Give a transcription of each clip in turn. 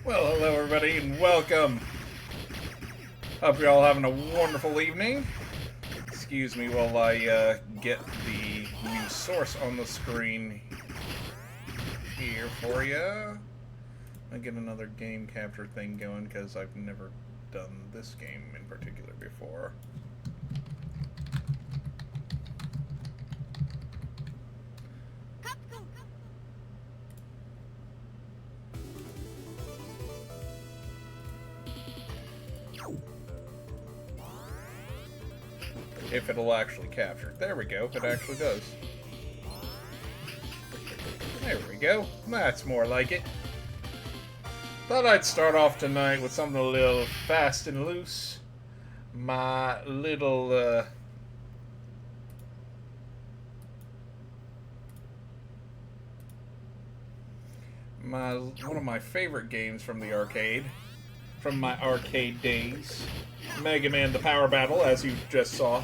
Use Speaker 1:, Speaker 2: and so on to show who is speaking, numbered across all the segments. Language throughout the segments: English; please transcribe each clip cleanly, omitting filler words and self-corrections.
Speaker 1: Well, hello everybody and welcome. Hope you're all having a wonderful evening. Excuse me while I get the new source on the screen here for you. I get another game capture thing going because I've never done this game in particular before. If it'll actually capture. There we go. It actually does. There we go. That's more like it. Thought I'd start off tonight with something a little fast and loose. My little, one of my favorite games from the arcade. From my arcade days. Mega Man The Power Battle, as you just saw.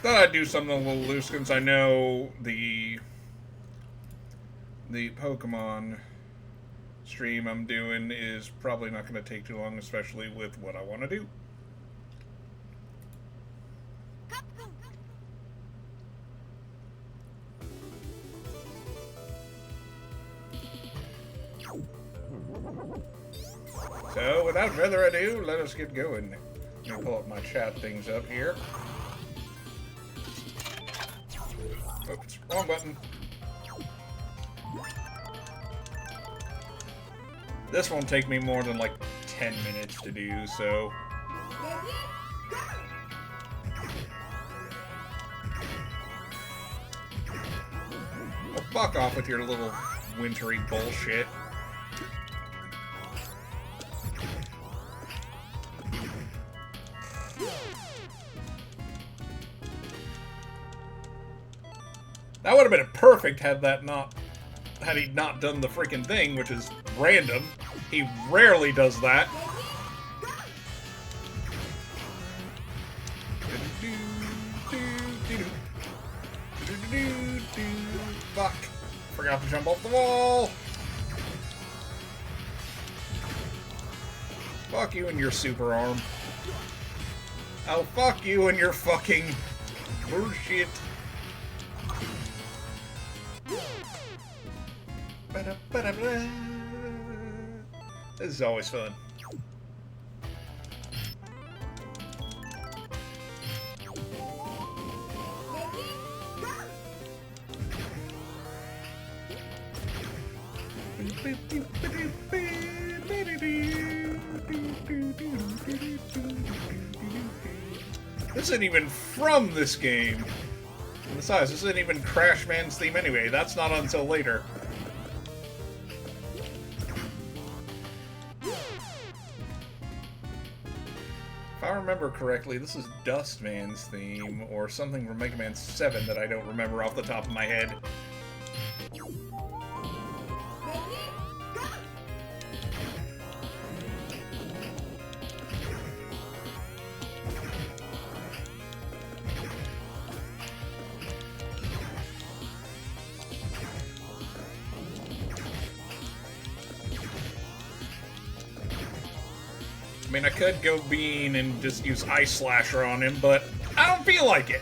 Speaker 1: Thought I'd do something a little loose since I know the Pokemon stream I'm doing is probably not going to take too long, especially with what I want to do. So, without further ado, let us get going. Let me pull up my chat things up here. Oops, wrong button. This won't take me more than like 10 minutes to do, so... Well, fuck off with your little wintry bullshit. That would have been perfect had he not done the freaking thing, which is random. He rarely does that. Fuck. Forgot to jump off the wall. Fuck you and your super arm. Oh, fuck you and your fucking bullshit. This is always fun. This isn't even from this game. And besides, this isn't even Crash Man's theme anyway. That's not until later. If I remember correctly, this is Dustman's theme, or something from Mega Man 7 that I don't remember off the top of my head. I mean, I could go Bean and just use Ice Slasher on him, but I don't feel like it.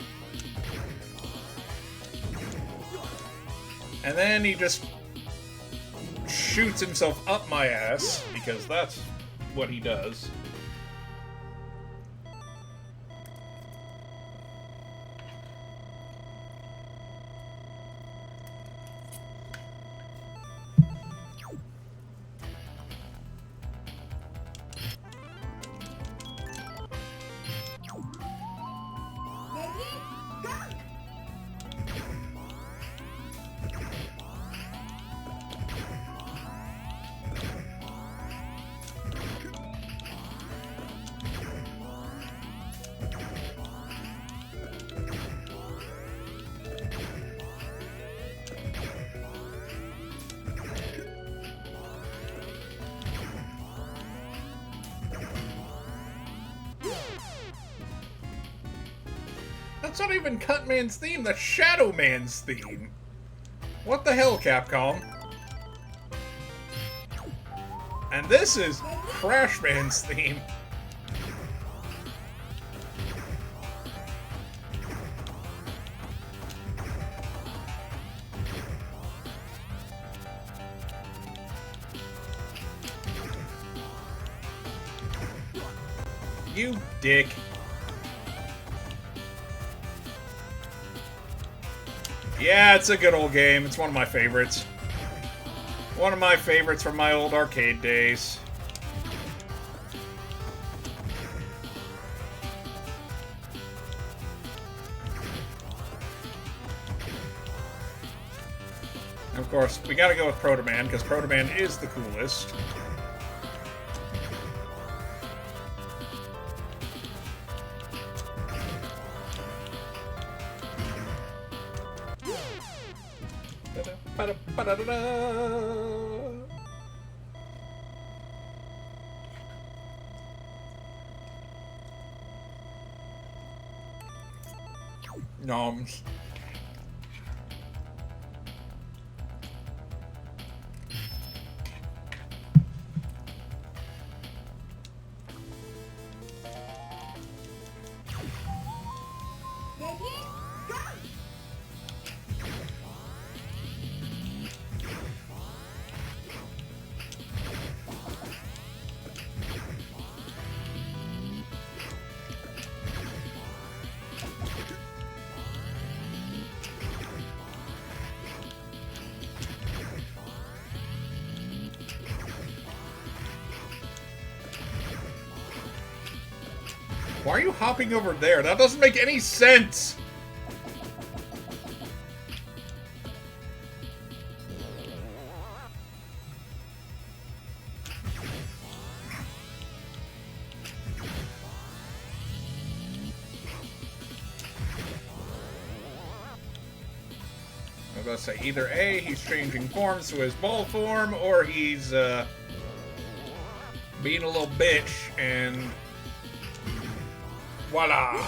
Speaker 1: And then he just shoots himself up my ass, because that's what he does. That's not even Cutman's theme, that's Shadow Man's theme. What the hell, Capcom? And this is Crash Man's theme. You dick. Yeah, it's a good old game. It's one of my favorites. One of my favorites from my old arcade days. Of course, we gotta go with Protoman, because Protoman is the coolest. Noms. Why are you hopping over there? That doesn't make any sense! I was gonna say, either A, he's changing forms to his bull form, or he's, being a little bitch, and voila!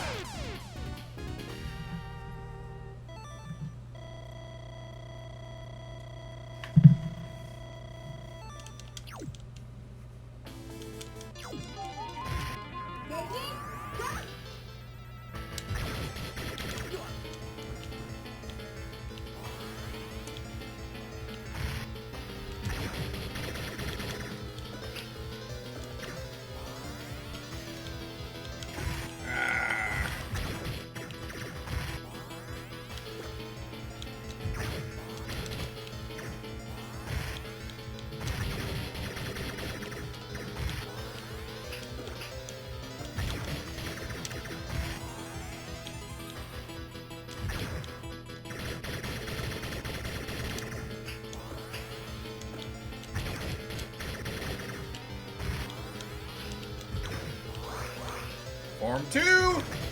Speaker 1: Form 2!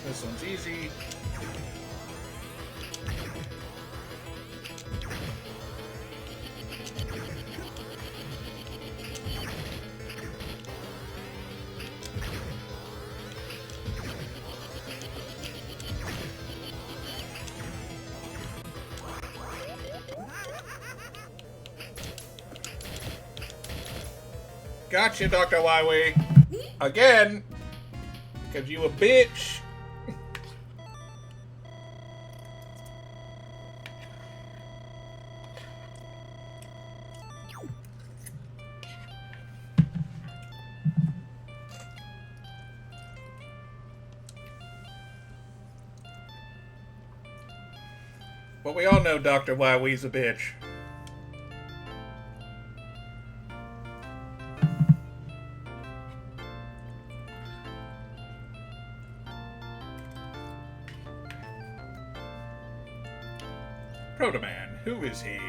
Speaker 1: This one's easy. Gotcha, Dr. Wywee. Again! Cause you a bitch. But we all know Dr. Wywee's a bitch. Protoman, who is he?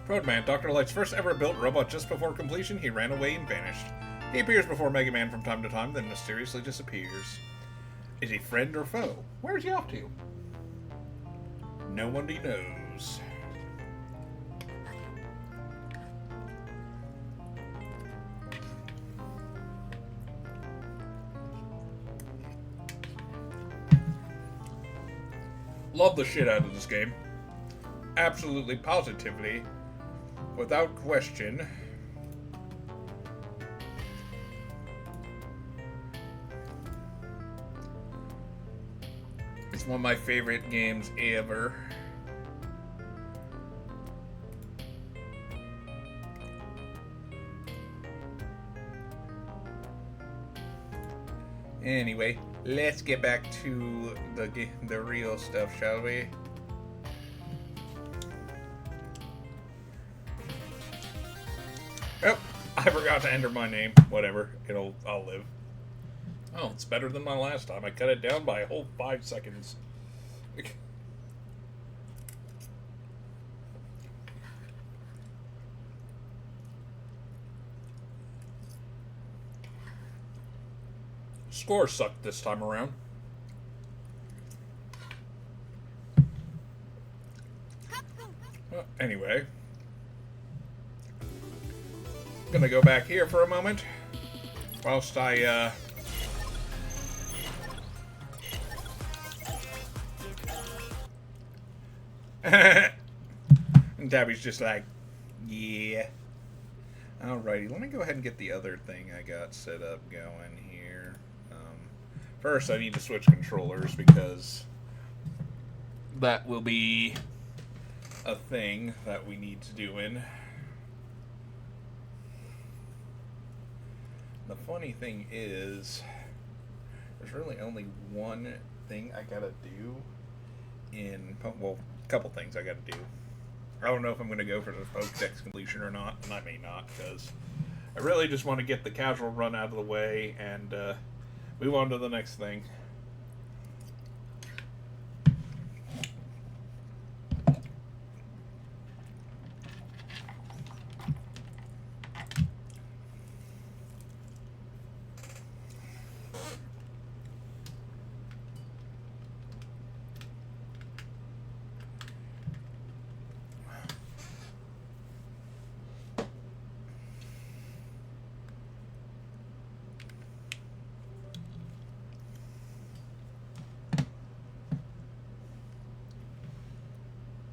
Speaker 1: Protoman, Dr. Light's first ever built robot. Just before completion, he ran away and vanished. He appears before Mega Man from time to time, then mysteriously disappears. Is he friend or foe? Where is he off to? No one knows. Love the shit out of this game. Absolutely, positively, without question. It's one of my favorite games ever. Anyway, let's get back to the real stuff, shall we? Oh, I forgot to enter my name. Whatever, I'll live. Oh, it's better than my last time. I cut it down by a whole 5 seconds. Score sucked this time around. Well, anyway. Gonna go back here for a moment. Whilst I, And Tabby's just like, yeah. Alrighty, let me go ahead and get the other thing I got set up going here. First, I need to switch controllers because that will be a thing that we need to do in. The funny thing is, there's really only one thing I gotta do in. Well, a couple things I gotta do. I don't know if I'm gonna go for the Pokedex completion or not, and I may not because I really just want to get the casual run out of the way and move on to the next thing.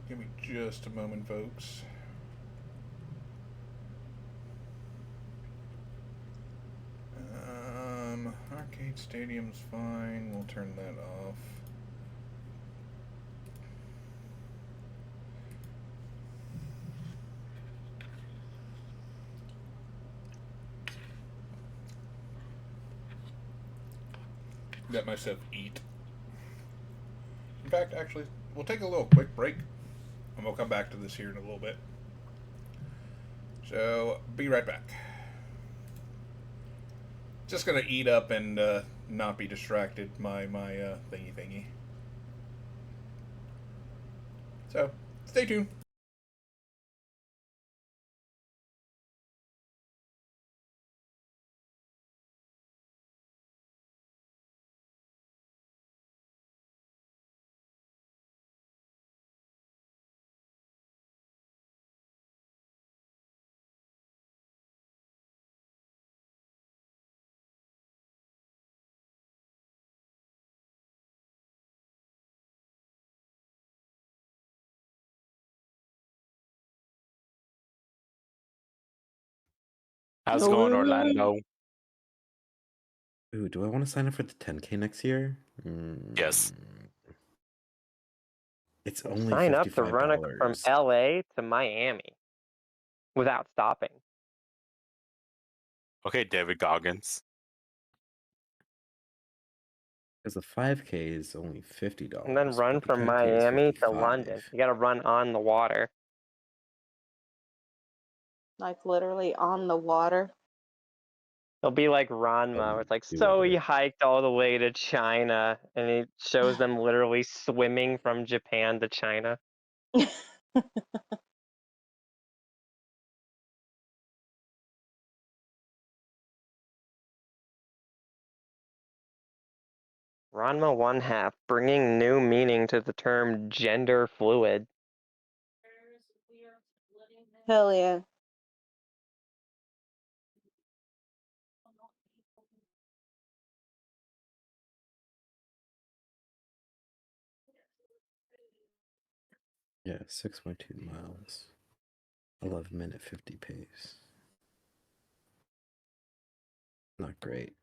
Speaker 1: Give me just a moment, folks. Arcade Stadium's fine. We'll turn that off. Let myself eat. In fact, actually, we'll take a little quick break, and we'll come back to this here in a little bit. So, be right back. Just gonna eat up and not be distracted by my thingy. So, stay tuned.
Speaker 2: How's it going, Orlando?
Speaker 3: Ooh, do I want to sign up for the 10K next year?
Speaker 2: Yes.
Speaker 3: It's only
Speaker 4: Sign up to run from
Speaker 3: $55.
Speaker 4: LA to Miami without stopping.
Speaker 2: Okay, David Goggins.
Speaker 3: Because the 5K is only $50.
Speaker 4: And then run
Speaker 3: but the
Speaker 4: from
Speaker 3: 10K is
Speaker 4: Miami to
Speaker 3: 55.
Speaker 4: London. You gotta run on the water.
Speaker 5: Like literally on the water.
Speaker 4: It'll be like Ranma, where it's like, so he
Speaker 3: Doable.
Speaker 4: hiked all the way to China, and he shows them literally swimming from Japan to China. Ranma 1/2, bringing new meaning to the term gender fluid.
Speaker 5: Hell yeah.
Speaker 3: Yeah, 6.2 miles. 11-minute 50 pace. Not great.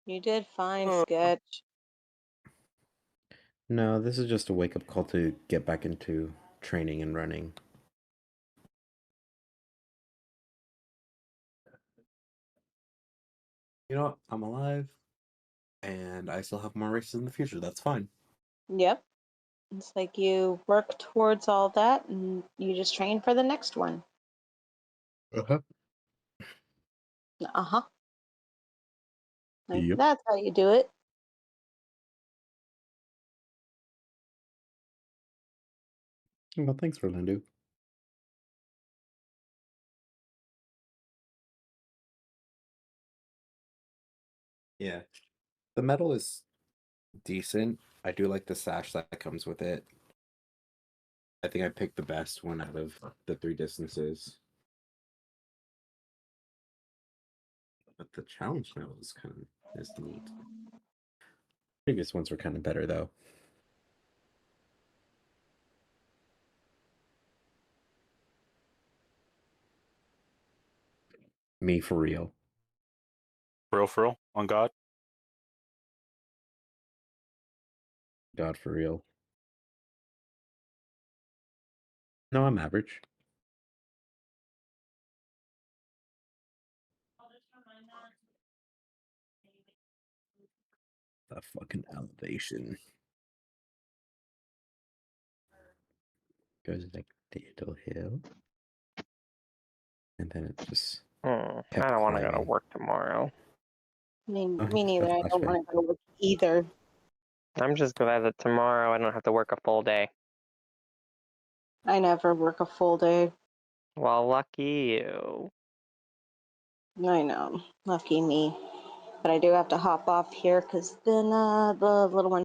Speaker 5: You did fine,
Speaker 2: Uh.
Speaker 5: Sketch.
Speaker 3: No, this is just a wake-up call to get back into training and running. You know what? I'm alive, and I still have more races in the future. That's fine.
Speaker 5: Yep. It's like you work towards all that and you just train for the next one.
Speaker 3: Uh-huh.
Speaker 5: Uh-huh. Like
Speaker 3: Yep.
Speaker 5: that's how you do it.
Speaker 3: Well, thanks, Orlando. Yeah. The metal is decent. I do like the sash that comes with it. I think I picked the best one out of the 3 distances. But the challenge medal is neat. Previous ones were kind of better though. Me for real.
Speaker 2: For real, on God.
Speaker 3: God for real. No, I'm average. That fucking elevation. Goes like Digital Hill. And then it just
Speaker 4: I
Speaker 3: kept
Speaker 4: don't want to go to
Speaker 3: climbing.
Speaker 4: work tomorrow.
Speaker 5: Me
Speaker 3: Okay,
Speaker 5: neither. I
Speaker 3: that's
Speaker 5: don't
Speaker 3: fair.
Speaker 5: want to go to work either.
Speaker 4: I'm just glad that tomorrow I don't have to work a full day.
Speaker 5: I never work a full day.
Speaker 4: Well, lucky you.
Speaker 5: I know. Lucky me. But I do have to hop off here because then the little one.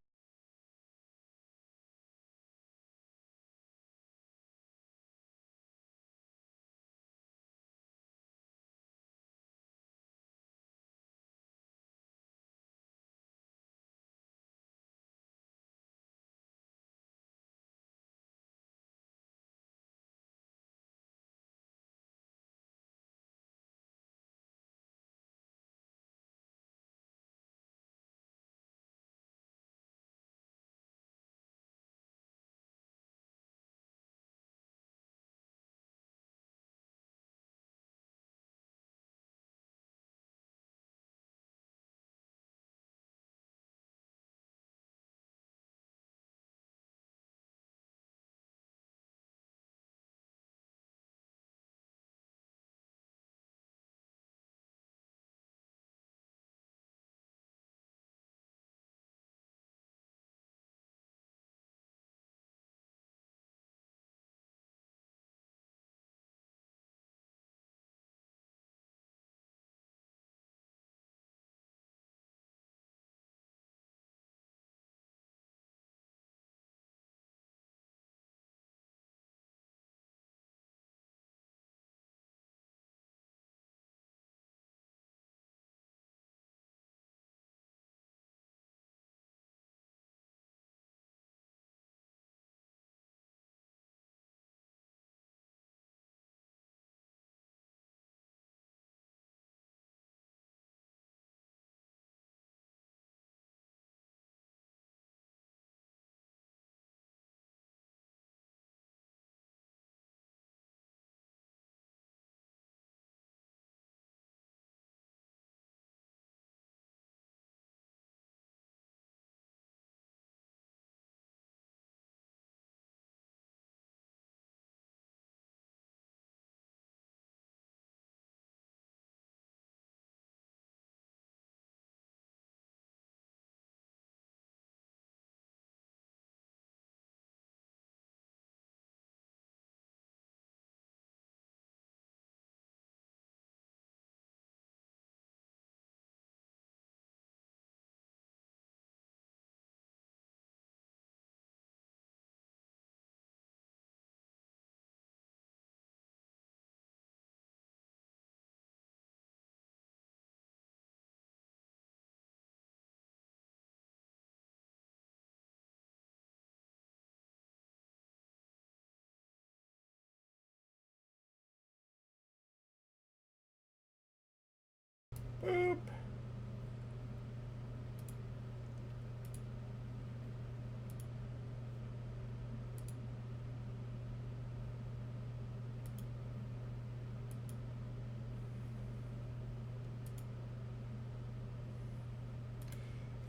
Speaker 1: Boop.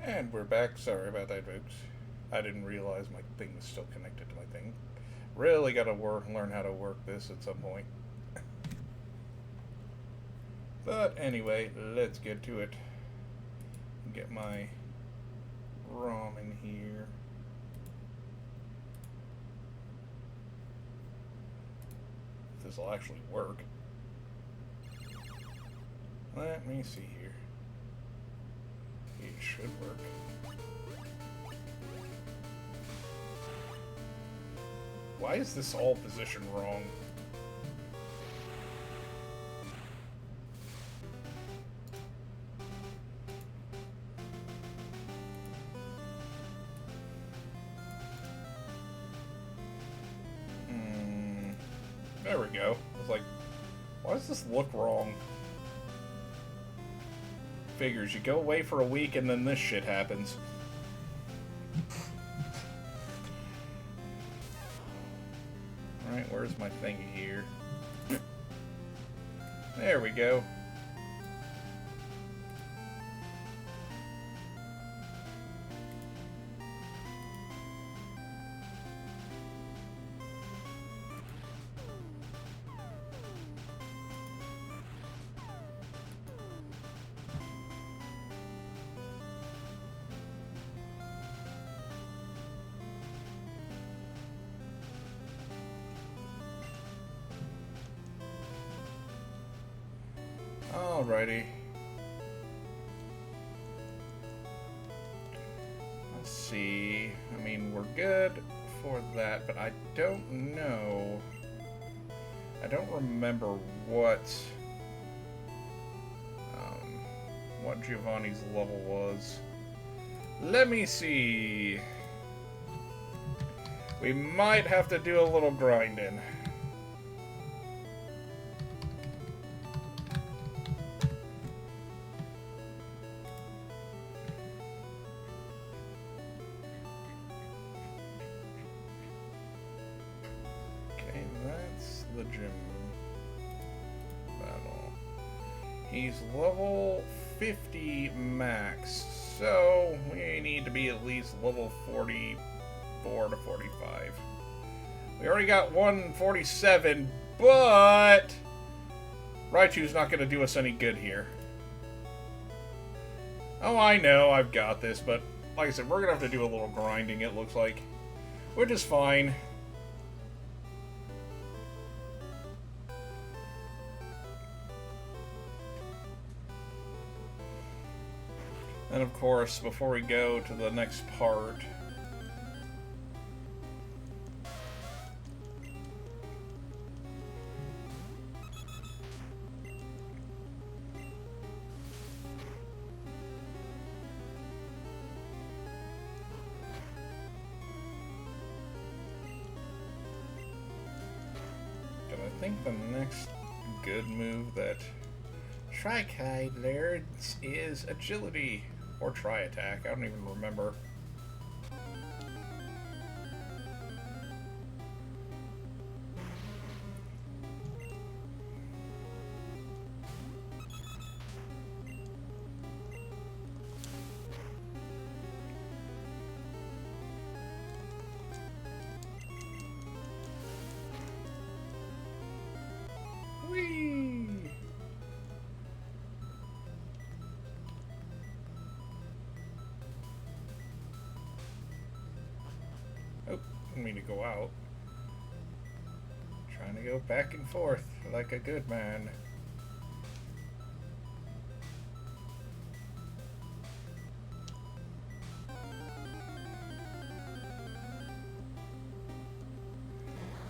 Speaker 1: And we're back. Sorry about that, folks. I didn't realize my thing was still connected to my thing. Really got to learn how to work this at some point. But anyway, let's get to it. Get my ROM in here. If this will actually work. Let me see here. It should work. Why is this all positioned wrong? There we go. I was like, why does this look wrong? Figures. You go away for a week and then this shit happens. Alright, where's my thingy here? There we go. Alrighty. Let's see. I mean, we're good for that, but I don't know. I don't remember what Giovanni's level was. Let me see. We might have to do a little grinding. Okay, that's the gym battle. He's level 50 max, so we need to be at least level 44 to 45. We already got 147, but Raichu's not going to do us any good here. Oh, I know, I've got this, but like I said, we're going to have to do a little grinding, it looks like. Which is fine. And of course, before we go to the next part, I think the next good move that Tri-Kai learns is agility. Or tri-attack, I don't even remember. Whee! Oh, didn't mean to go out. Trying to go back and forth like a good man.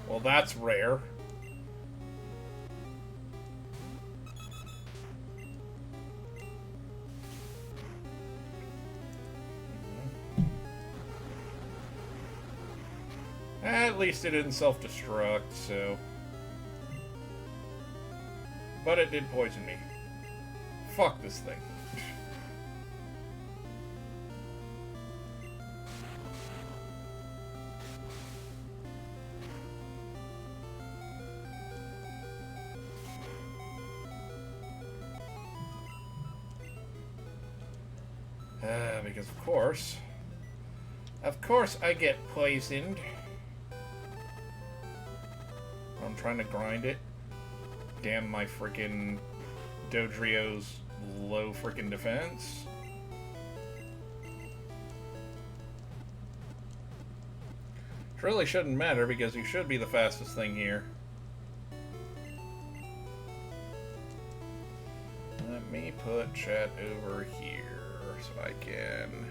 Speaker 1: Well, that's rare. At least it didn't self-destruct, so... But it did poison me. Fuck this thing. Because of course I get poisoned. I'm trying to grind it. Damn my freaking Dodrio's low freaking defense. It really shouldn't matter because he should be the fastest thing here. Let me put chat over here so I can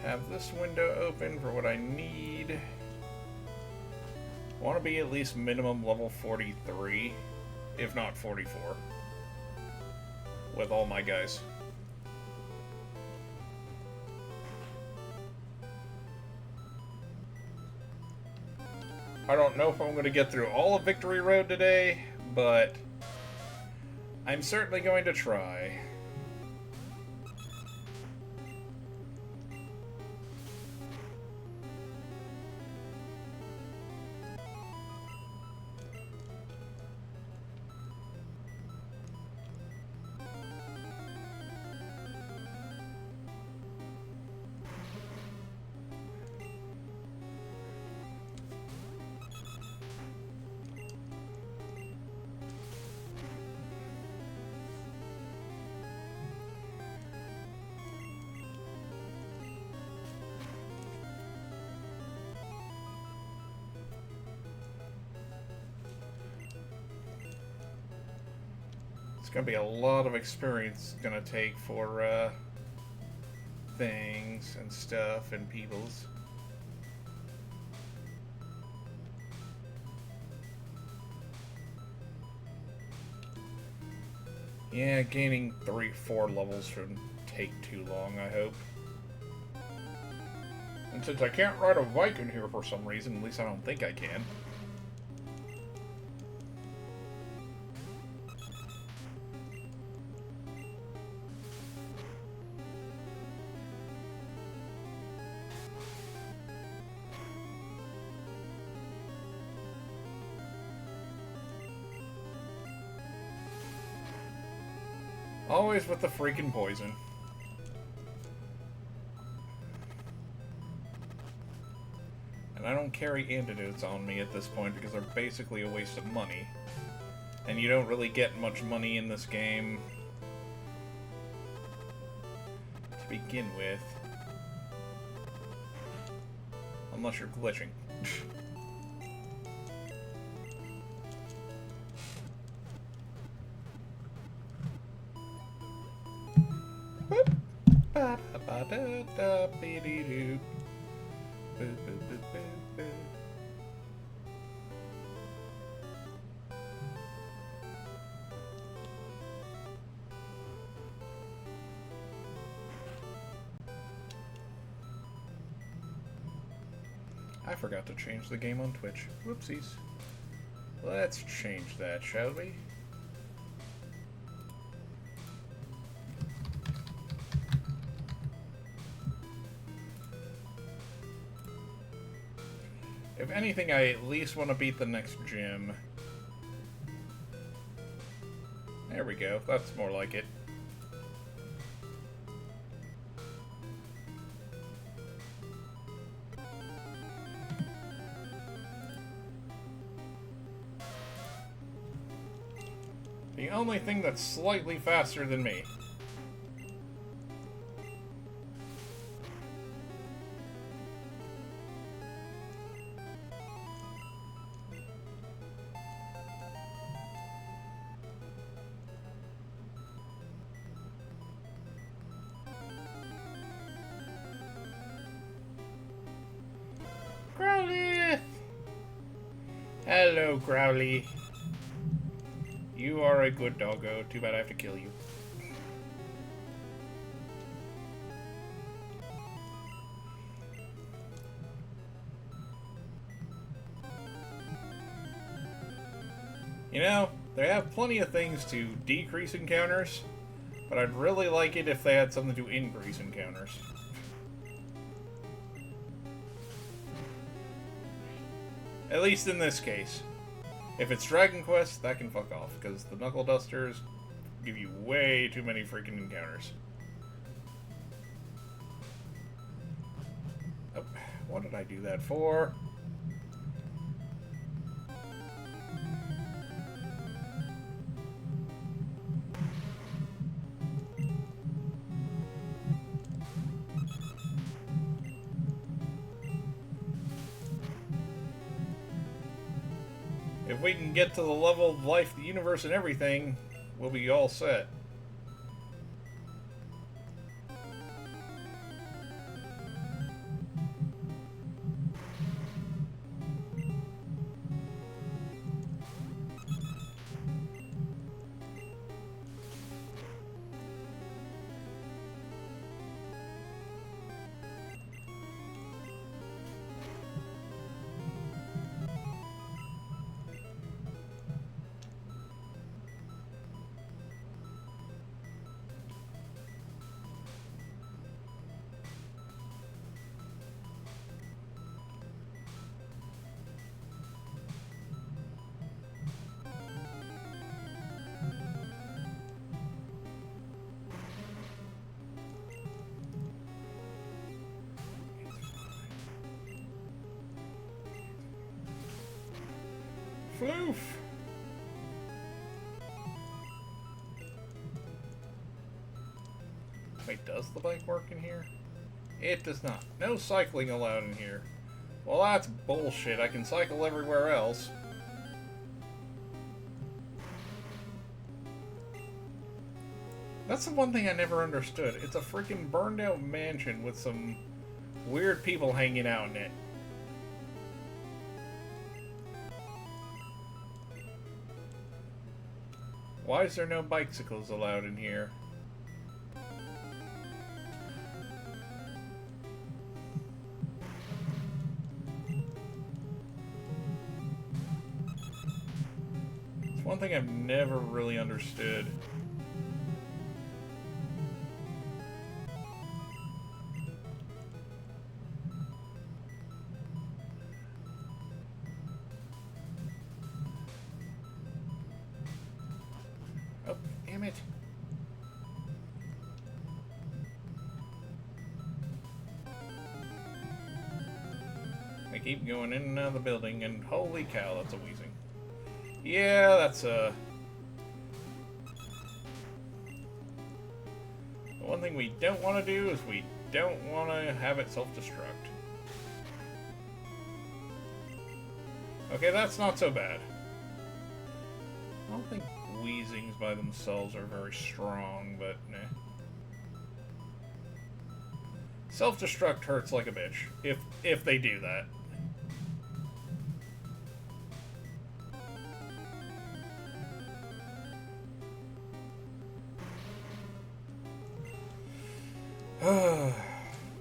Speaker 1: have this window open for what I need. I want to be at least minimum level 43, if not 44, with all my guys. I don't know if I'm going to get through all of Victory Road today, but I'm certainly going to try. gonna be a lot of experience it's gonna take for things and stuff and peoples. Yeah, gaining 3-4 levels shouldn't take too long, I hope. And since I can't ride a bike in here for some reason, at least I don't think I can. Always with the freaking poison. And I don't carry antidotes on me at this point because they're basically a waste of money. And you don't really get much money in this game to begin with. Unless you're glitching. I forgot to change the game on Twitch. Whoopsies. Let's change that, shall we? If anything, I at least want to beat the next gym. There we go. That's more like it. The only thing that's slightly faster than me. Growly! Hello, Growly. You are a good doggo. Too bad I have to kill you. You know, they have plenty of things to decrease encounters, but I'd really like it if they had something to increase encounters. At least in this case. If it's Dragon Quest, that can fuck off, because the Knuckle Dusters give you way too many freaking encounters. Oh, what did I do that for? If we can get to the level of life, the universe, and everything, we'll be all set. Floof! Wait, does the bike work in here? It does not. No cycling allowed in here. Well, that's bullshit. I can cycle everywhere else. That's the one thing I never understood. It's a freaking burned out mansion with some weird people hanging out in it. Why is there no bicycles allowed in here? It's one thing I've never really understood. Oh, damn it. I keep going in and out of the building, and holy cow, that's a wheezing. Yeah, that's the one thing we don't want to do is we don't want to have it self-destruct. Okay, that's not so bad. I don't think wheezings by themselves are very strong, but nah. Self-destruct hurts like a bitch, if they do that.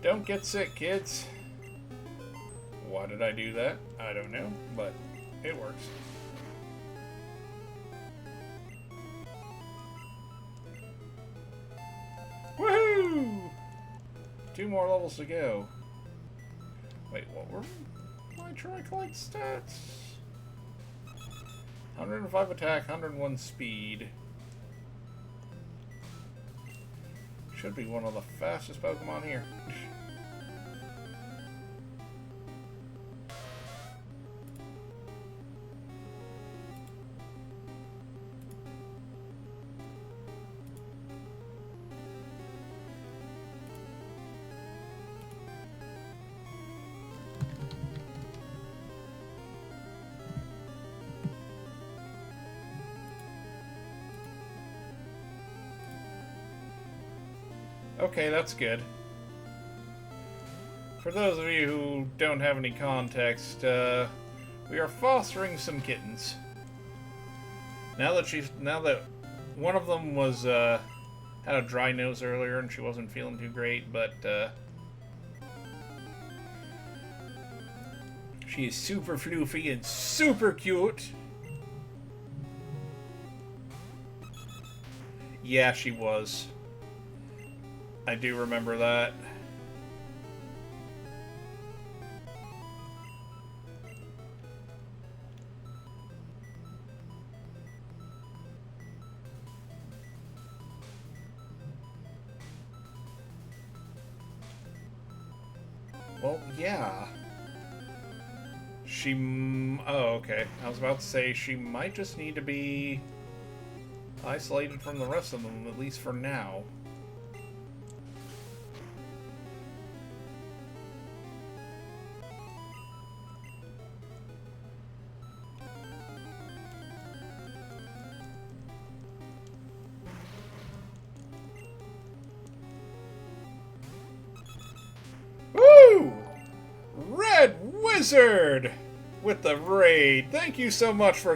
Speaker 1: Don't get sick, kids. Why did I do that? I don't know, but it works. Woohoo! 2 more levels to go. Wait, what were my tri-collect stats? 105 attack, 101 speed. Should be one of the fastest Pokemon here. Okay, that's good. For those of you who don't have any context, we are fostering some kittens. Now that one of them was had a dry nose earlier and she wasn't feeling too great, but she is super floofy and super cute. Yeah, she was. I do remember that. Well, yeah. Oh, okay. I was about to say she might just need to be isolated from the rest of them, at least for now. Woo! Red Wizard with the raid. Thank you so much for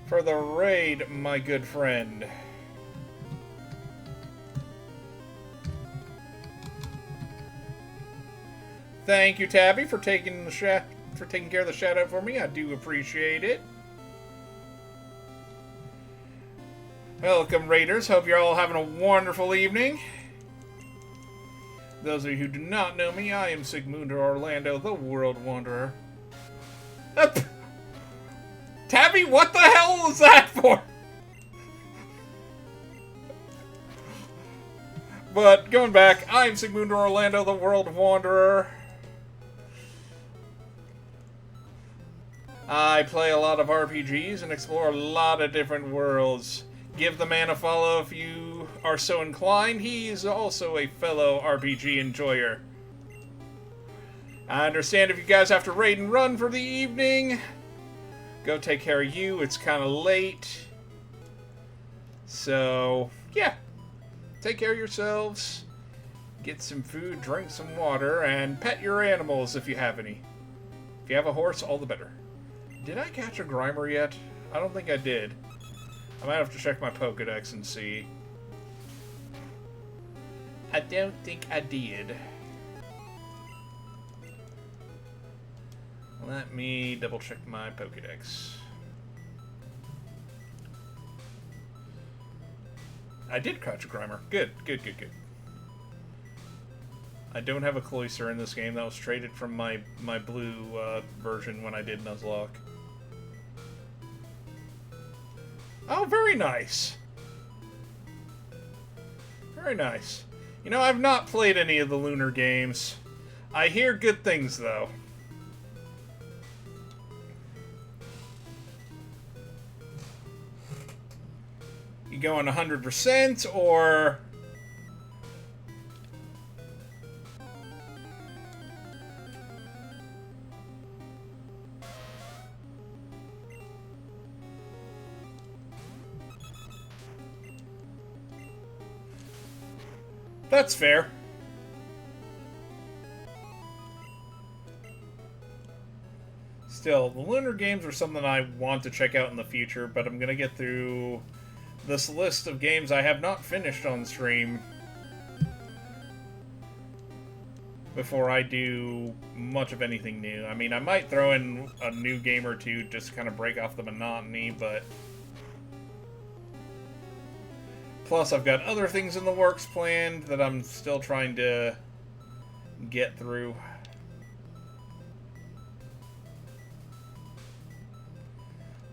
Speaker 1: the raid, my good friend. Thank you, Tabby, for taking care of the shout out for me. I do appreciate it. Welcome, Raiders. Hope you're all having a wonderful evening. Those of you who do not know me, I am Sigmund Orlando, the World Wanderer. Tabby, what the hell was that for? But going back, I'm Sigmund Orlando, the World Wanderer. I play a lot of RPGs and explore a lot of different worlds. Give the man a follow if you are so inclined. He is also a fellow RPG enjoyer. I understand if you guys have to raid and run for the evening. Go take care of you. It's kind of late. So, yeah, take care of yourselves. Get some food, drink some water, and pet your animals if you have any. If you have a horse, all the better. Did I catch a Grimer yet? I don't think I did. I might have to check my Pokedex and see. I don't think I did. Let me double check my Pokedex. I did catch a Grimer. Good, good, good, good. I don't have a Cloyster in this game. That was traded from my blue version when I did Nuzlocke. Oh, very nice. Very nice. You know, I've not played any of the Lunar games. I hear good things, though. You going 100% or... That's fair. Still, the Lunar games are something I want to check out in the future, but I'm gonna get through this list of games I have not finished on stream before I do much of anything new. I mean, I might throw in a new game or two just to kind of break off the monotony, but... Plus, I've got other things in the works planned that I'm still trying to get through.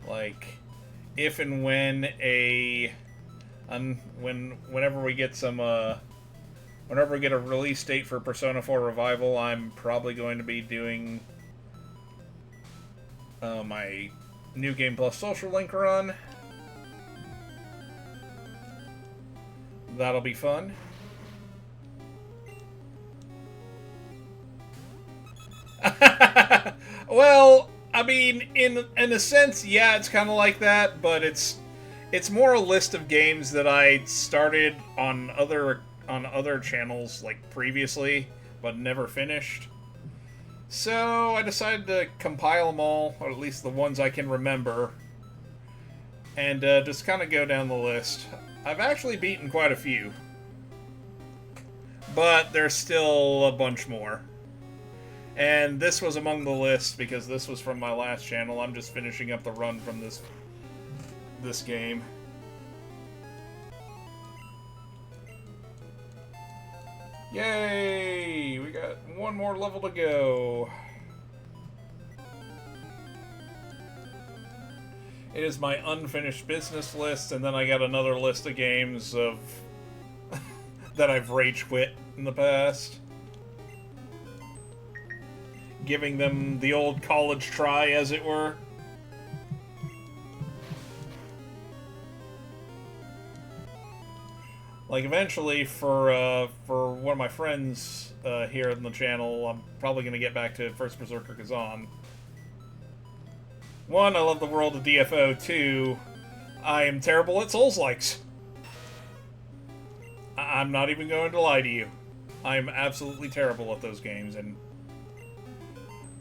Speaker 1: Like, if and when whenever we get some, whenever we get a release date for Persona 4 Revival, I'm probably going to be doing my New Game Plus Social Link run. That'll be fun. Well, I mean, in a sense, yeah, it's kind of like that, but it's more a list of games that I started on other channels like previously, but never finished. So I decided to compile them all, or at least the ones I can remember, and just kind of go down the list. I've actually beaten quite a few, but there's still a bunch more. And this was among the list because this was from my last channel. I'm just finishing up the run from this game. Yay! We got one more level to go. It is my unfinished business list, and then I got another list of games of that I've rage quit in the past. Giving them the old college try, as it were. Like, eventually, for one of my friends here on the channel, I'm probably going to get back to First Berserker Kazan. 1, I love the world of DFO. 2, I am terrible at Souls-likes. I'm not even going to lie to you. I'm absolutely terrible at those games, and...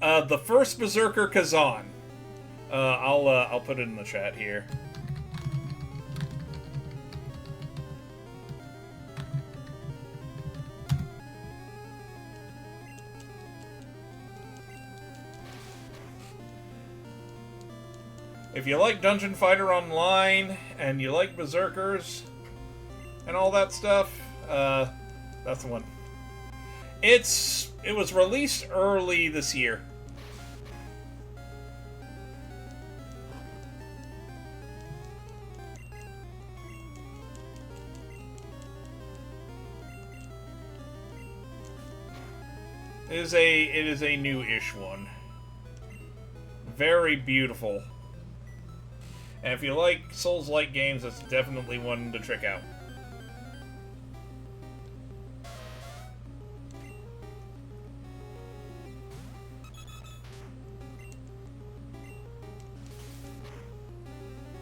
Speaker 1: the First Berserker Kazan. I'll put it in the chat here. If you like Dungeon Fighter Online, and you like Berserkers, and all that stuff, that's the one. It was released early this year. It is a new-ish one. Very beautiful. And if you like Souls-like games, it's definitely one to check out.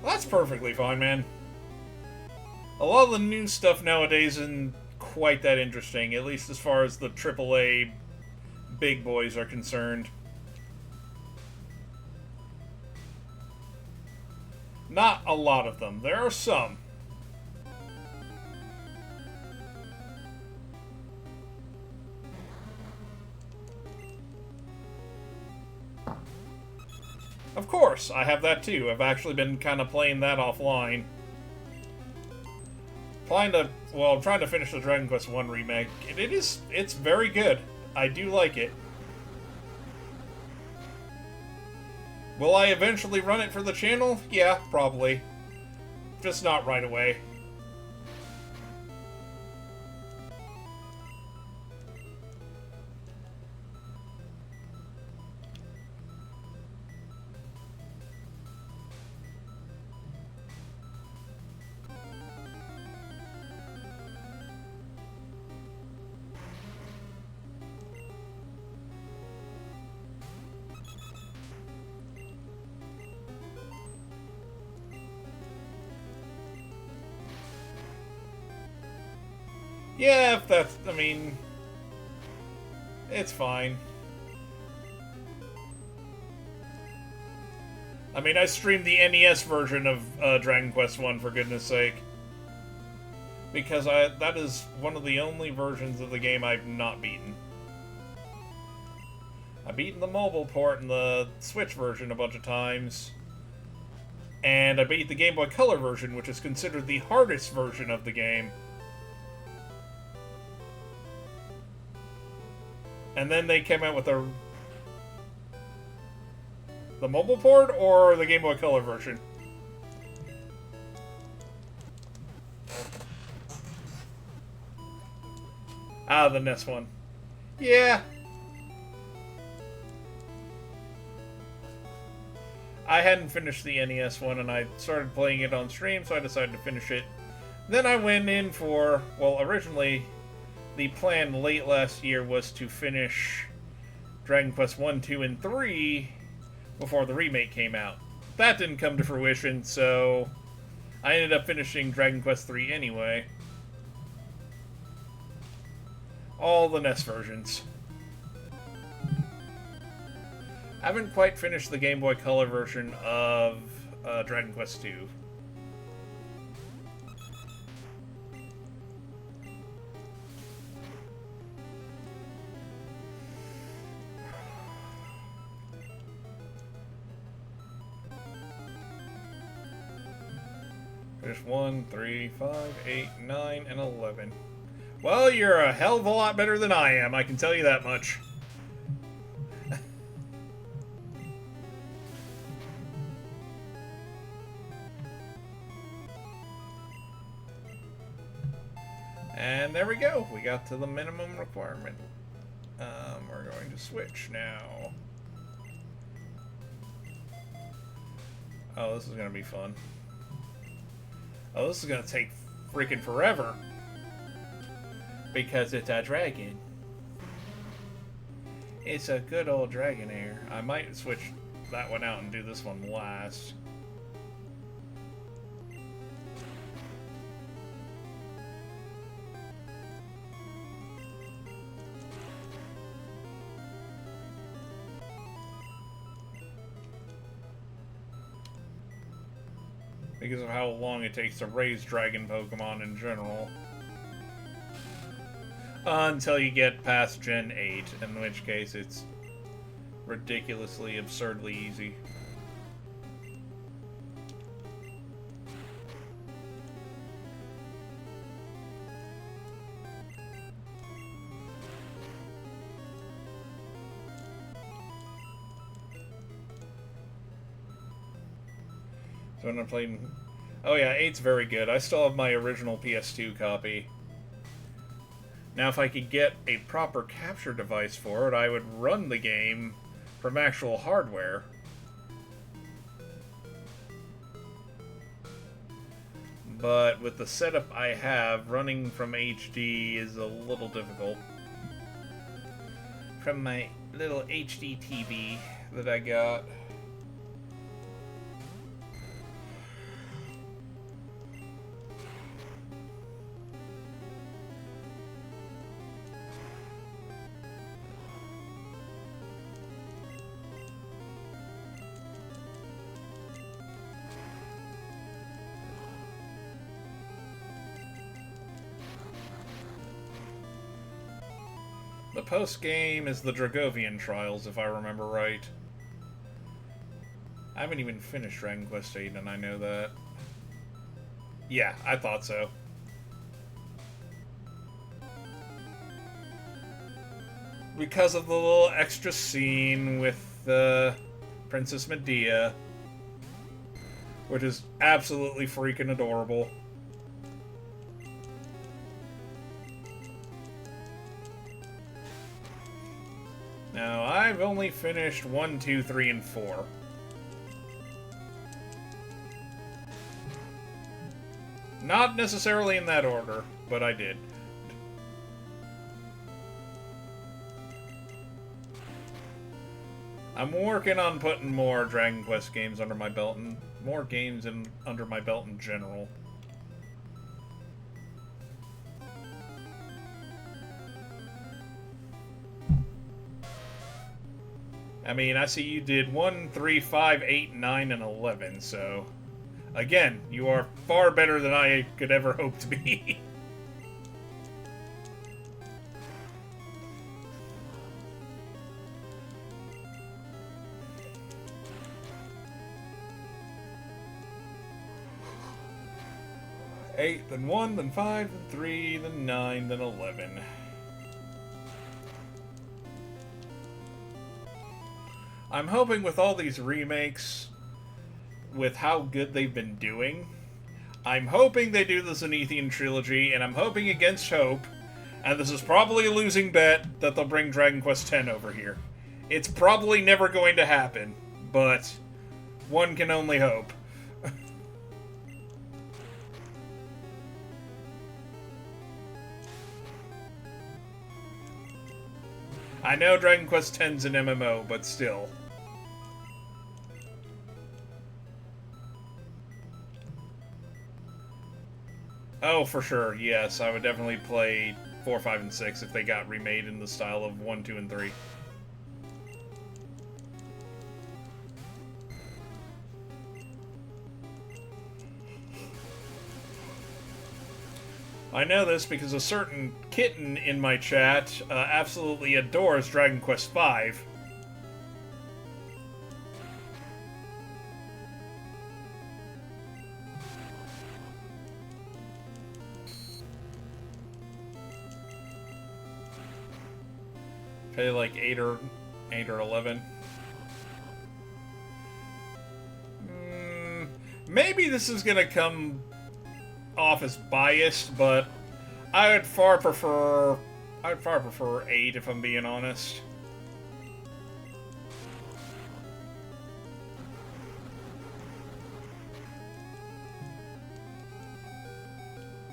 Speaker 1: Well, that's perfectly fine, man. A lot of the new stuff nowadays isn't quite that interesting, at least as far as the AAA big boys are concerned. Not a lot of them. There are some. Of course, I have that too. I've actually been kind of playing that offline. I'm trying to finish the Dragon Quest 1 remake. It's very good. I do like it. Will I eventually run it for the channel? Yeah, probably. Just not right away. Yeah, if that's... I mean... It's fine. I mean, I streamed the NES version of Dragon Quest 1, for goodness sake. Because that is one of the only versions of the game I've not beaten. I've beaten the mobile port and the Switch version a bunch of times. And I beat the Game Boy Color version, which is considered the hardest version of the game. And then they came out with the mobile port or the Game Boy Color version? Ah, the NES one. Yeah. I hadn't finished the NES one, and I started playing it on stream, so I decided to finish it. Then I went in for, well, originally, the plan late last year was to finish Dragon Quest 1, 2, and 3 before the remake came out. That didn't come to fruition, so I ended up finishing Dragon Quest 3 anyway. All the NES versions. I haven't quite finished the Game Boy Color version of Dragon Quest 2. There's 1, 3, 5, 8, 9, and 11. Well, you're a hell of a lot better than I am, I can tell you that much. And there we go. We got to the minimum requirement. We're going to switch now. Oh, this is going to be fun. Oh, this is going to take freaking forever. Because it's a dragon. It's a good old Dragonair. I might switch that one out and do this one last. Because of how long it takes to raise dragon Pokemon in general. Until you get past Gen 8, in which case it's ridiculously, absurdly easy. So when I'm playing... Oh yeah, 8's very good. I still have my original PS2 copy. Now if I could get a proper capture device for it, I would run the game from actual hardware. But with the setup I have, running from HD is a little difficult. From my little HD TV that I got. post-game is the Dragovian Trials, if I remember right. I haven't even finished Dragon Quest VIII, and I know that. Yeah, I thought so. Because of the little extra scene with Princess Medea, which is absolutely freaking adorable. Now, I've only finished 1, 2, 3, and 4. Not necessarily in that order, but I did. I'm working on putting more Dragon Quest games under my belt, and more games under my belt in general. I mean, I see you did 1, 3, 5, 8, 9, and 11, so... Again, you are far better than I could ever hope to be. Eight, then 1, then 5, then 3, then 9, then 11. I'm hoping with all these remakes, with how good they've been doing, I'm hoping they do the Zenithian trilogy, and I'm hoping against hope, and this is probably a losing bet, that they'll bring Dragon Quest X over here. It's probably never going to happen, but one can only hope. I know Dragon Quest X's an MMO, but still. Oh, for sure, yes. I would definitely play 4, 5, and 6 if they got remade in the style of 1, 2, and 3. I know this because a certain kitten in my chat absolutely adores Dragon Quest V. Play like 8 or 11. Maybe this is gonna come off as biased, but I would far prefer 8 if I'm being honest.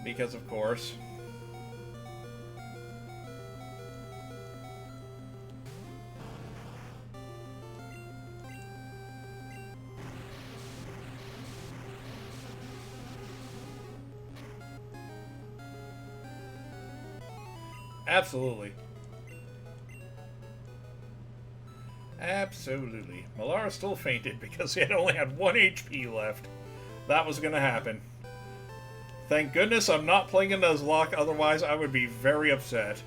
Speaker 1: Because of course. Absolutely. Absolutely. Malara still fainted because he had only had 1 HP left. That was gonna happen. Thank goodness I'm not playing a Nuzlocke, otherwise I would be very upset.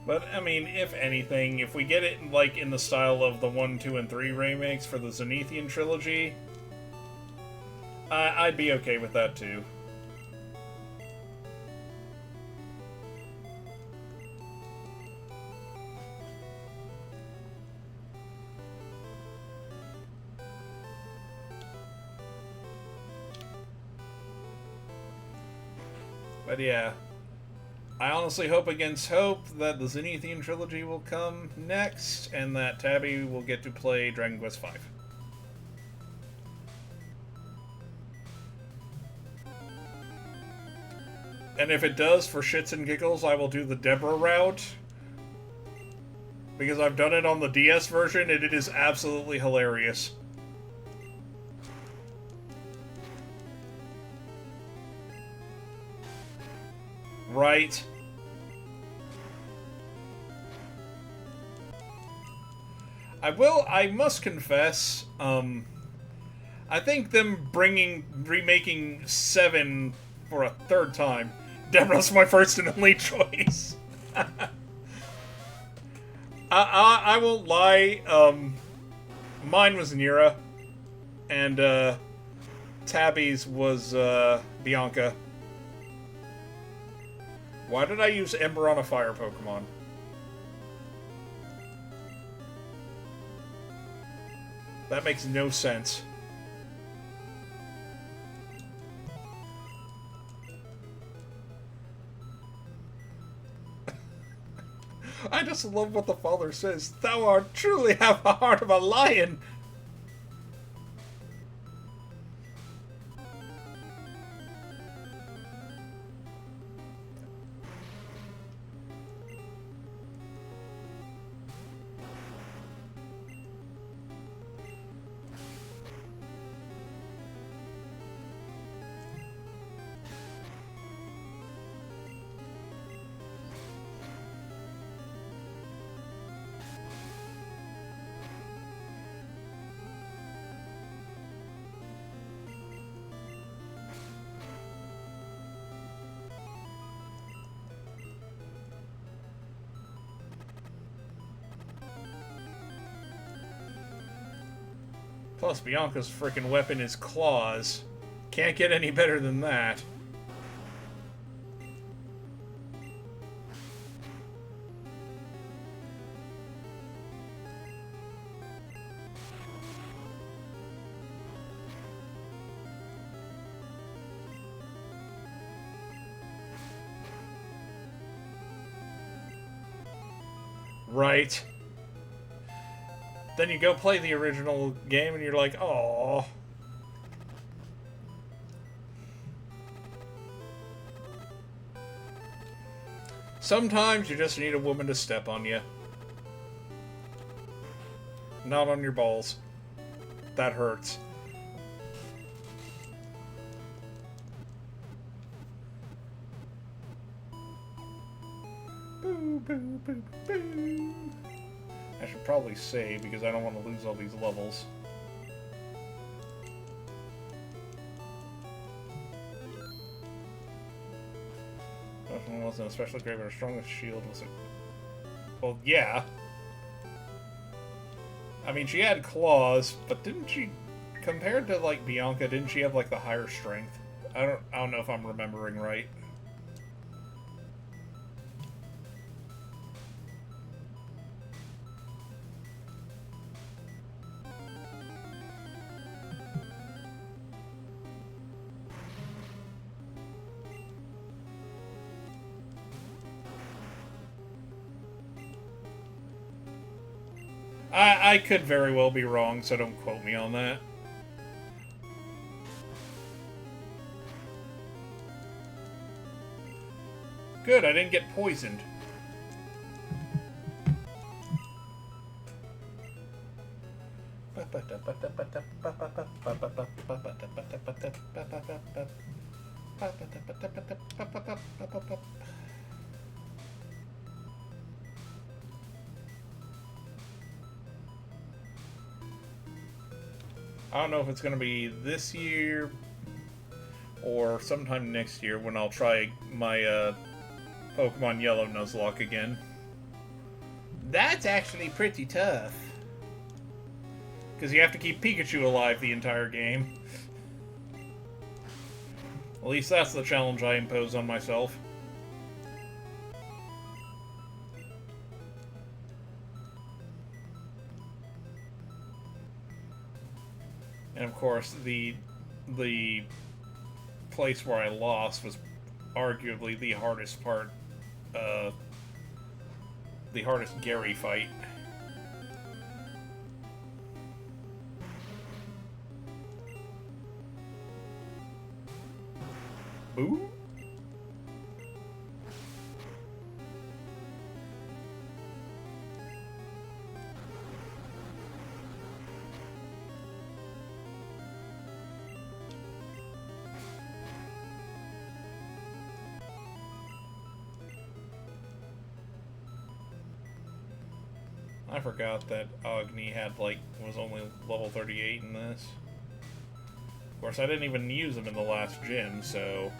Speaker 1: But, I mean, if anything, if we get it, like, in the style of the 1, 2, and 3 remakes for the Zenithian trilogy, I'd be okay with that, too. But, yeah. I honestly hope against hope that the Zenithian trilogy will come next, and that Tabby will get to play Dragon Quest V. And if it does, for shits and giggles, I will do the Deborah route. Because I've done it on the DS version, and it is absolutely hilarious. Right. I must confess, I think them remaking 7 for a third time, Deborah's my first and only choice. I won't lie, mine was Nira, and, Tabby's was, Bianca. Why did I use Ember on a fire Pokemon? That makes no sense. I just love what the father says. Thou art truly have a heart of a lion. Plus, Bianca's freaking weapon is claws. Can't get any better than that. Right. Then you go play the original game and you're like, oh. Sometimes you just need a woman to step on you. Not on your balls. That hurts. Boo, boo, boo, boo. I should probably save because I don't want to lose all these levels. Protoman wasn't especially great, but her strongest shield was a... Well, yeah. I mean, she had claws, but didn't she... Compared to, like, Bianca, didn't she have, like, the higher strength? I don't know if I'm remembering right. I could very well be wrong, so don't quote me on that. Good, I didn't get poisoned. I don't know if it's going to be this year or sometime next year when I'll try my Pokemon Yellow Nuzlocke again. That's actually pretty tough. Because you have to keep Pikachu alive the entire game. At least that's the challenge I impose on myself. And of course, the place where I lost was arguably the hardest part, the hardest Gary fight. Boo? I forgot that Agni had, like, was only level 38 in this. Of course, I didn't even use him in the last gym, so...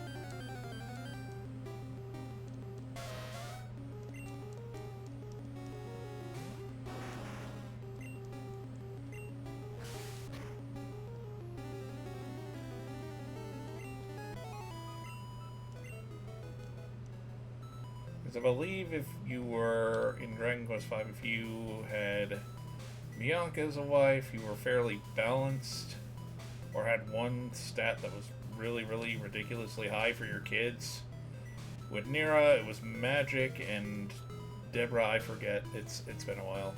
Speaker 1: Because I believe if you were in Dragon Quest V, if you had Bianca as a wife, you were fairly balanced, or had one stat that was really, really ridiculously high for your kids. With Nira, it was magic, and Deborah, I forget. It's been a while.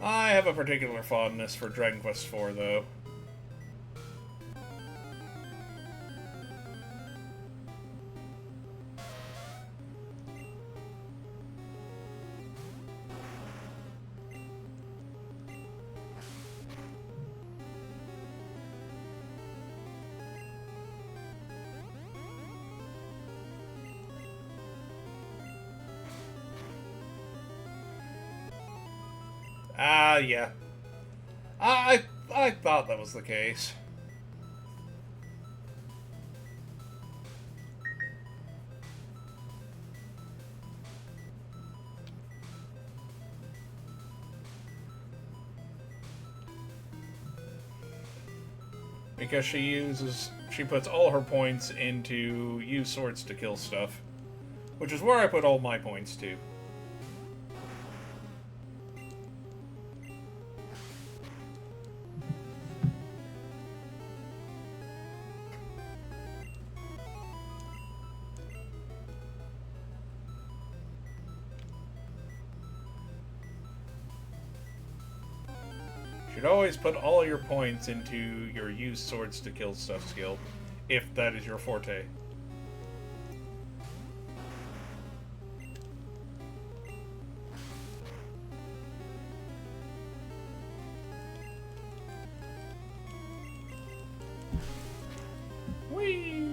Speaker 1: I have a particular fondness for Dragon Quest IV, though. Yeah. I thought that was the case. Because she puts all her points into use swords to kill stuff. Which is where I put all my points to. Should always put all your points into your use swords to kill stuff skill, if that is your forte. Whee!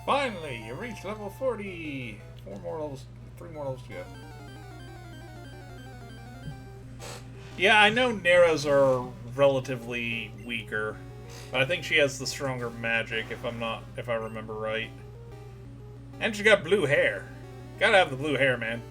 Speaker 1: Finally, you reached level 40! 3 more levels to go. Yeah, I know Neras are relatively weaker, but I think she has the stronger magic if I remember right. And she got blue hair. Gotta have the blue hair, man.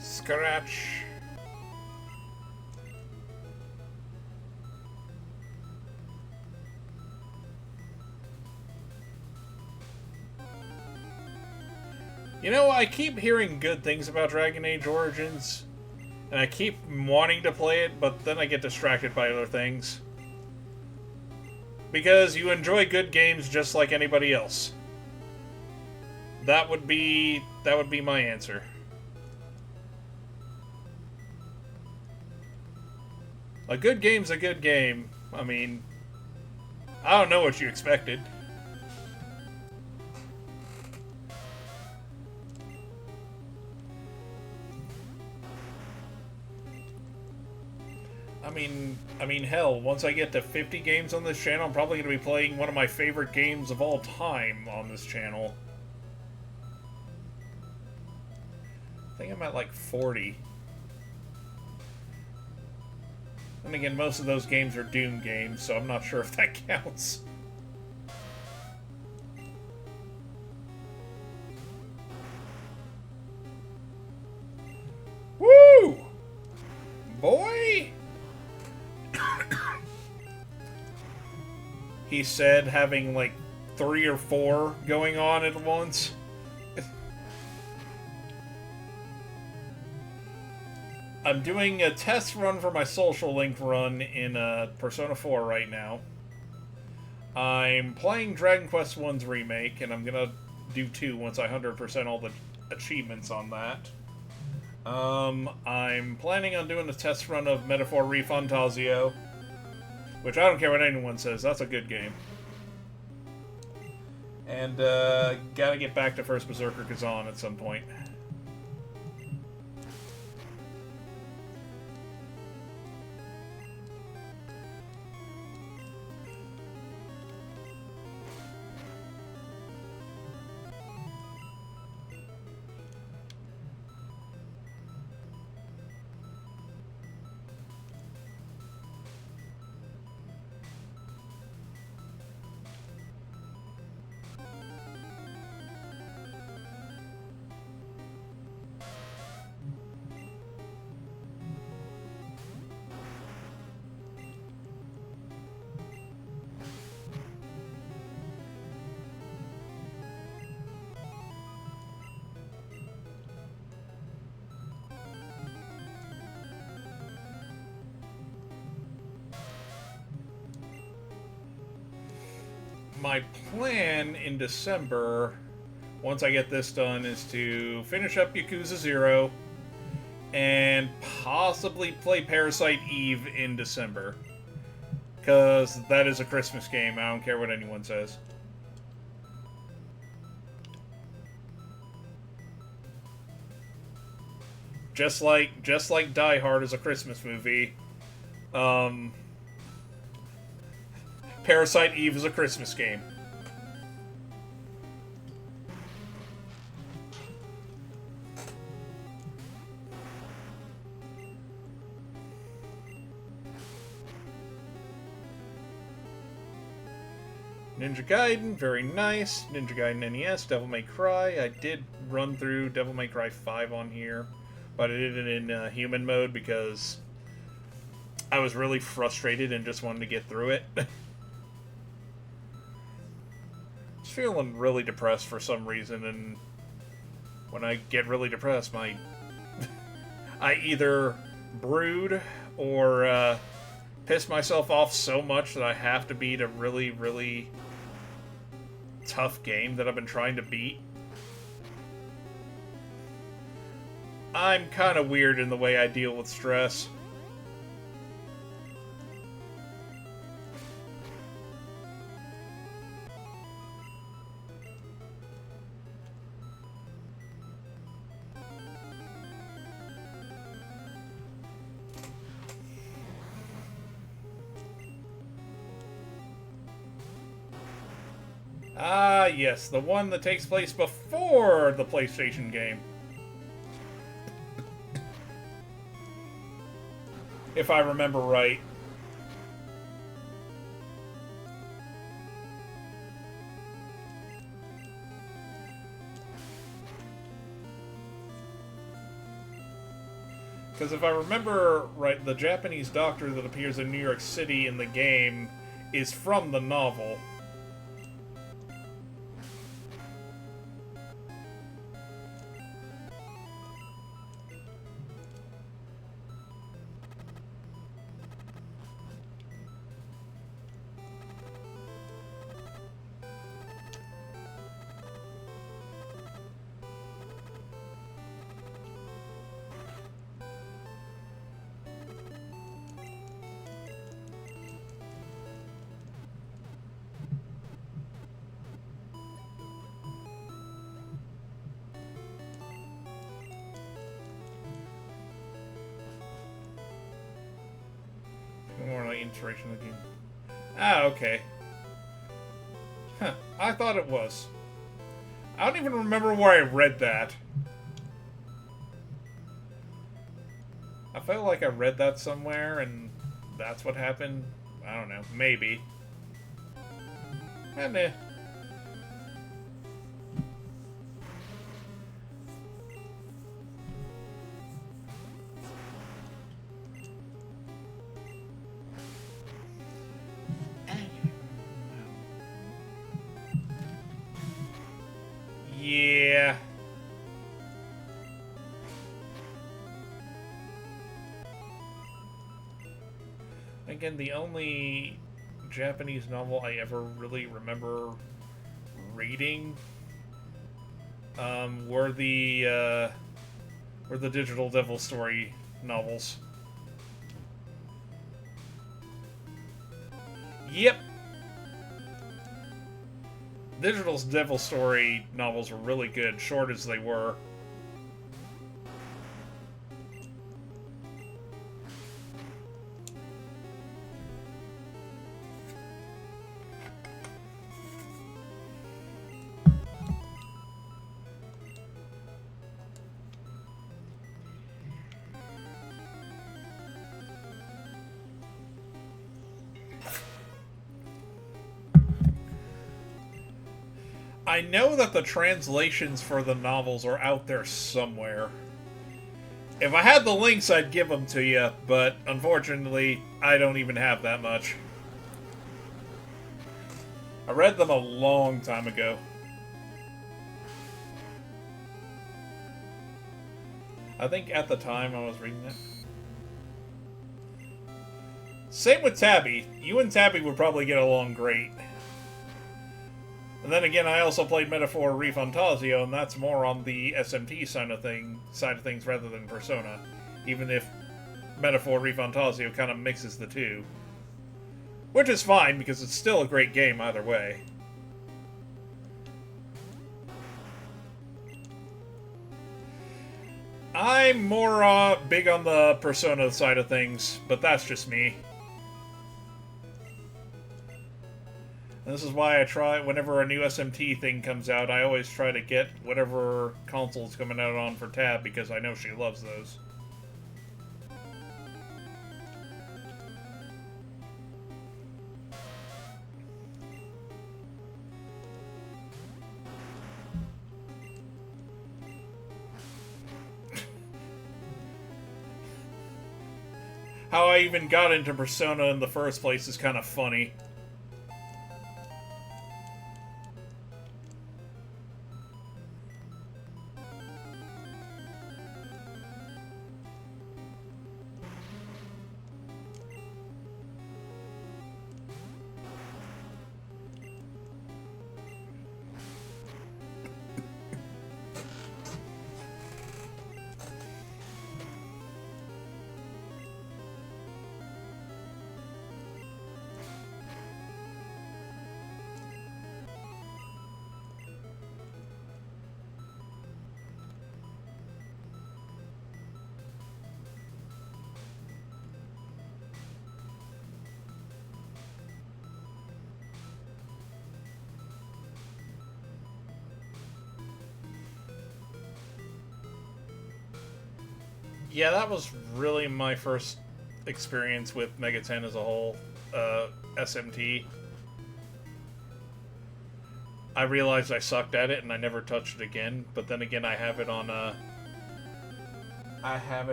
Speaker 1: Scratch. You know, I keep hearing good things about Dragon Age Origins, and I keep wanting to play it, but then I get distracted by other things. Because you enjoy good games just like anybody else. That would be my answer. A good game's a good game. I mean, I don't know what you expected. I mean, hell, once I get to 50 games on this channel, I'm probably going to be playing one of my favorite games of all time on this channel. I think I'm at like 40. And again, most of those games are Doom games, so I'm not sure if that counts. he said, having like 3 or 4 going on at once. I'm doing a test run for my social link run in Persona 4 right now. I'm playing Dragon Quest I's remake, and I'm gonna do 2 once I 100% all the achievements on that. I'm planning on doing a test run of Metaphor Refantazio, which I don't care what anyone says, that's a good game. And gotta get back to First Berserker Kazan at some point. My plan in December, once I get this done, is to finish up Yakuza 0 and possibly play Parasite Eve in December. Because that is a Christmas game, I don't care what anyone says. Just like Die Hard is a Christmas movie, Parasite Eve is a Christmas game. Ninja Gaiden, very nice. Ninja Gaiden NES, Devil May Cry. I did run through Devil May Cry 5 on here, but I did it in human mode because I was really frustrated and just wanted to get through it. Feeling really depressed for some reason, and when I get really depressed, I either brood or piss myself off so much that I have to beat a really, really tough game that I've been trying to beat. I'm kind of weird in the way I deal with stress. Ah, yes, the one that takes place before the PlayStation game. If I remember right. Because if I remember right, the Japanese doctor that appears in New York City in the game is from the novel. More like inspiration of the game. Ah, okay. Huh, I thought it was. I don't even remember where I read that. I felt like I read that somewhere, and that's what happened. I don't know. Maybe. Meh. again, the only Japanese novel I ever really remember reading were the Digital Devil Story novels. Yep. Digital's Devil Story novels were really good, short as they were. I know that the translations for the novels are out there somewhere. If I had the links, I'd give them to you, but unfortunately, I don't even have that much. I read them a long time ago. I think at the time I was reading it. Same with Tabby. You and Tabby would probably get along great. And then again, I also played Metaphor Refantasio, and that's more on the SMT side of things rather than Persona. Even if Metaphor Refantasio kind of mixes the two. Which is fine, because it's still a great game either way. I'm more big on the Persona side of things, but that's just me. And this is why I try, whenever a new SMT thing comes out, I always try to get whatever console's coming out on for Tab, because I know she loves those. How I even got into Persona in the first place is kind of funny. Yeah, that was really my first experience with Mega 10 as a whole, SMT. I realized I sucked at it and I never touched it again, but then again I have it on,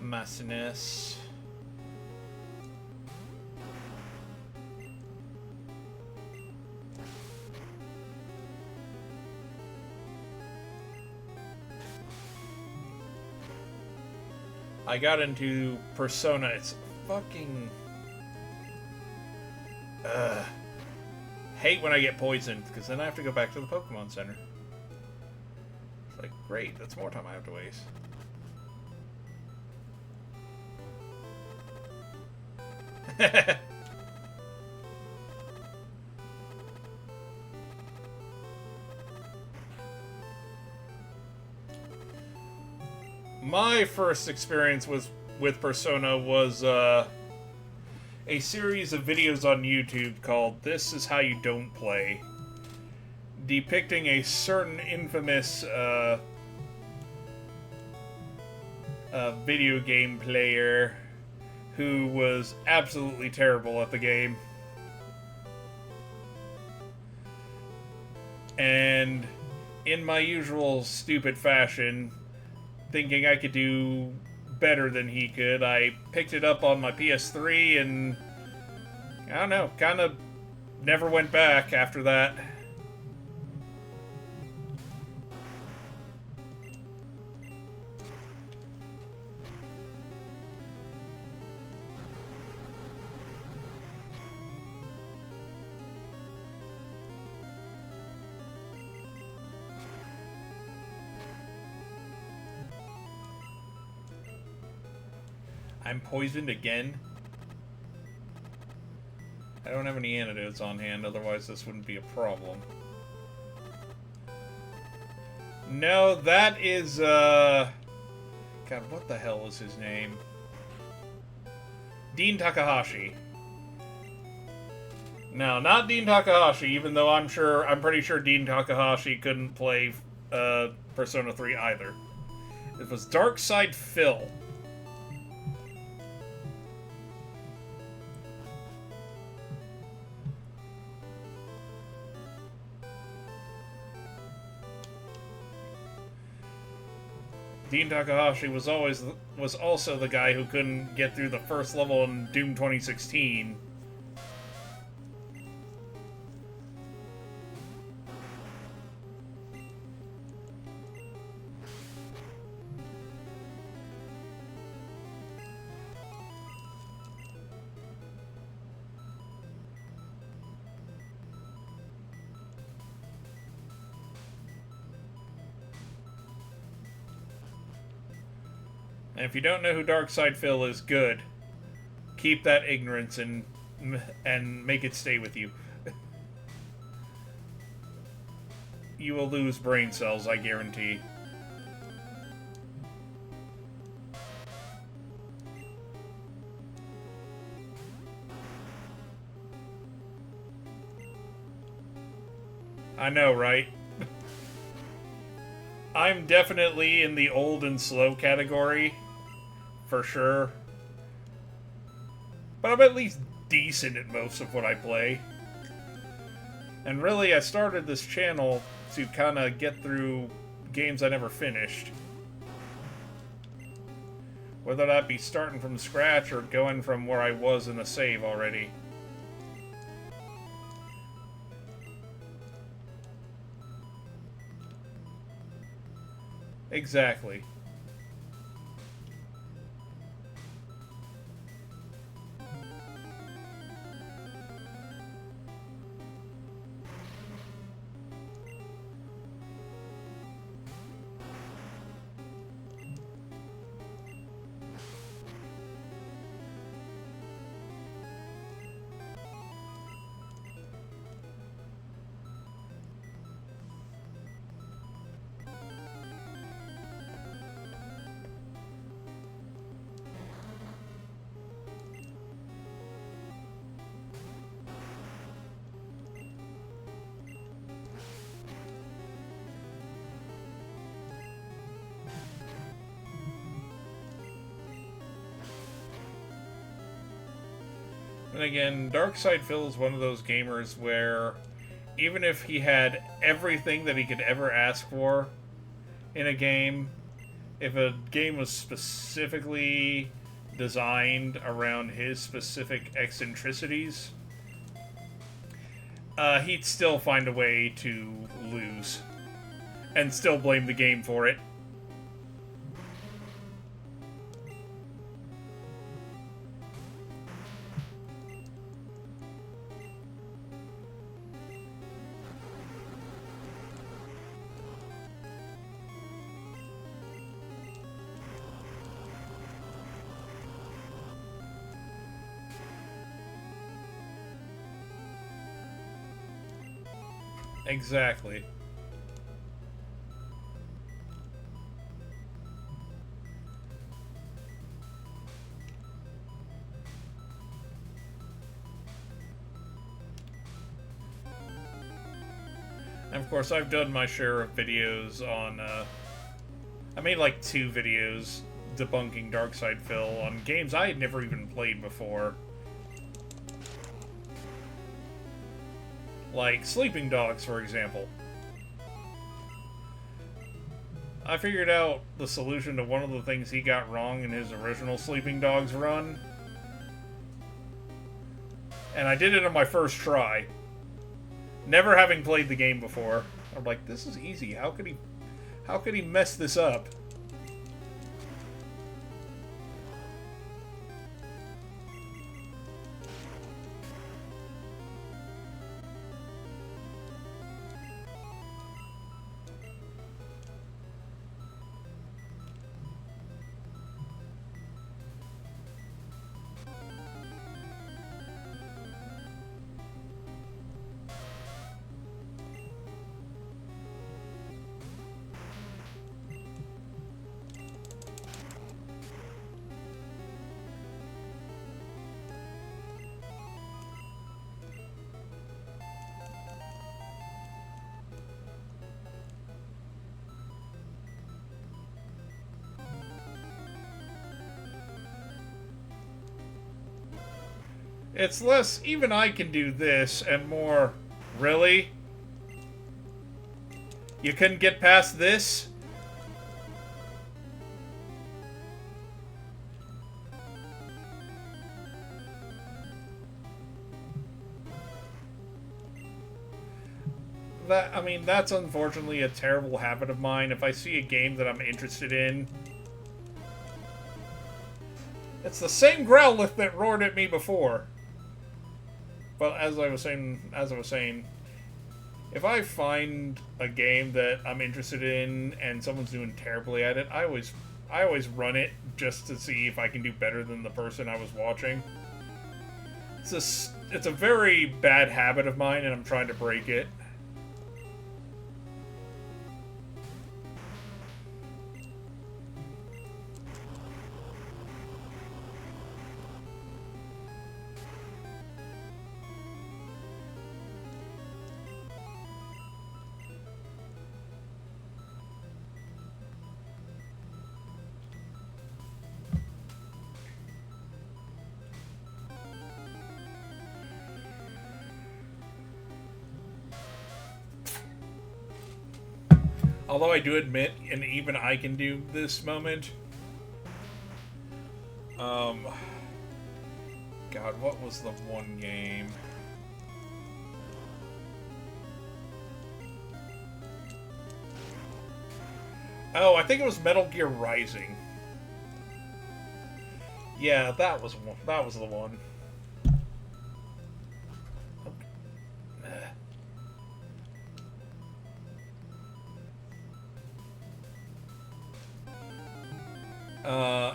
Speaker 1: my SNES. I got into Persona. It's fucking... hate when I get poisoned, because then I have to go back to the Pokemon Center. It's like, great, that's more time I have to waste. My first experience with Persona was a series of videos on YouTube called This Is How You Don't Play, depicting a certain infamous video game player who was absolutely terrible at the game. And in my usual stupid fashion, thinking I could do better than he could, I picked it up on my PS3 and, I don't know, kind of never went back after that. I'm poisoned again? I don't have any antidotes on hand, otherwise this wouldn't be a problem. No, that is, God, what the hell is his name? Dean Takahashi. No, not Dean Takahashi, even though I'm pretty sure Dean Takahashi couldn't play Persona 3 either. It was Dark Side Phil. Dean Takahashi was also the guy who couldn't get through the first level in Doom 2016. And if you don't know who Darkside Phil is, good. Keep that ignorance and make it stay with you. You will lose brain cells, I guarantee. I know, right? I'm definitely in the old and slow category. For sure. But I'm at least decent at most of what I play. And really, I started this channel to kind of get through games I never finished. Whether that be starting from scratch or going from where I was in a save already. Exactly. And again, Darkside Phil is one of those gamers where even if he had everything that he could ever ask for in a game, if a game was specifically designed around his specific eccentricities, he'd still find a way to lose. And still blame the game for it. Exactly. And of course, I've done my share of videos on, I made like 2 videos debunking Darkside Phil on games I had never even played before. Like Sleeping Dogs, for example. I figured out the solution to one of the things he got wrong in his original Sleeping Dogs run. And I did it on my first try. Never having played the game before. I'm like, this is easy. How could he mess this up? It's less, even I can do this, and more, really? You couldn't get past this? I mean, that's unfortunately a terrible habit of mine. If I see a game that I'm interested in, it's the same Growlithe that roared at me before. But as I was saying, if I find a game that I'm interested in and someone's doing terribly at it, I always run it just to see if I can do better than the person I was watching. It's a very bad habit of mine, and I'm trying to break it. Although I do admit, and even I can do this moment. God, what was the one game? Oh, I think it was Metal Gear Rising. Yeah, that was the one.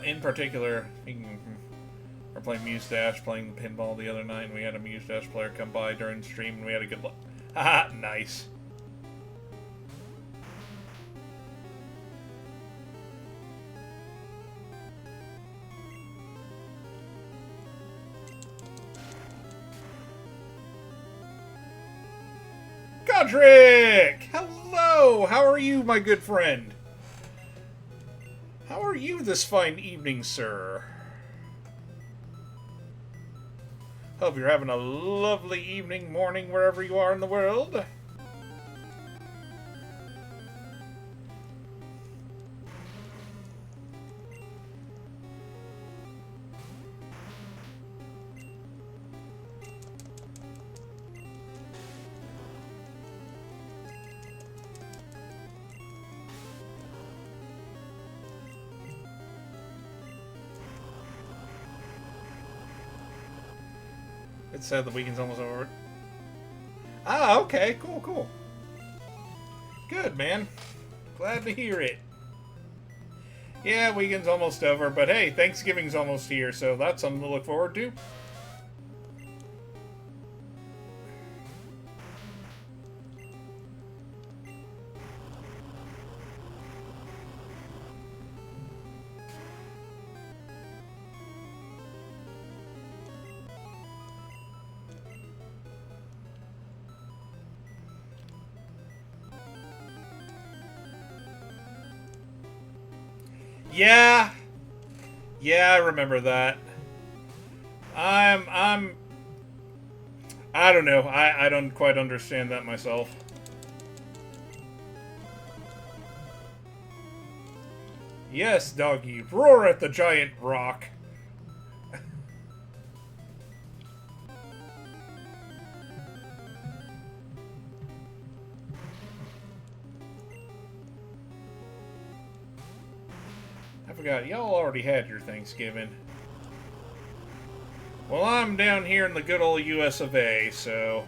Speaker 1: In particular, we're playing Muse Dash, playing pinball the other night, and we had a Muse Dash player come by during the stream, and we had a good look. Haha, nice. Godric! Hello! How are you, my good friend? How are you this fine evening, sir? Hope you're having a lovely evening, morning, wherever you are in the world. It said the weekend's almost over. Ah, okay. Cool, cool. Good, man. Glad to hear it. Yeah, weekend's almost over, but hey, Thanksgiving's almost here, so that's something to look forward to. Yeah. Yeah, I remember that. I don't know. I don't quite understand that myself. Yes, doggy, roar at the giant rock. I forgot, y'all already had your Thanksgiving. Well, I'm down here in the good old US of A, so...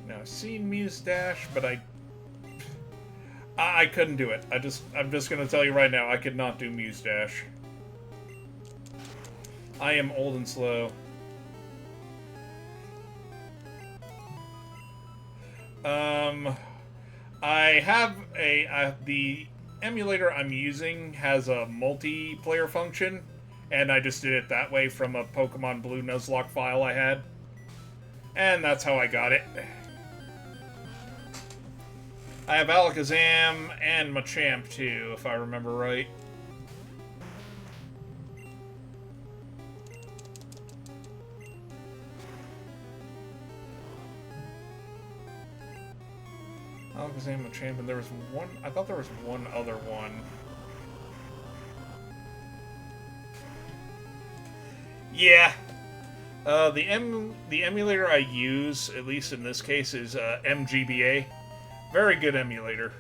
Speaker 1: Now, I've seen Muse Dash, but I couldn't do it. I'm just gonna tell you right now, I could not do Muse Dash. I am old and slow. I have the emulator I'm using has a multiplayer function, and I just did it that way from a Pokemon Blue Nuzlocke file I had. And that's how I got it. I have Alakazam and Machamp too, if I remember right. Alakazam, Machamp, and there was one... I thought there was one other one. Yeah. The emulator I use, at least in this case, is MGBA. Very good emulator.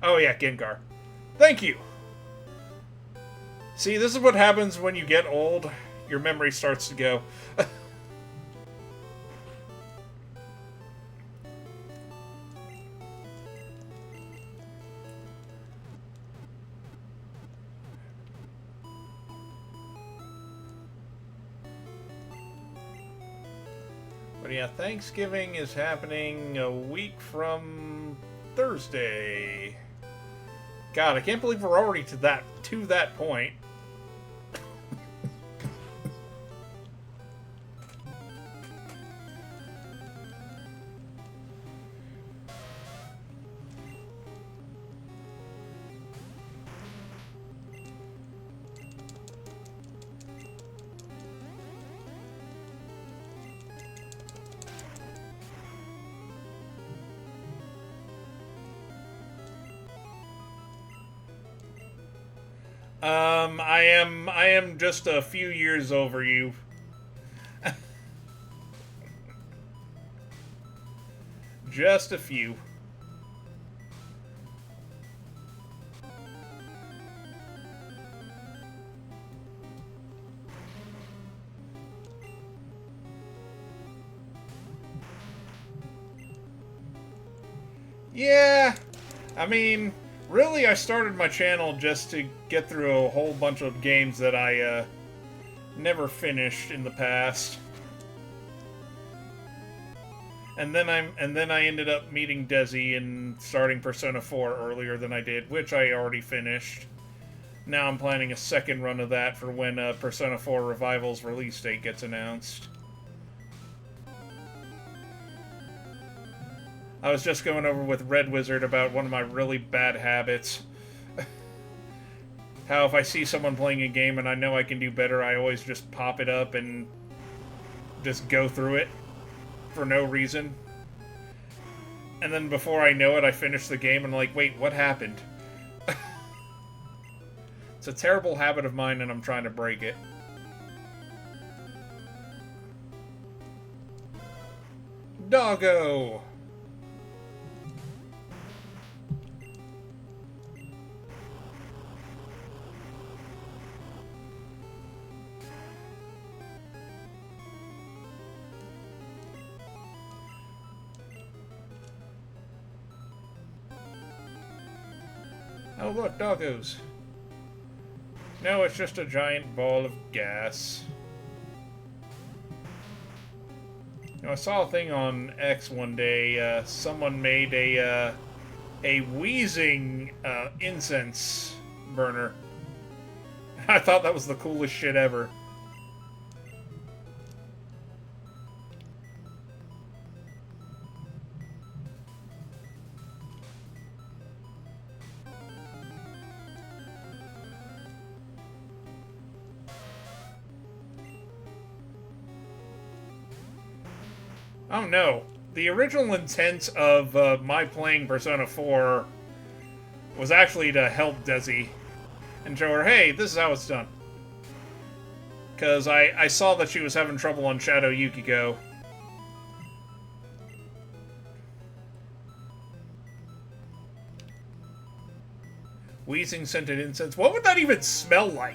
Speaker 1: Oh yeah, Gengar. Thank you! See, this is what happens when you get old. Your memory starts to go. But yeah, Thanksgiving is happening a week from Thursday. God, I can't believe we're already to that point. I am just a few years over you. Just a few. Yeah, I mean, really, I started my channel just to get through a whole bunch of games that I never finished in the past. And then I ended up meeting Desi and starting Persona 4 earlier than I did, which I already finished. Now I'm planning a second run of that for when Persona 4 Revival's release date gets announced. I was just going over with Red Wizard about one of my really bad habits. How if I see someone playing a game and I know I can do better, I always just pop it up and just go through it for no reason. And then before I know it, I finish the game and I'm like, wait, what happened? It's a terrible habit of mine and I'm trying to break it. Doggo! Oh look, doggos. No, it's just a giant ball of gas. You know, I saw a thing on X one day, someone made a wheezing incense burner. I thought that was the coolest shit ever. Oh no. The original intent of my playing Persona 4 was actually to help Desi and show her, hey, this is how it's done. Because I saw that she was having trouble on Shadow Yukiko. Wheezing scented incense. What would that even smell like?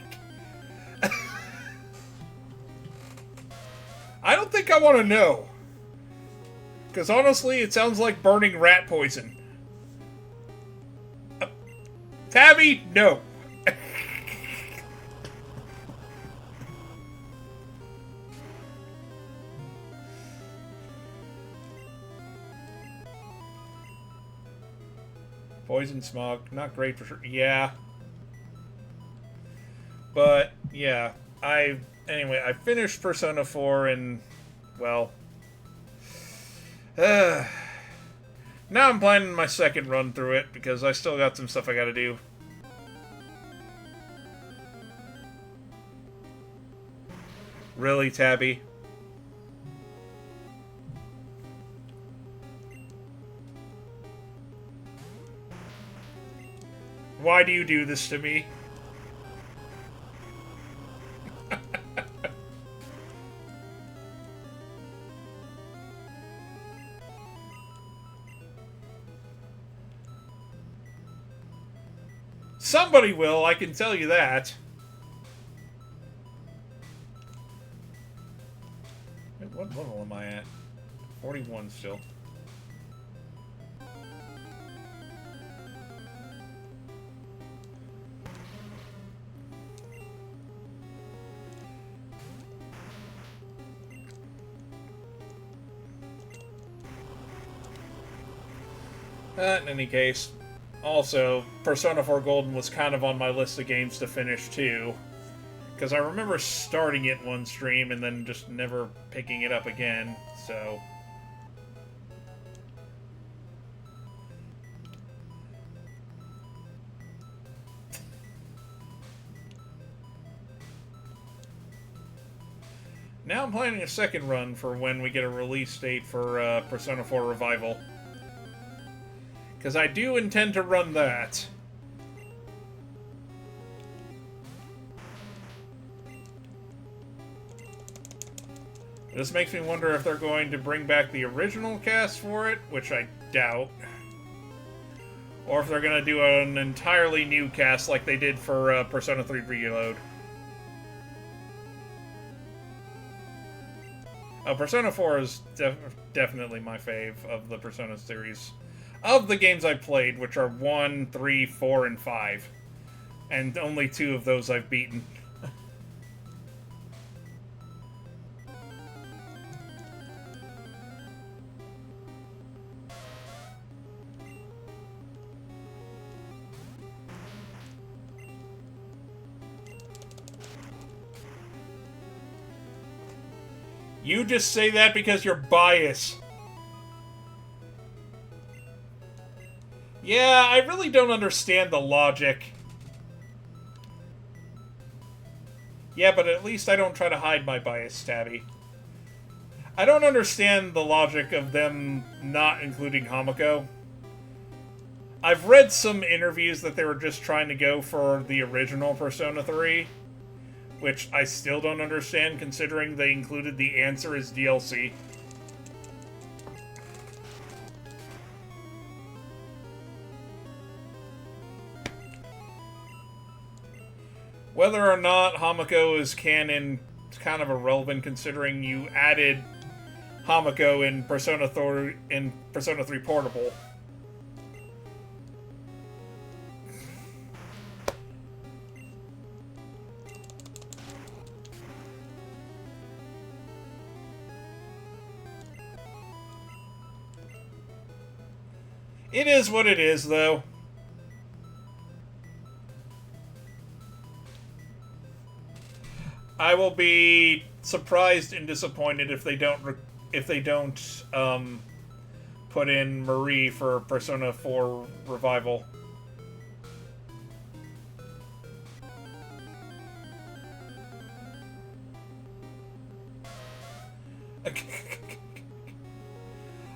Speaker 1: I don't think I want to know. Because honestly, it sounds like burning rat poison. Tabby, no. Poison smog, not great for sure. Yeah. But, yeah. Anyway, I finished Persona 4 and, well... now I'm planning my second run through it, because I still got some stuff I gotta do. Really, Tabby? Why do you do this to me? Somebody will, I can tell you that. What level am I at? 41 still. In any case, also, Persona 4 Golden was kind of on my list of games to finish too. Because I remember starting it one stream and then just never picking it up again, so... Now I'm planning a second run for when we get a release date for Persona 4 Revival. Because I do intend to run that. This makes me wonder if they're going to bring back the original cast for it, which I doubt. Or if they're going to do an entirely new cast like they did for Persona 3 Reload. Persona 4 is definitely my fave of the Persona series. Of the games I've played, which are 1, 3, 4, and 5. And only 2 of those I've beaten. You just say that because you're biased. Yeah, I really don't understand the logic. Yeah, but at least I don't try to hide my bias, Tabby. I don't understand the logic of them not including Hamako. I've read some interviews that they were just trying to go for the original Persona 3, which I still don't understand considering they included the answer as DLC. Whether or not Hamako is canon is kind of irrelevant considering you added Hamako in Persona 3 Portable. It is what it is, though. I will be surprised and disappointed if they don't put in Marie for Persona 4 Revival.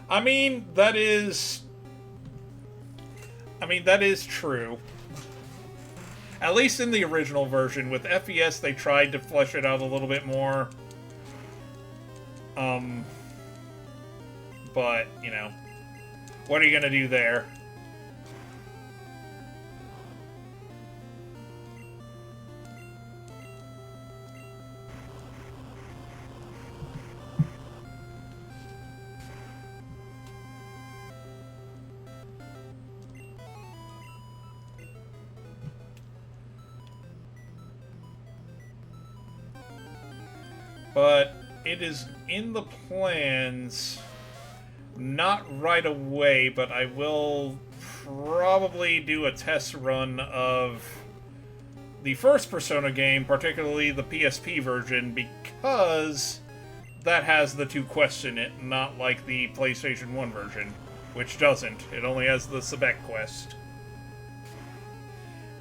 Speaker 1: I mean, that is true. At least in the original version. With FES, they tried to flesh it out a little bit more. But, you know, what are you gonna do there? But it is in the plans, not right away, but I will probably do a test run of the first Persona game, particularly the PSP version, because that has the 2 quests in it, not like the PlayStation 1 version, which doesn't. It only has the Sebek quest.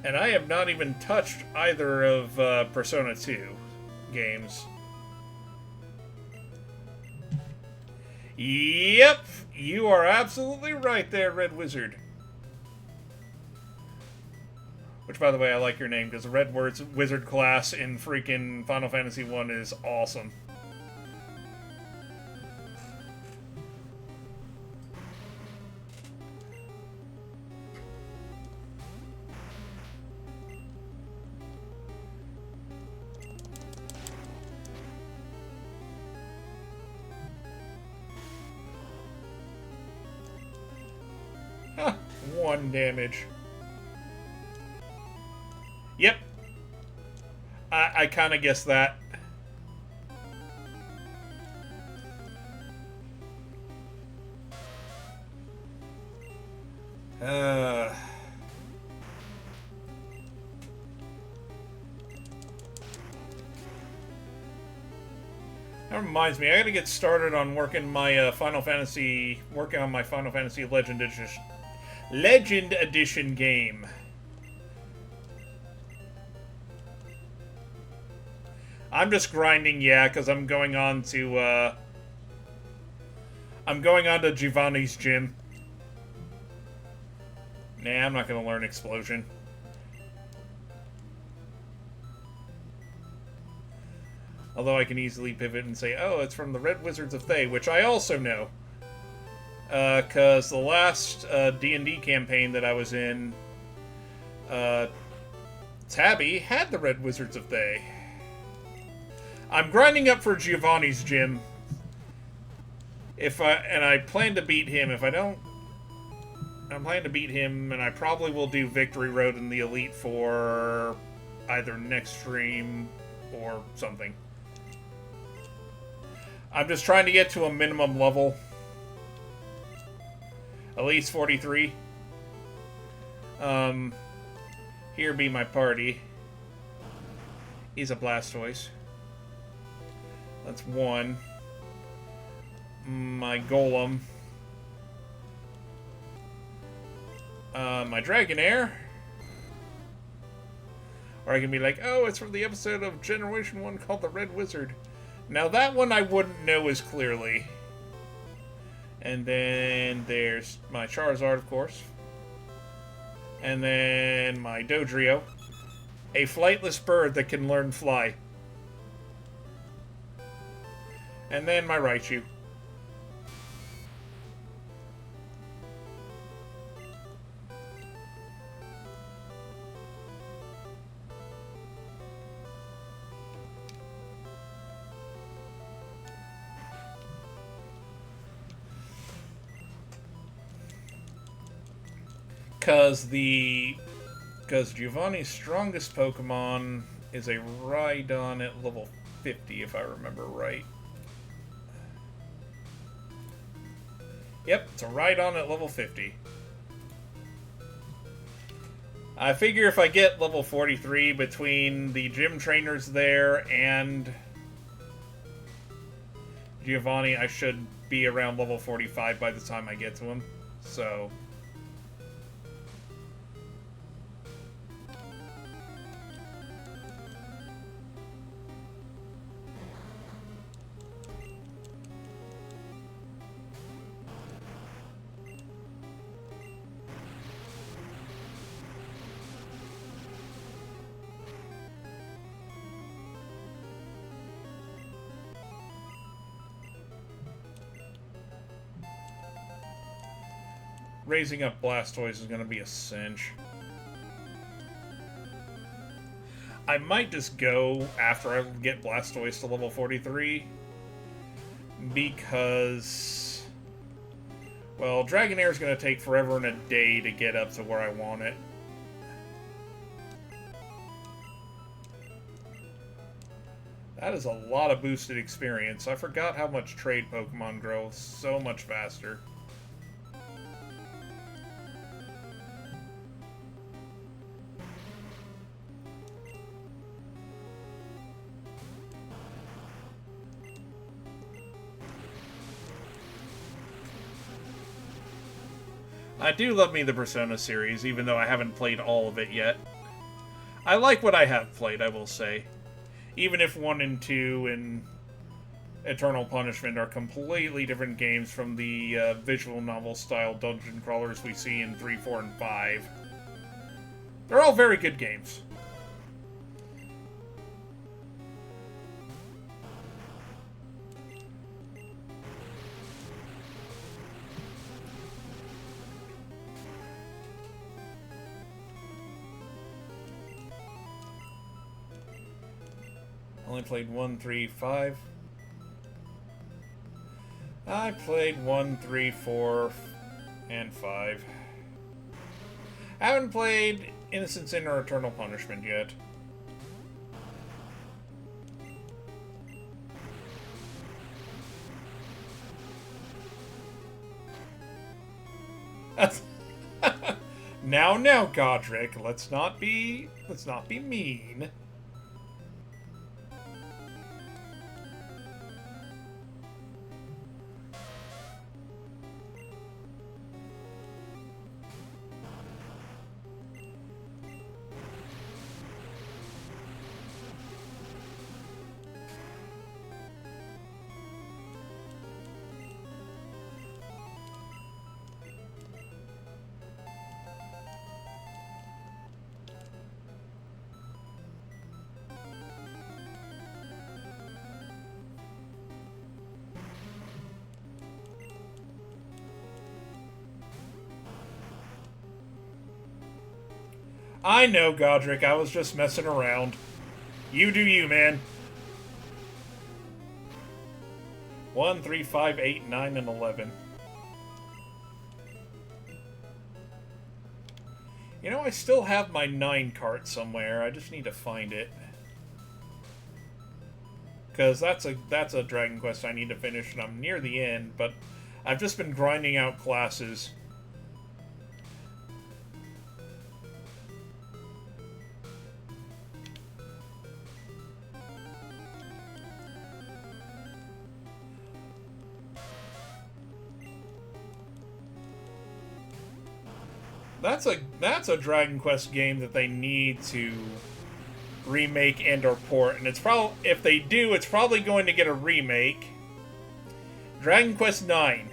Speaker 1: And I have not even touched either of Persona 2 games. Yep, you are absolutely right there, Red Wizard. Which, by the way, I like your name, because the Red Wizard class in freaking Final Fantasy 1 is awesome. Huh, 1 damage. Yep. I kind of guessed that. That reminds me, I gotta get started on working on my Final Fantasy Legend Edition game. I'm just grinding, yeah, because I'm going on to Giovanni's gym. Nah, I'm not gonna learn Explosion. Although I can easily pivot and say, oh, it's from the Red Wizards of Thay, which I also know. Because the last D&D campaign that I was in, Tabby had the Red Wizards of Thay. I'm grinding up for Giovanni's gym. I plan to beat him. If I don't, I'm planning to beat him, and I probably will do Victory Road in the Elite for either next stream or something. I'm just trying to get to a minimum level. At least 43. Here be my party. He's a Blastoise. That's 1. My Golem. My Dragonair. Or I can be like, oh, it's from the episode of Generation 1 called The Red Wizard. Now that one I wouldn't know as clearly. And then there's my Charizard, of course. And then my Dodrio. A flightless bird that can learn fly. And then my Raichu. Because Giovanni's strongest Pokemon is a Rhydon at level 50, if I remember right. Yep, it's a Rhydon at level 50. I figure if I get level 43 between the gym trainers there and Giovanni, I should be around level 45 by the time I get to him. So... raising up Blastoise is going to be a cinch. I might just go after I get Blastoise to level 43. Because... well, Dragonair is going to take forever and a day to get up to where I want it. That is a lot of boosted experience. I forgot how much trade Pokemon grow so much faster. I do love me the Persona series, even though I haven't played all of it yet. I like what I have played, I will say. Even if 1 and 2 and Eternal Punishment are completely different games from the visual novel-style dungeon crawlers we see in 3, 4, and 5. They're all very good games. Only played 1, 3, 5. I played 1, 3, 4, and 5. I haven't played Innocent Sin or Eternal Punishment yet. Now, Godric, let's not be mean. I know, Godric, I was just messing around. You do you, man. 1, 3, 5, 8, 9, and 11. You know, I still have my 9 cart somewhere. I just need to find it. Because that's a Dragon Quest I need to finish, and I'm near the end, but I've just been grinding out classes. That's a Dragon Quest game that they need to remake and or port, and it's probably, if they do, it's probably going to get a remake. Dragon Quest IX.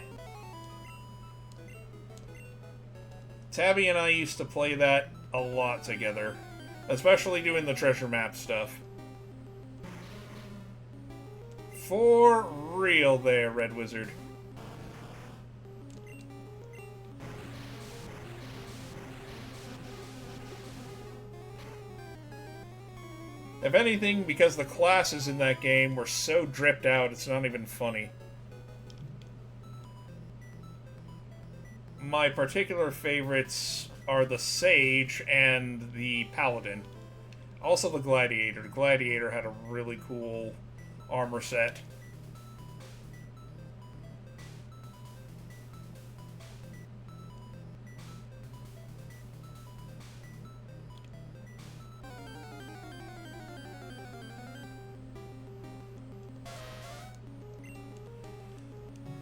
Speaker 1: Tabby and I used to play that a lot together, especially doing the treasure map stuff. For real there, Red Wizard. If anything, because the classes in that game were so dripped out, it's not even funny. My particular favorites are the Sage and the Paladin. Also the Gladiator. The Gladiator had a really cool armor set.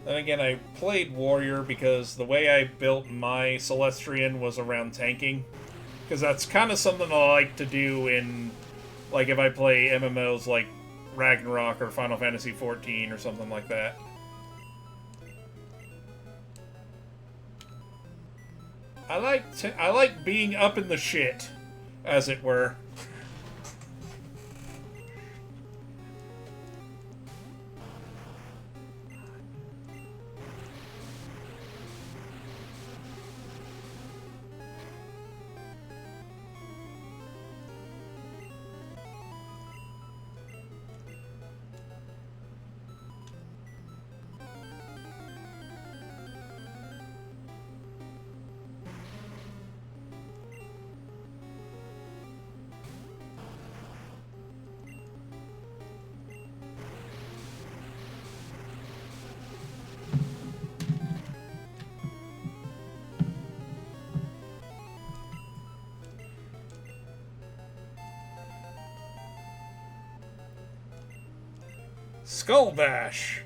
Speaker 1: Then again, I played Warrior because the way I built my Celestrian was around tanking. Because that's kind of something I like to do in, like, if I play MMOs like Ragnarok or Final Fantasy XIV or something like that. I like being up in the shit, as it were. Skull Bash.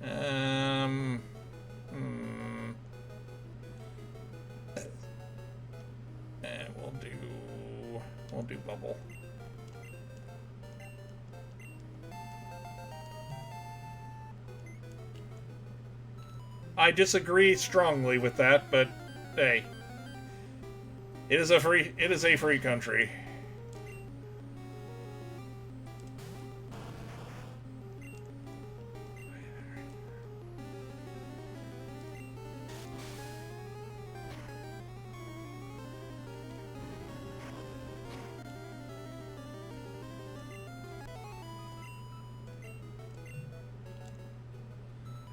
Speaker 1: Hmm. We'll do bubble. I disagree strongly with that, but hey, it is a free country.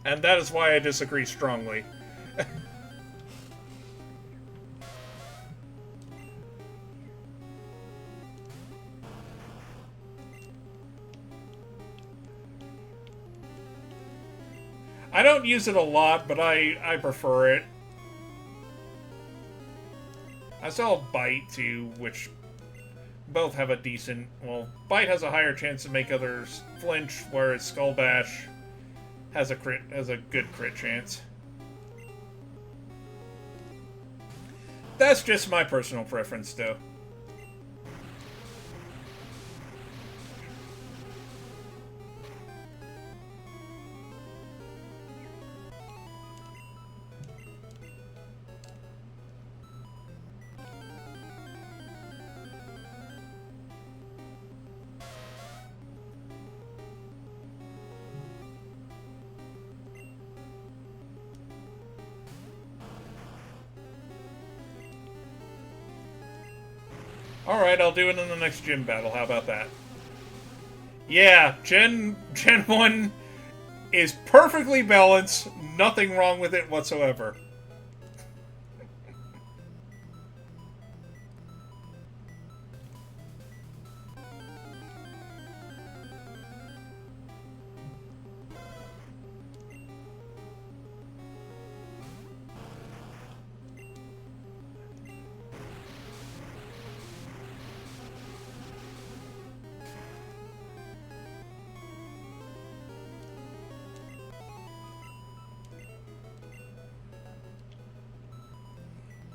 Speaker 1: And that is why I disagree strongly. I don't use it a lot, but I prefer it. I saw Bite too, which both have a decent... Well, Bite has a higher chance to make others flinch, whereas Skull Bash has a good crit chance. That's just my personal preference, though. Alright, I'll do it in the next gym battle. How about that? Yeah, Gen 1 is perfectly balanced. Nothing wrong with it whatsoever.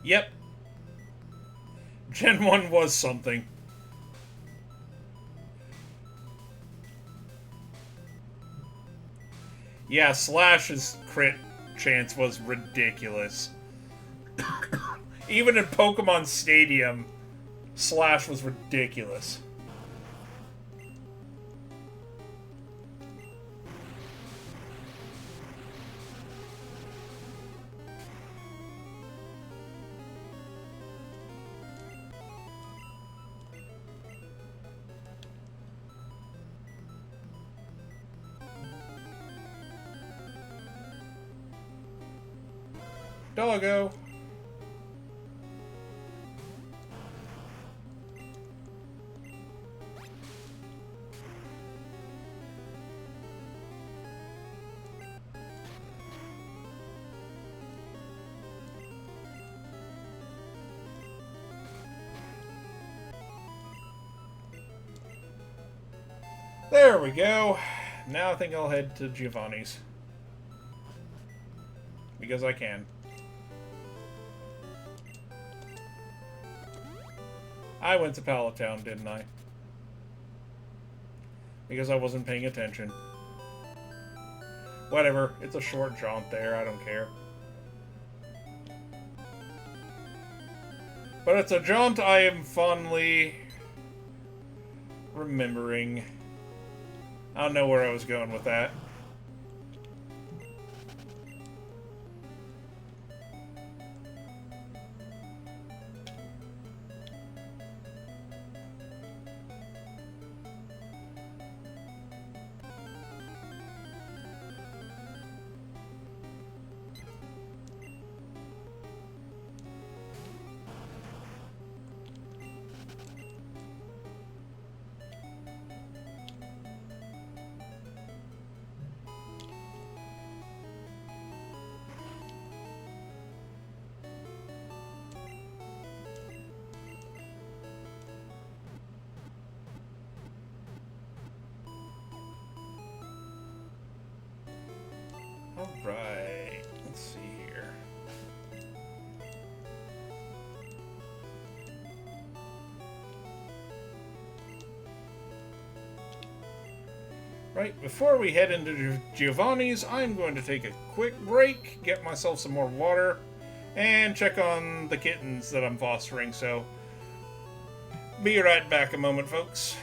Speaker 1: Yep. Gen 1 was something. Yeah, Slash's crit chance was ridiculous. Even in Pokemon Stadium, Slash was ridiculous. Doggo. There we go. Now I think I'll head to Giovanni's. Because I can. I went to Palatown, didn't I? Because I wasn't paying attention. Whatever, it's a short jaunt there, I don't care. But it's a jaunt I am fondly remembering. I don't know where I was going with that. Alright, let's see here. Right, before we head into Giovanni's, I'm going to take a quick break, get myself some more water, and check on the kittens that I'm fostering, so be right back a moment, folks.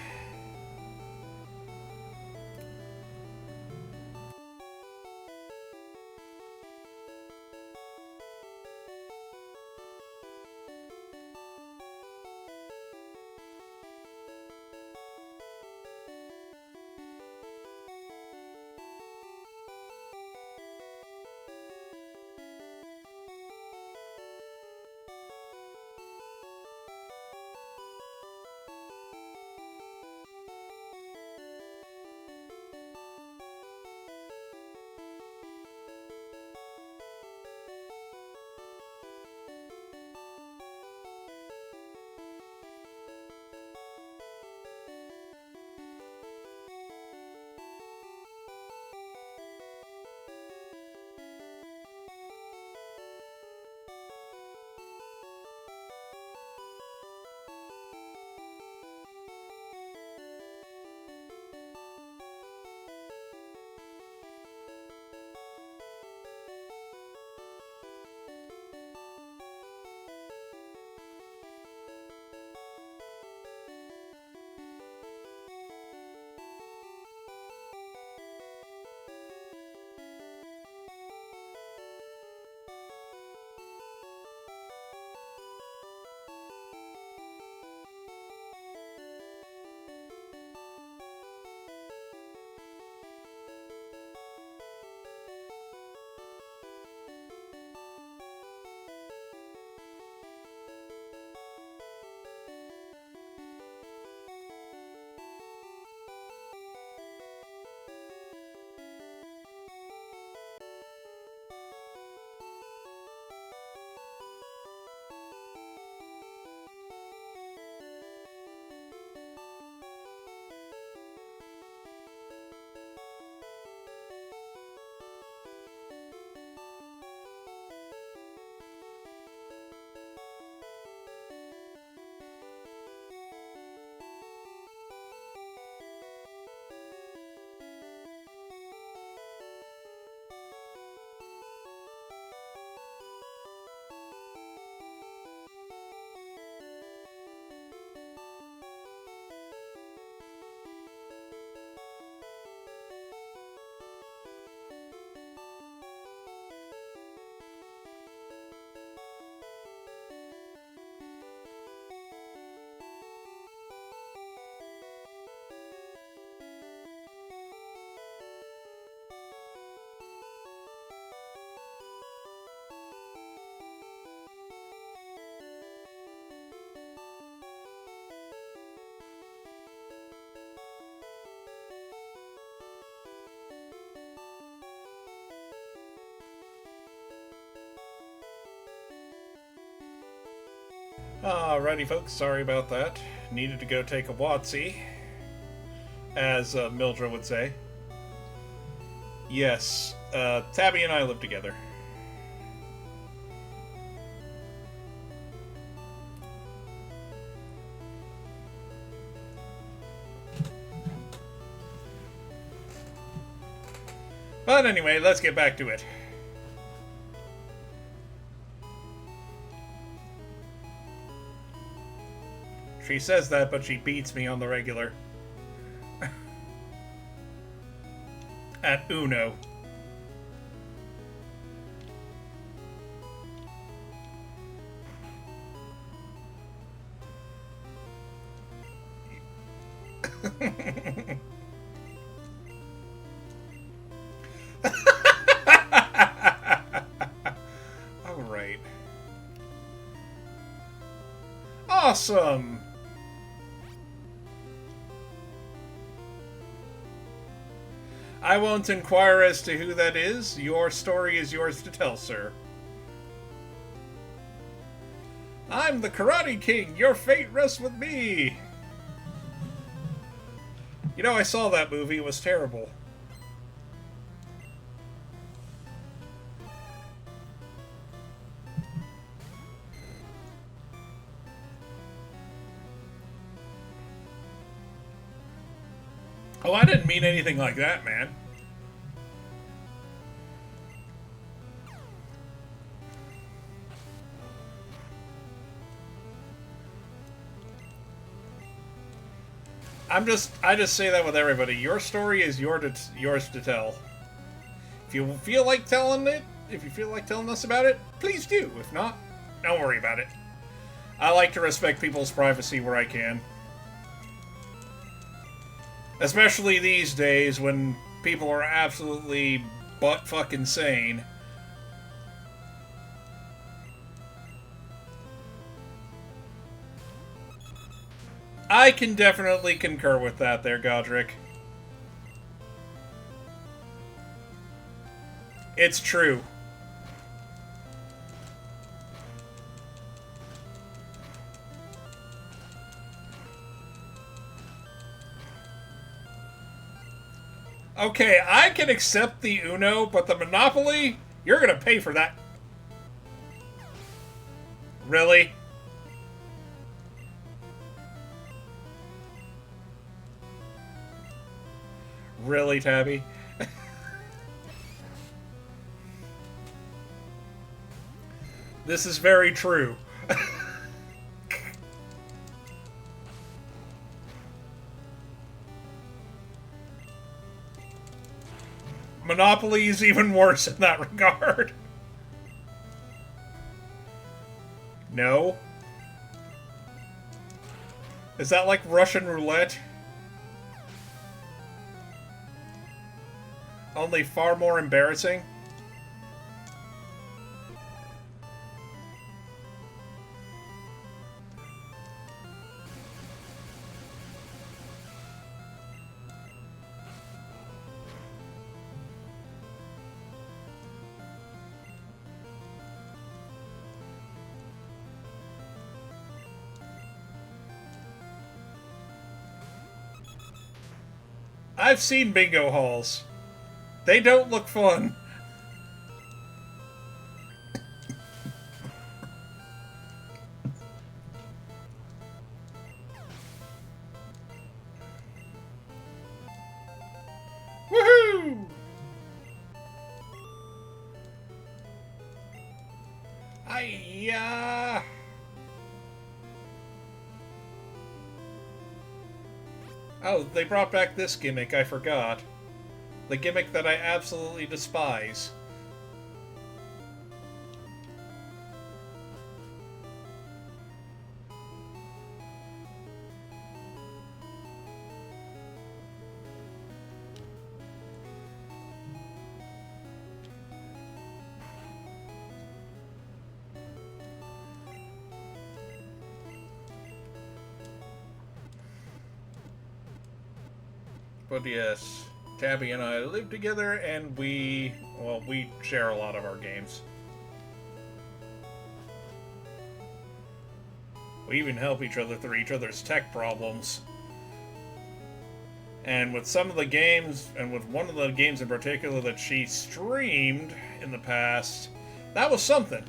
Speaker 1: Alrighty, folks, sorry about that. Needed to go take a Watsy, as Mildred would say. Yes, Tabby and I live together. But anyway, let's get back to it. She says that, but she beats me on the regular. At Uno. Alright. Awesome! I won't inquire as to who that is. Your story is yours to tell, sir. I'm the Karate King. Your fate rests with me. You know, I saw that movie. It was terrible. Oh, I didn't mean anything like that, man. I just say that with everybody. Your story is yours to tell. If you feel like telling it, if you feel like telling us about it, please do. If not, don't worry about it. I like to respect people's privacy where I can. Especially these days when people are absolutely butt fucking sane. I can definitely concur with that there, Godric. It's true. Okay, I can accept the Uno, but the Monopoly, you're gonna pay for that. Really? Really, Tabby? This is very true. Monopoly is even worse in that regard. No? Is that like Russian roulette? Only far more embarrassing? I've seen bingo halls. They don't look fun. Woohoo! Hiya! Oh, they brought back this gimmick, I forgot. The gimmick that I absolutely despise. But yes, Tabby and I live together, and we share a lot of our games. We even help each other through each other's tech problems. And with some of the games, and with one of the games in particular that she streamed in the past, that was something.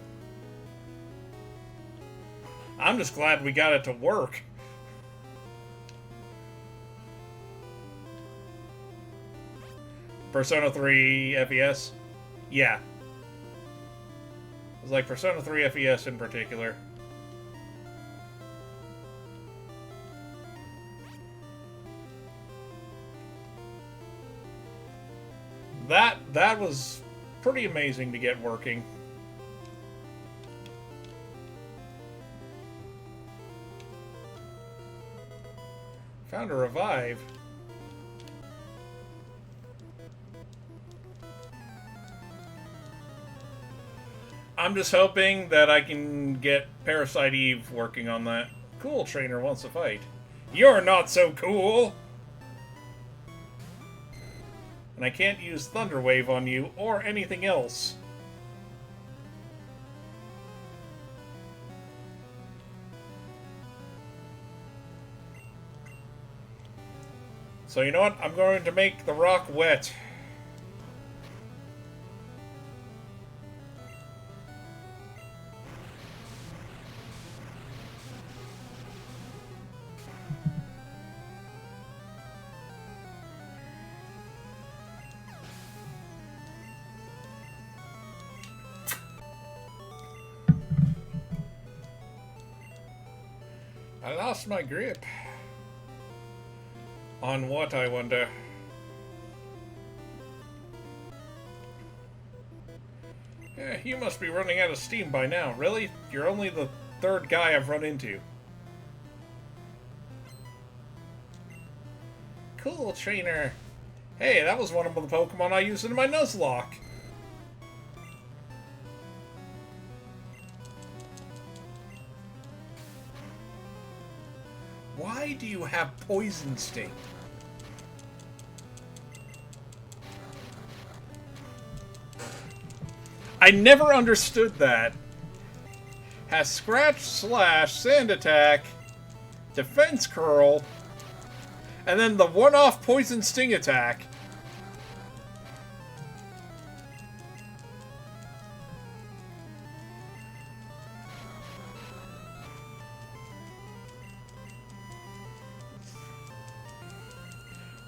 Speaker 1: I'm just glad we got it to work. Persona 3 FES? Yeah. It was like Persona 3 FES in particular. That was pretty amazing to get working. Found a revive. I'm just hoping that I can get Parasite Eve working on that. Cool, trainer wants to fight. You're not so cool! And I can't use Thunder Wave on you or anything else. So you know what? I'm going to make the rock wet. I lost my grip. On what, I wonder? You must be running out of steam by now. Really? You're only the third guy I've run into. Cool, trainer. Hey, that was one of the Pokemon I used in my Nuzlocke. Why do you have Poison Sting? I never understood that. Has Scratch, Slash, Sand Attack, Defense Curl, and then the one-off Poison Sting attack.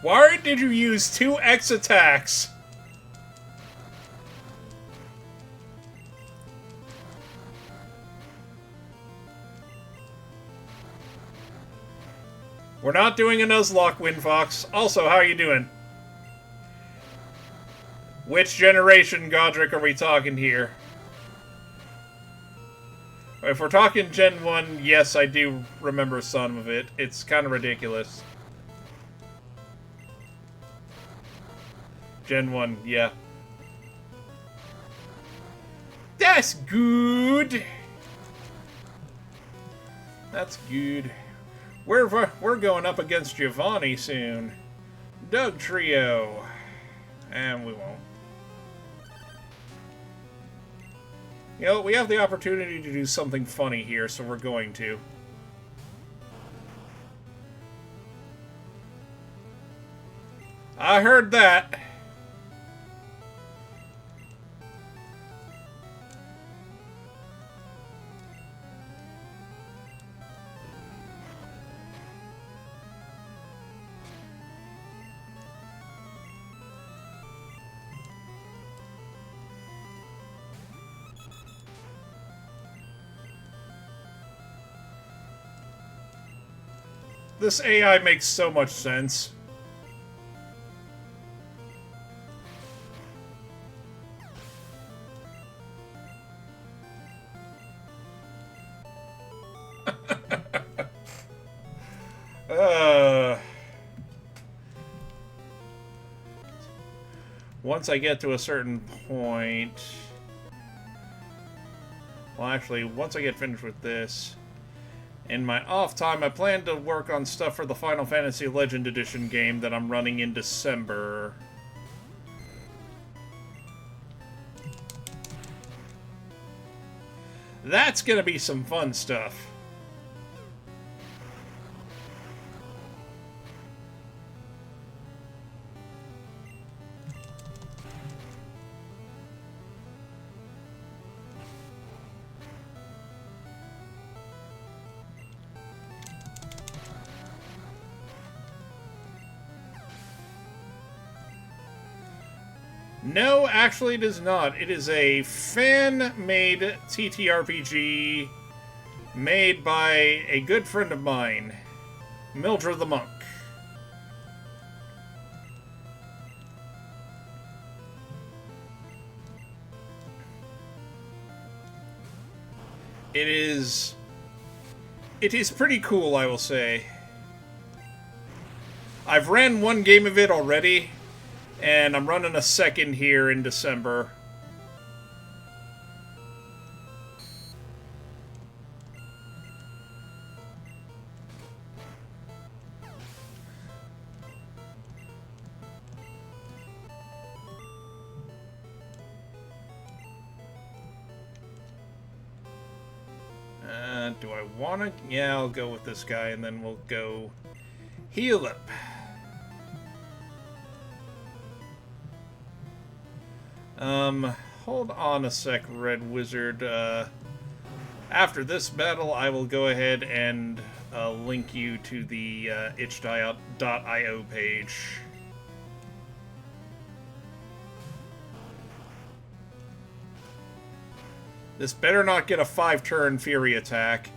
Speaker 1: Why did you use 2 X attacks? We're not doing a Nuzlocke, Windfox. Also, how are you doing? Which generation, Godric, are we talking here? If we're talking Gen 1, yes, I do remember some of it. It's kind of ridiculous. Gen 1, yeah. That's good! That's good. We're going up against Giovanni soon. Doug Trio. And we won't. You know, we have the opportunity to do something funny here, so we're going to. I heard that. This AI makes so much sense. Once I get to a certain point... Well, actually, once I get finished with this... In my off time, I plan to work on stuff for the Final Fantasy Legend Edition game that I'm running in December. That's gonna be some fun stuff. No, actually it is not. It is a fan-made TTRPG made by a good friend of mine, Mildred the Monk. It is pretty cool, I will say. I've ran one game of it already, and I'm running a second here in December. Do I want to? Yeah, I'll go with this guy, and then we'll go heal up. Hold on a sec, Red Wizard. After this battle, I will go ahead and link you to the itch.io page. This better not get a 5-turn Fury attack.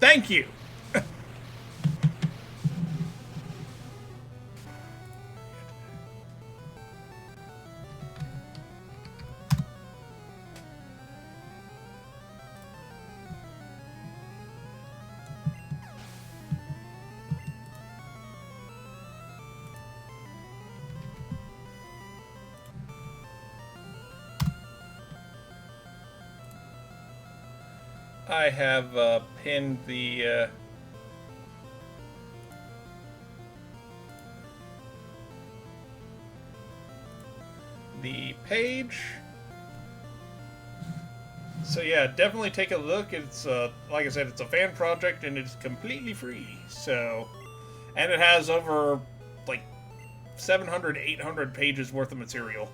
Speaker 1: Thank you! I have pinned the page. So yeah, definitely take a look. It's like I said, it's a fan project and it's completely free. So, and it has over like 700, 800 pages worth of material.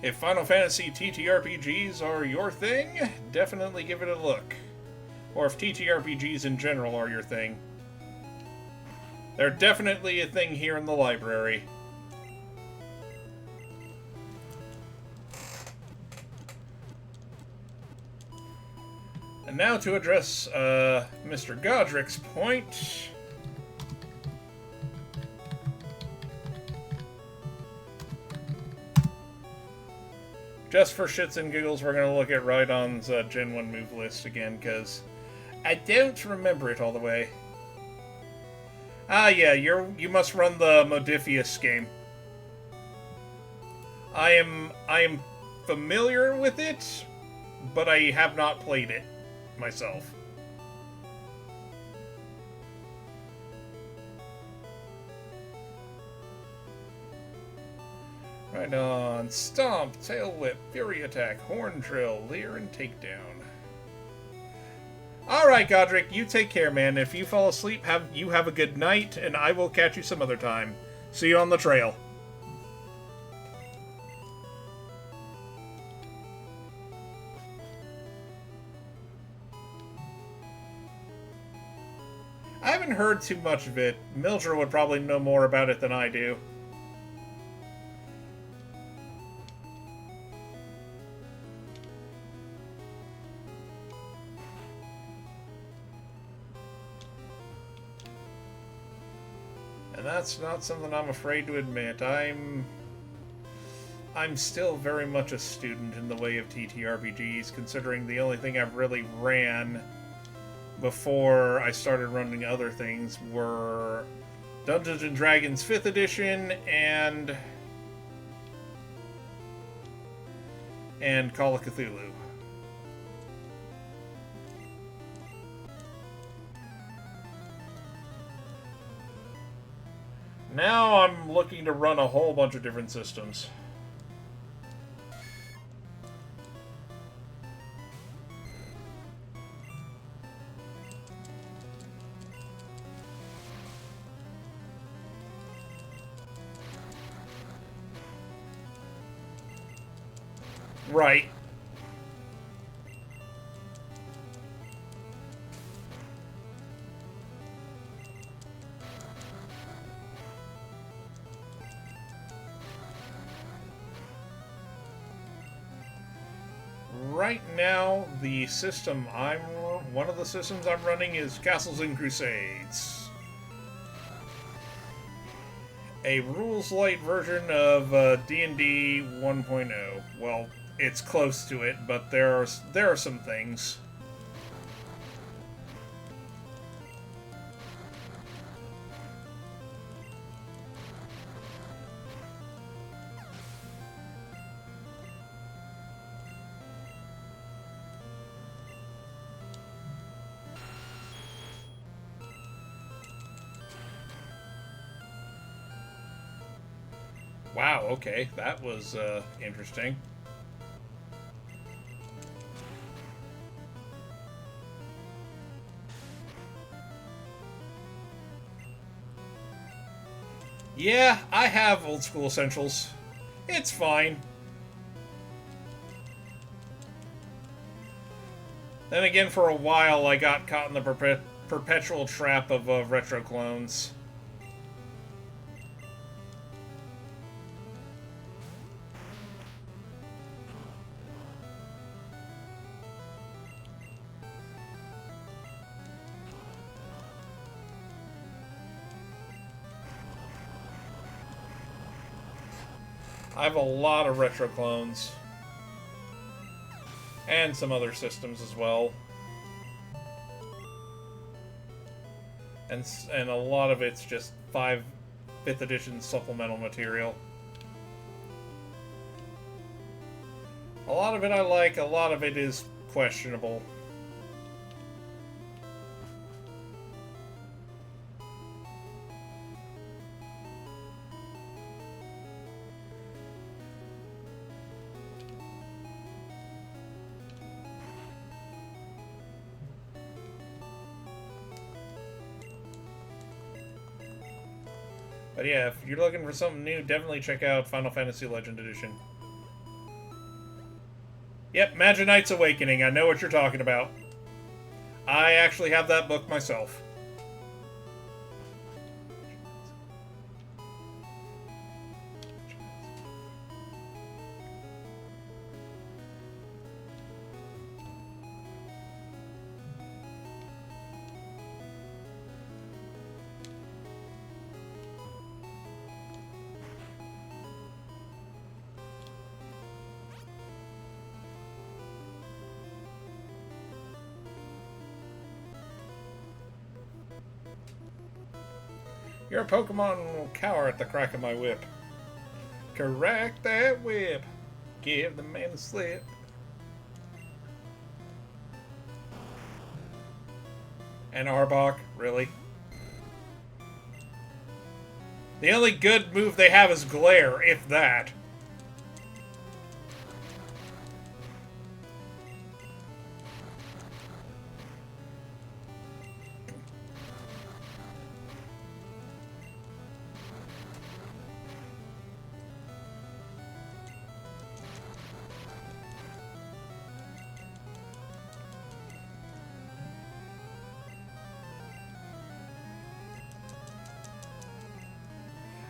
Speaker 1: If Final Fantasy TTRPGs are your thing, definitely give it a look. Or if TTRPGs in general are your thing. They're definitely a thing here in the library. And now to address Mr. Godric's point. Just for shits and giggles, we're going to look at Rhydon's Gen 1 move list again, because I don't remember it all the way. Ah, yeah, you must run the Modifius game. I am familiar with it, but I have not played it myself. Right on. Stomp, Tail Whip, Fury Attack, Horn Drill, Leer, and Takedown. Alright, Godric, you take care, man. If you fall asleep, have a good night, and I will catch you some other time. See you on the trail. I haven't heard too much of it. Mildred would probably know more about it than I do. And that's not something I'm afraid to admit. I'm still very much a student in the way of TTRPGs, considering the only thing I've really ran before I started running other things were Dungeons & Dragons 5th edition and Call of Cthulhu. Now I'm looking to run a whole bunch of different systems. Right. Right now, one of the systems I'm running is Castles and Crusades. A rules-light version of D&D 1.0. Well, it's close to it, but there are some things. Wow, okay, that was interesting. Yeah, I have Old School Essentials. It's fine. Then again, for a while, I got caught in the perpetual trap of retro clones. I have a lot of retro clones. And some other systems as well. And a lot of it's just 5th edition supplemental material. A lot of it I like, a lot of it is questionable. But yeah, if you're looking for something new, definitely check out Final Fantasy Legend Edition. Yep, Magi Knight's Awakening. I know what you're talking about. I actually have that book myself. Your Pokemon will cower at the crack of my whip. Crack that whip. Give the man a slip. And Arbok, really? The only good move they have is Glare, if that.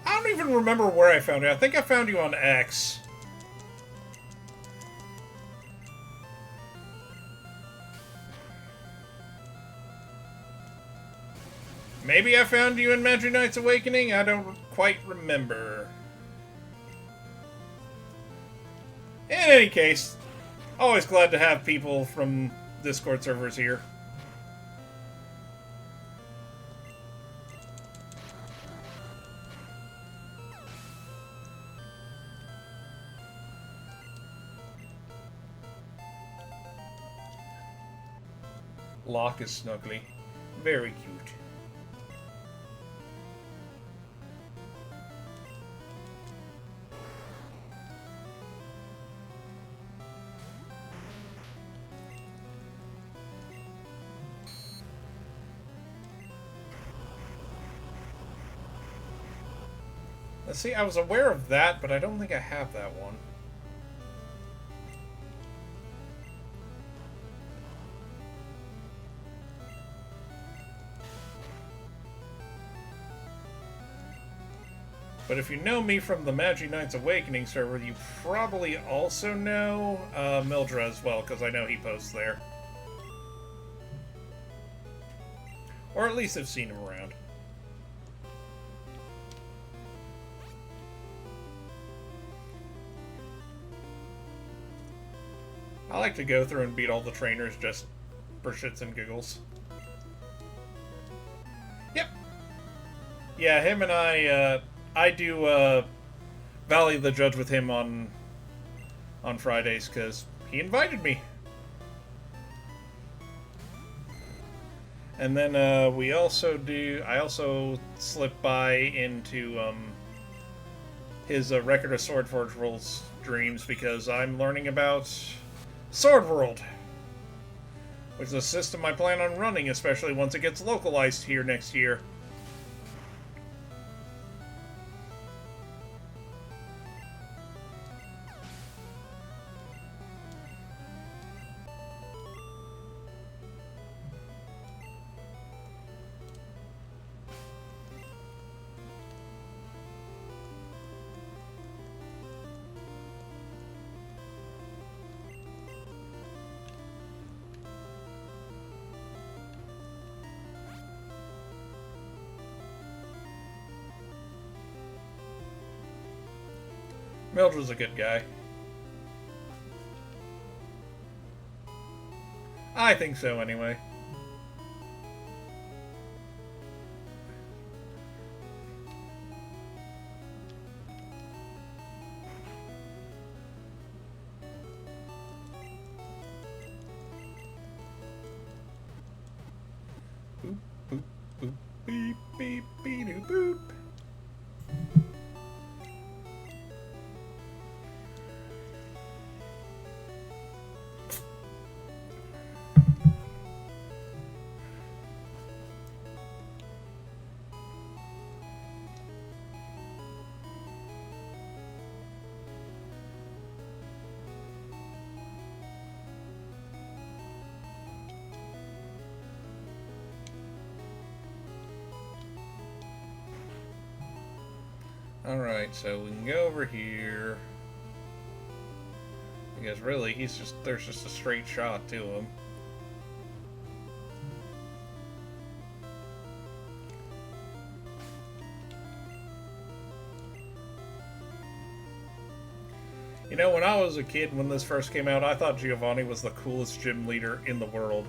Speaker 1: I don't even remember where I found you. I think I found you on X. Maybe I found you in Magi Knight's Awakening? I don't quite remember. In any case, always glad to have people from Discord servers here. Locke is snuggly. Very cute. Let's see, I was aware of that, but I don't think I have that one. But if you know me from the Magi Knight's Awakening server, you probably also know Mildra as well, because I know he posts there. Or at least I've seen him around. I like to go through and beat all the trainers just for shits and giggles. Yep. Yeah, him and I do Valley of the Judge with him on Fridays because he invited me. And then I also slip by into his Record of Swordforge Rules streams because I'm learning about Sword World, which is a system I plan on running, especially once it gets localized here next year. Mildred's a good guy. I think so, anyway. Boop, boop, boop, beep, beep, beep, doop, boop. Alright, so we can go over here. Because really, there's just a straight shot to him. You know, when I was a kid, when this first came out, I thought Giovanni was the coolest gym leader in the world.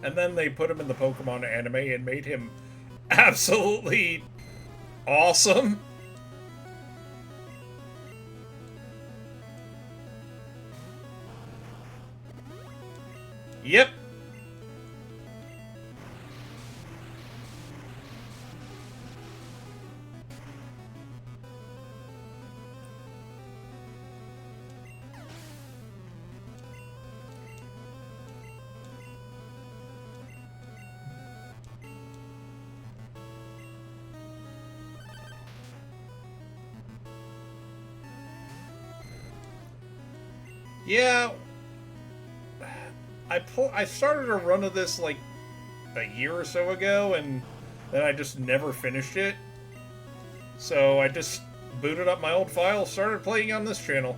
Speaker 1: And then they put him in the Pokemon anime and made him absolutely awesome. Yep. Yeah, I started a run of this like a year or so ago, and then I just never finished it. So I just booted up my old file, started playing on this channel.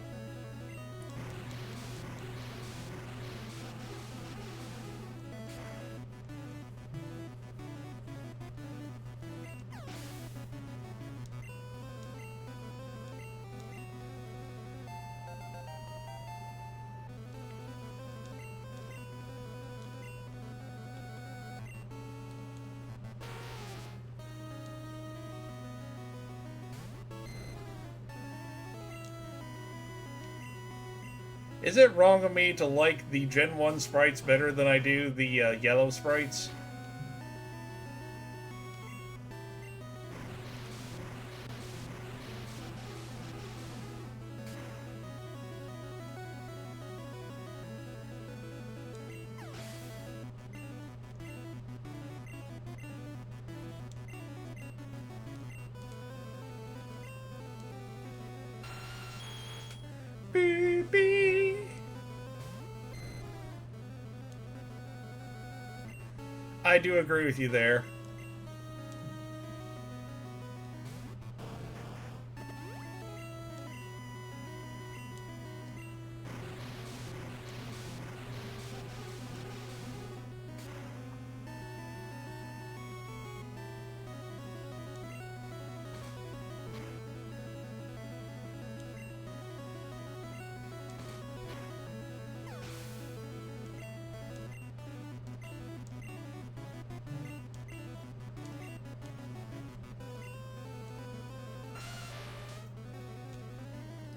Speaker 1: Is it wrong of me to like the Gen 1 sprites better than I do the yellow sprites? Beep, beep. I do agree with you there.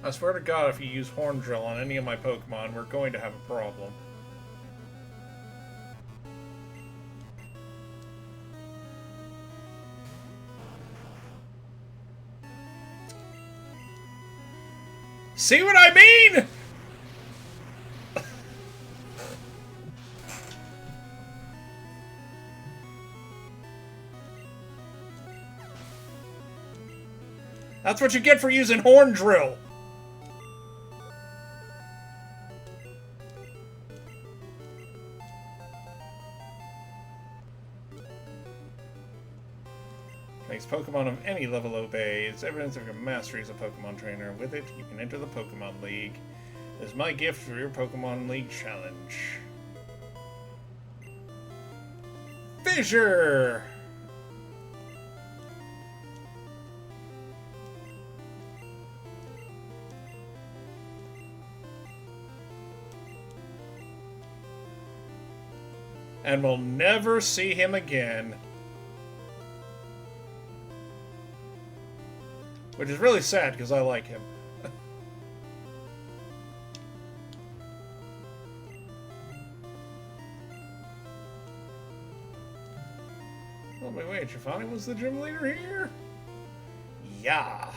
Speaker 1: I swear to God, if you use Horn Drill on any of my Pokemon, we're going to have a problem. See what I mean?! That's what you get for using Horn Drill! Makes Pokemon of any level obey. It's evidence of your mastery as a Pokemon trainer. With it, you can enter the Pokemon League. This is my gift for your Pokemon League challenge. Fissure! And we'll never see him again. Which is really sad, because I like him. Oh, wait, Giovanni was the gym leader here? Yeah.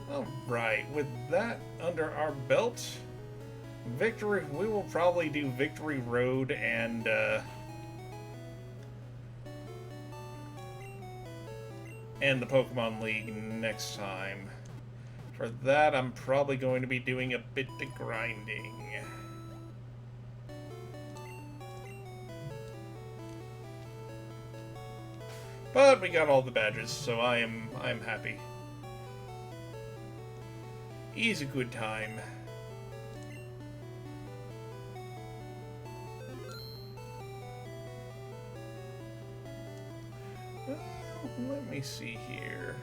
Speaker 1: Alright, with that under our belt, we will probably do Victory Road and the Pokemon League next time. For that, I'm probably going to be doing a bit of grinding. But we got all the badges, so I'm happy. He's a good time. Well, let me see here.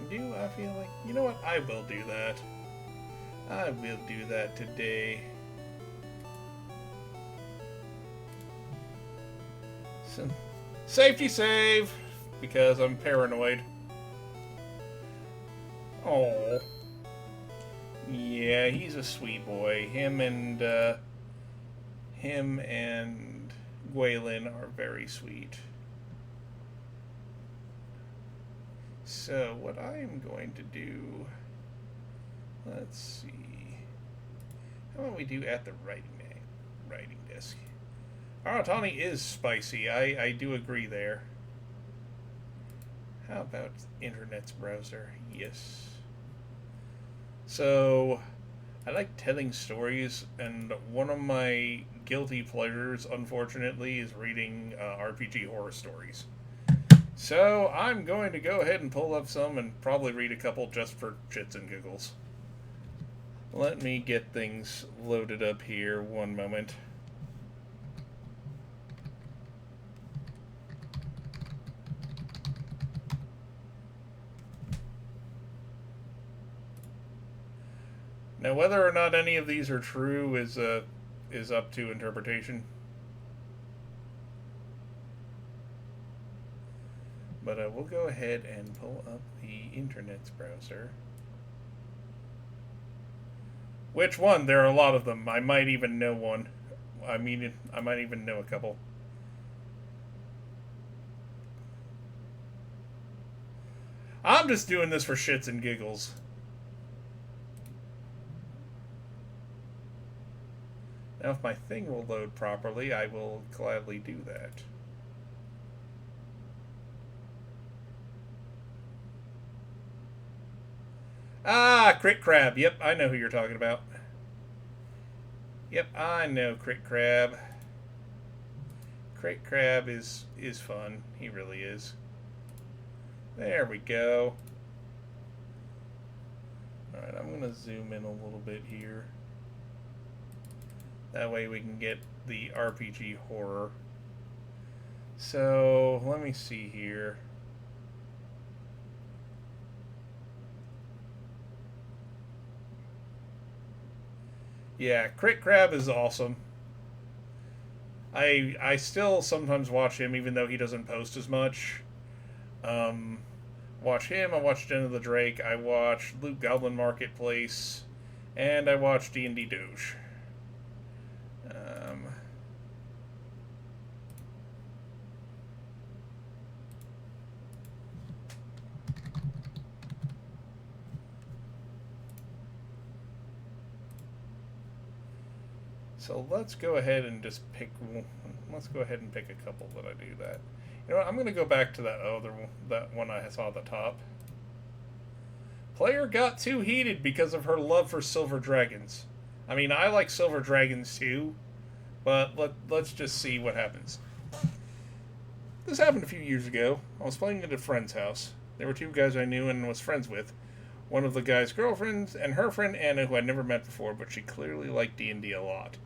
Speaker 1: Do I feel like... You know what? I will do that. I will do that today. So, safety save! Because I'm paranoid. Oh. Yeah, he's a sweet boy. Him and Gwaylin are very sweet. So, what I am going to do... Let's see... How about we do at the writing desk? Aratani is spicy. I do agree there. How about Internet's browser? Yes. So, I like telling stories, and one of my guilty pleasures, unfortunately, is reading RPG horror stories. So, I'm going to go ahead and pull up some and probably read a couple just for shits and giggles. Let me get things loaded up here, one moment. Now, whether or not any of these are true is up to interpretation. But we'll go ahead and pull up the Internet's browser. Which one? There are a lot of them. I might even know one. I mean, I might even know a couple. I'm just doing this for shits and giggles. Now, if my thing will load properly, I will gladly do that. Ah, Crit Crab. Yep, I know who you're talking about. Yep, I know Crit Crab. Crit Crab is fun. He really is. There we go. Alright, I'm going to zoom in a little bit here. That way we can get the RPG horror. So, let me see here. Yeah, Crit Crab is awesome. I still sometimes watch him even though he doesn't post as much. Watch him, I watch Den of the Drake, I watch Loot Goblin Marketplace, and I watch D&D Doge. So let's go ahead and just pick. Let's go ahead and pick a couple that I do that. You know what? I'm going to go back to that other one, that one I saw at the top. Player got too heated because of her love for silver dragons. I mean, I like silver dragons too, but let's just see what happens. This happened a few years ago. I was playing at a friend's house. There were two guys I knew and was friends with. One of the guy's girlfriends and her friend Anna, who I'd never met before, but she clearly liked D&D a lot.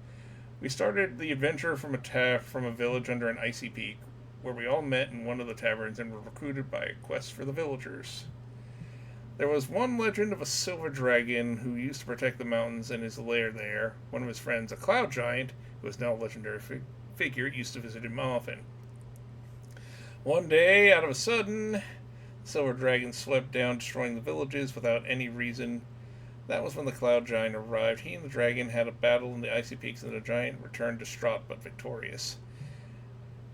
Speaker 1: We started the adventure from a village under an icy peak, where we all met in one of the taverns and were recruited by a quest for the villagers. There was one legend of a silver dragon who used to protect the mountains in his lair there. One of his friends, a cloud giant, who is now a legendary figure, used to visit him often. One day, out of a sudden, the silver dragon swept down, destroying the villages without any reason. That was when the cloud giant arrived. He and the dragon had a battle in the icy peaks, and the giant returned distraught but victorious.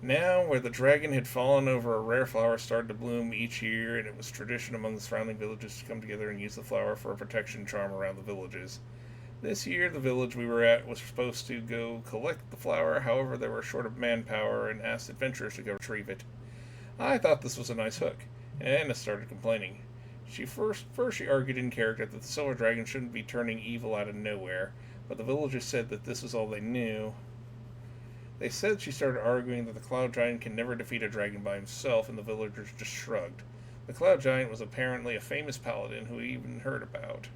Speaker 1: Now, where the dragon had fallen over, a rare flower started to bloom each year, and it was tradition among the surrounding villages to come together and use the flower for a protection charm around the villages. This year, the village we were at was supposed to go collect the flower. However, they were short of manpower and asked adventurers to go retrieve it. I thought this was a nice hook, and Anna started complaining. First she argued in character that the silver dragon shouldn't be turning evil out of nowhere, but the villagers said that this was all they knew. They said she started arguing that the cloud giant can never defeat a dragon by himself, and the villagers just shrugged. The cloud giant was apparently a famous paladin who we even heard about.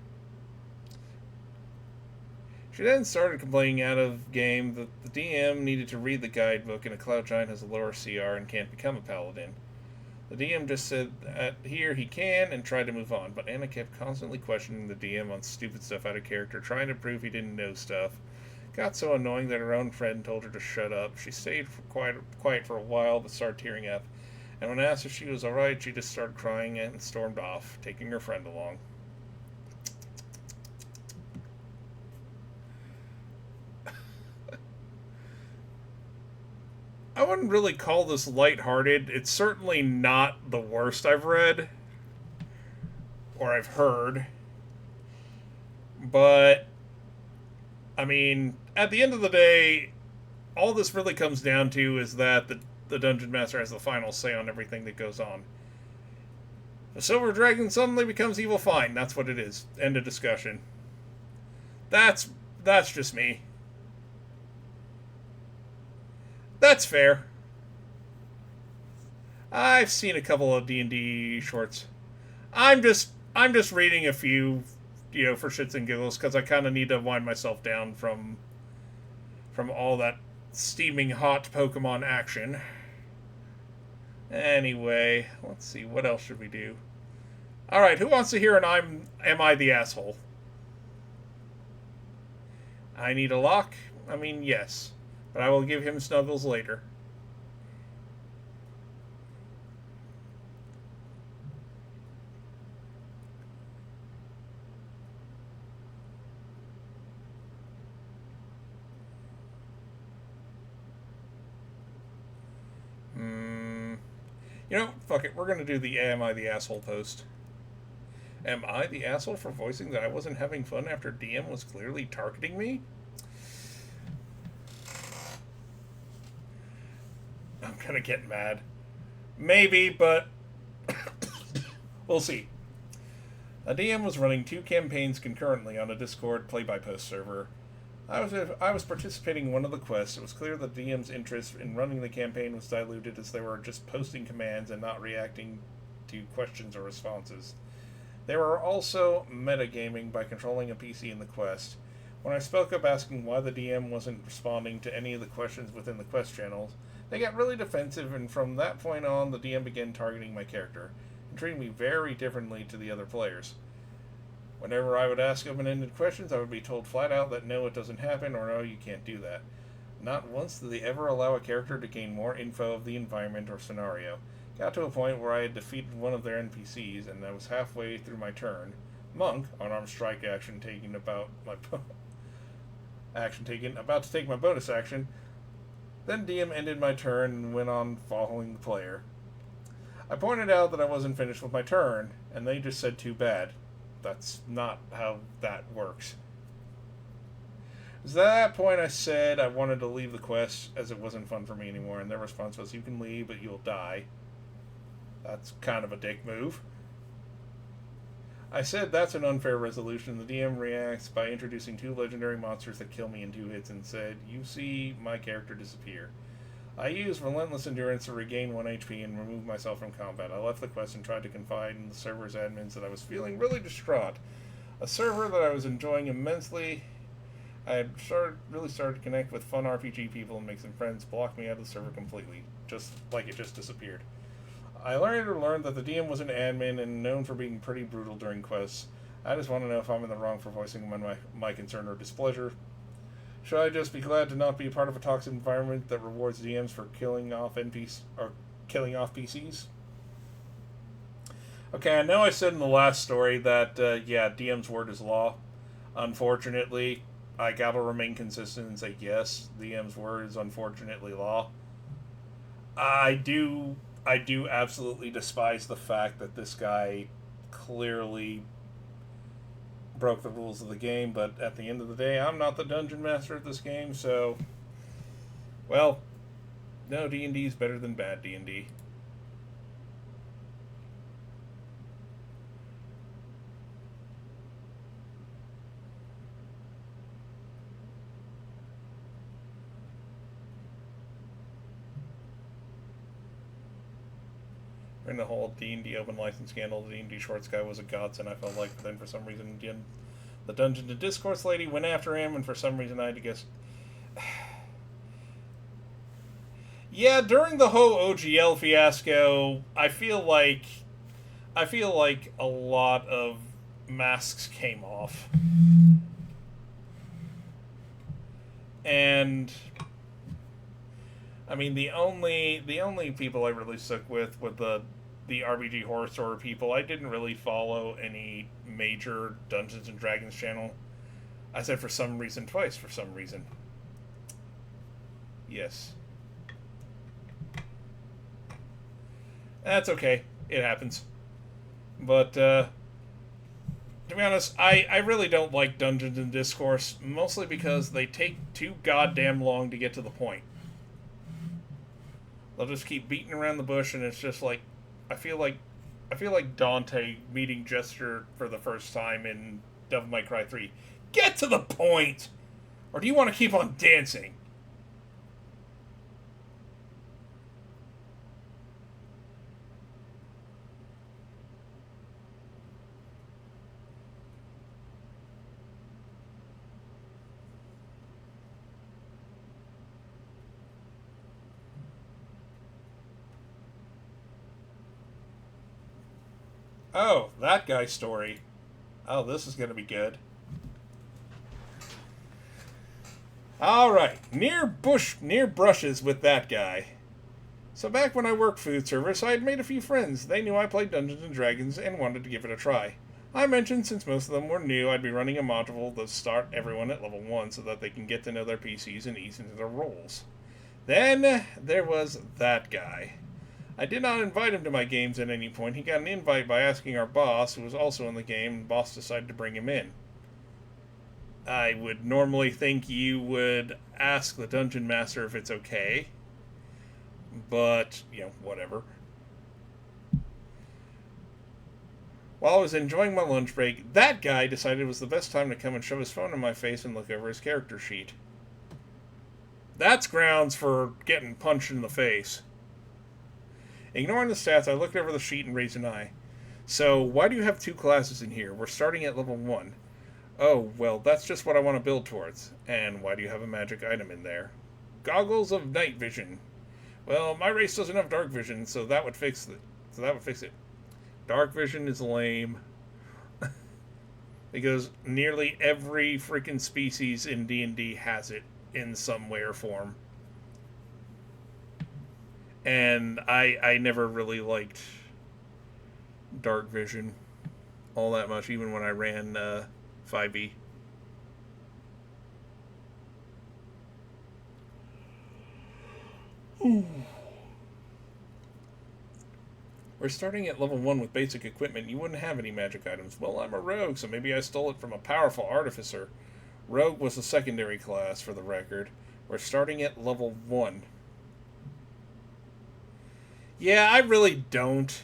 Speaker 1: She then started complaining out of game that the DM needed to read the guidebook and a cloud giant has a lower CR and can't become a paladin. The DM just said that here he can and tried to move on, but Anna kept constantly questioning the DM on stupid stuff out of character, trying to prove he didn't know stuff. Got so annoying that her own friend told her to shut up. She stayed quiet for a while, but started tearing up. And when asked if she was alright, she just started crying and stormed off, taking her friend along. I wouldn't really call this lighthearted. It's certainly not the worst I've read or I've heard. But I mean, at the end of the day, all this really comes down to is that the Dungeon Master has the final say on everything that goes on. The Silver Dragon suddenly becomes evil, fine. That's what it is. End of discussion. That's just me. That's fair. I've seen a couple of D&D shorts. I'm just reading a few, for shits and giggles, because I kind of need to wind myself down from all that steaming hot Pokemon action. Anyway, let's see, what else should we do? Alright, who wants to hear an Am I the Asshole? I need a lock? I mean, yes. But I will give him snuggles later. Fuck it. We're going to do the Am I the Asshole post. Am I the asshole for voicing that I wasn't having fun after DM was clearly targeting me? I'm gonna get mad. Maybe, but we'll see. A DM was running 2 campaigns concurrently on a Discord play-by-post server. I was participating in one of the quests. It was clear that DM's interest in running the campaign was diluted as they were just posting commands and not reacting to questions or responses. They were also metagaming by controlling a PC in the quest. When I spoke up asking why the DM wasn't responding to any of the questions within the quest channels, they got really defensive, and from that point on, the DM began targeting my character, and treating me very differently to the other players. Whenever I would ask open-ended questions, I would be told flat out that no, it doesn't happen, or no, you can't do that. Not once did they ever allow a character to gain more info of the environment or scenario. Got to a point where I had defeated one of their NPCs, and I was halfway through my turn. Monk, unarmed strike action taken about to take my bonus action. Then DM ended my turn and went on following the player. I pointed out that I wasn't finished with my turn, and they just said too bad. That's not how that works. At that point I said I wanted to leave the quest as it wasn't fun for me anymore, and their response was, "You can leave, but you'll die." That's kind of a dick move. I said that's an unfair resolution. The DM reacts by introducing 2 legendary monsters that kill me in 2 hits and said, "You see my character disappear." I used relentless endurance to regain 1 HP and remove myself from combat. I left the quest and tried to confide in the server's admins that I was feeling really distraught. A server that I was enjoying immensely. I had really started to connect with fun RPG people and make some friends. Blocked me out of the server completely, just like it just disappeared. I learned that the DM was an admin and known for being pretty brutal during quests. I just want to know if I'm in the wrong for voicing my concern or displeasure. Should I just be glad to not be a part of a toxic environment that rewards DMs for killing off PCs? Okay, I know I said in the last story that yeah, DM's word is law. Unfortunately, I gotta remain consistent and say yes, DM's word is unfortunately law. I do absolutely despise the fact that this guy clearly broke the rules of the game, but at the end of the day, I'm not the dungeon master of this game, so, well, no, D&D is better than bad D&D. In the whole D&D open license scandal, the D&D shorts guy was a godsend, I felt like, but then for some reason, the Dungeon to Discourse lady went after him, and for some reason I had to guess... Yeah, during the whole OGL fiasco, I feel like a lot of masks came off. And I mean, the only people I really stuck with were the RPG Horror Story people. I didn't really follow any major Dungeons and Dragons channel. I said for some reason twice, for some reason. Yes. That's okay. It happens. But, to be honest, I really don't like Dungeons and Discourse, mostly because they take too goddamn long to get to the point. They'll just keep beating around the bush, and it's just like, I feel like Dante meeting Jester for the first time in Devil May Cry 3. Get to the point! Or do you want to keep on dancing? Oh, that guy's story. Oh, this is going to be good. Alright, near brushes with that guy. So back when I worked food service, I had made a few friends. They knew I played Dungeons and Dragons and wanted to give it a try. I mentioned since most of them were new, I'd be running a module to start everyone at level 1 so that they can get to know their PCs and ease into their roles. Then there was that guy. I did not invite him to my games at any point. He got an invite by asking our boss, who was also in the game, and the boss decided to bring him in. I would normally think you would ask the dungeon master if it's okay, but, whatever. While I was enjoying my lunch break, that guy decided it was the best time to come and shove his phone in my face and look over his character sheet. That's grounds for getting punched in the face. Ignoring the stats, I looked over the sheet and raised an eye. So, why do you have 2 classes in here? We're starting at level 1. Oh, well, that's just what I want to build towards. And why do you have a magic item in there? Goggles of night vision. Well, my race doesn't have dark vision, so that would fix it. Dark vision is lame. Because nearly every freaking species in D&D has it in some way or form. And I never really liked dark vision all that much, even when I ran 5e. Ooh. We're starting at level 1 with basic equipment. You wouldn't have any magic items. Well, I'm a rogue, so maybe I stole it from a powerful artificer. Rogue was a secondary class, for the record. We're starting at level 1. Yeah, I really don't.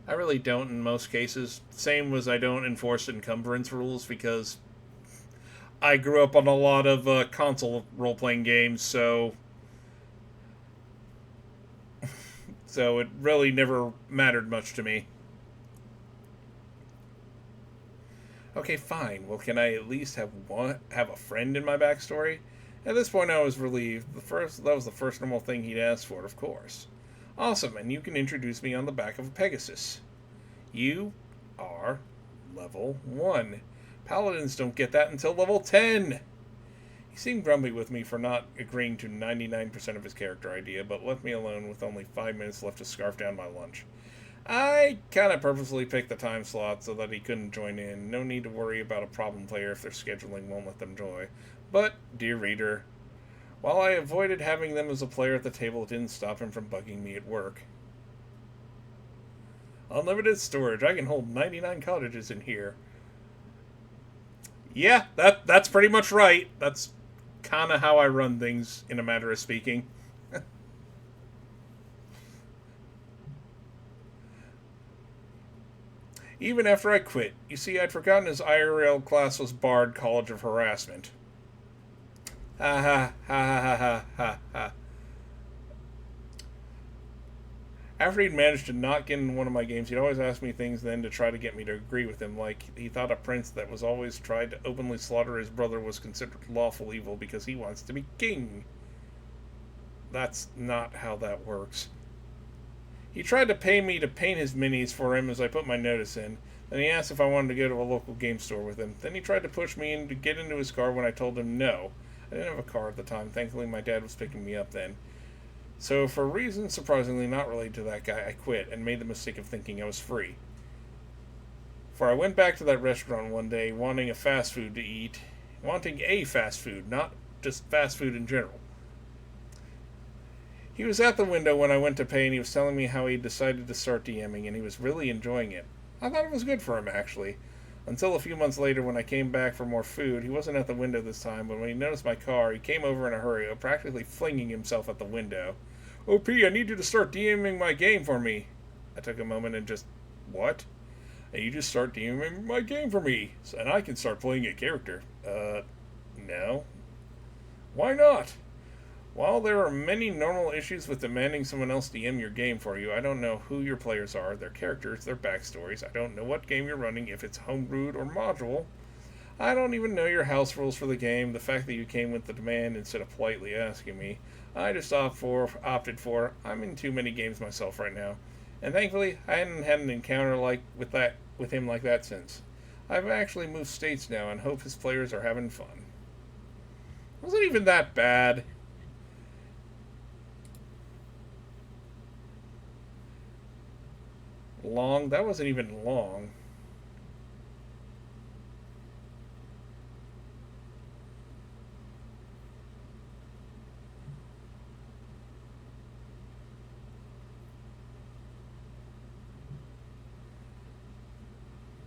Speaker 1: I really don't in most cases. Same as I don't enforce encumbrance rules, because I grew up on a lot of console role-playing games, so it really never mattered much to me. Okay, fine. Well, can I at least have a friend in my backstory? At this point, I was relieved. That was the first normal thing he'd asked for, of course. Awesome, and you can introduce me on the back of a Pegasus. You are level 1. Paladins don't get that until level 10. He seemed grumpy with me for not agreeing to 99% of his character idea, but left me alone with only 5 minutes left to scarf down my lunch. I kind of purposely picked the time slot so that he couldn't join in. No need to worry about a problem player if their scheduling won't let them join. But, dear reader, while I avoided having them as a player at the table, it didn't stop him from bugging me at work. Unlimited storage. I can hold 99 cottages in here. Yeah, that's pretty much right. That's kind of how I run things, in a matter of speaking. Even after I quit. You see, I'd forgotten his IRL class was barred College of Harassment. Ha ha ha ha ha ha ha. After he'd managed to not get in one of my games, he'd always ask me things then to try to get me to agree with him, like he thought a prince that was always tried to openly slaughter his brother was considered lawful evil because he wants to be king. That's not how that works. He tried to pay me to paint his minis for him as I put my notice in. Then he asked if I wanted to go to a local game store with him. Then he tried to push me in to get into his car when I told him no. I didn't have a car at the time. Thankfully, my dad was picking me up then. So, for reasons surprisingly not related to that guy, I quit and made the mistake of thinking I was free. For I went back to that restaurant one day wanting a fast food to eat. Wanting a fast food, not just fast food in general. He was at the window when I went to pay and he was telling me how he decided to start DMing and he was really enjoying it. I thought it was good for him, actually. Until a few months later when I came back for more food. He wasn't at the window this time, but when he noticed my car, he came over in a hurry, practically flinging himself at the window. OP, I need you to start DMing my game for me. I took a moment and just, what? And you just start DMing my game for me, and I can start playing a character. No. Why not? While there are many normal issues with demanding someone else DM your game for you, I don't know who your players are, their characters, their backstories. I don't know what game you're running, if it's homebrewed or module. I don't even know your house rules for the game. The fact that you came with the demand instead of politely asking me, I just opted for. I'm in too many games myself right now, and thankfully I hadn't had an encounter with him like that since. I've actually moved states now and hope his players are having fun. Wasn't even that bad. Long? That wasn't even long.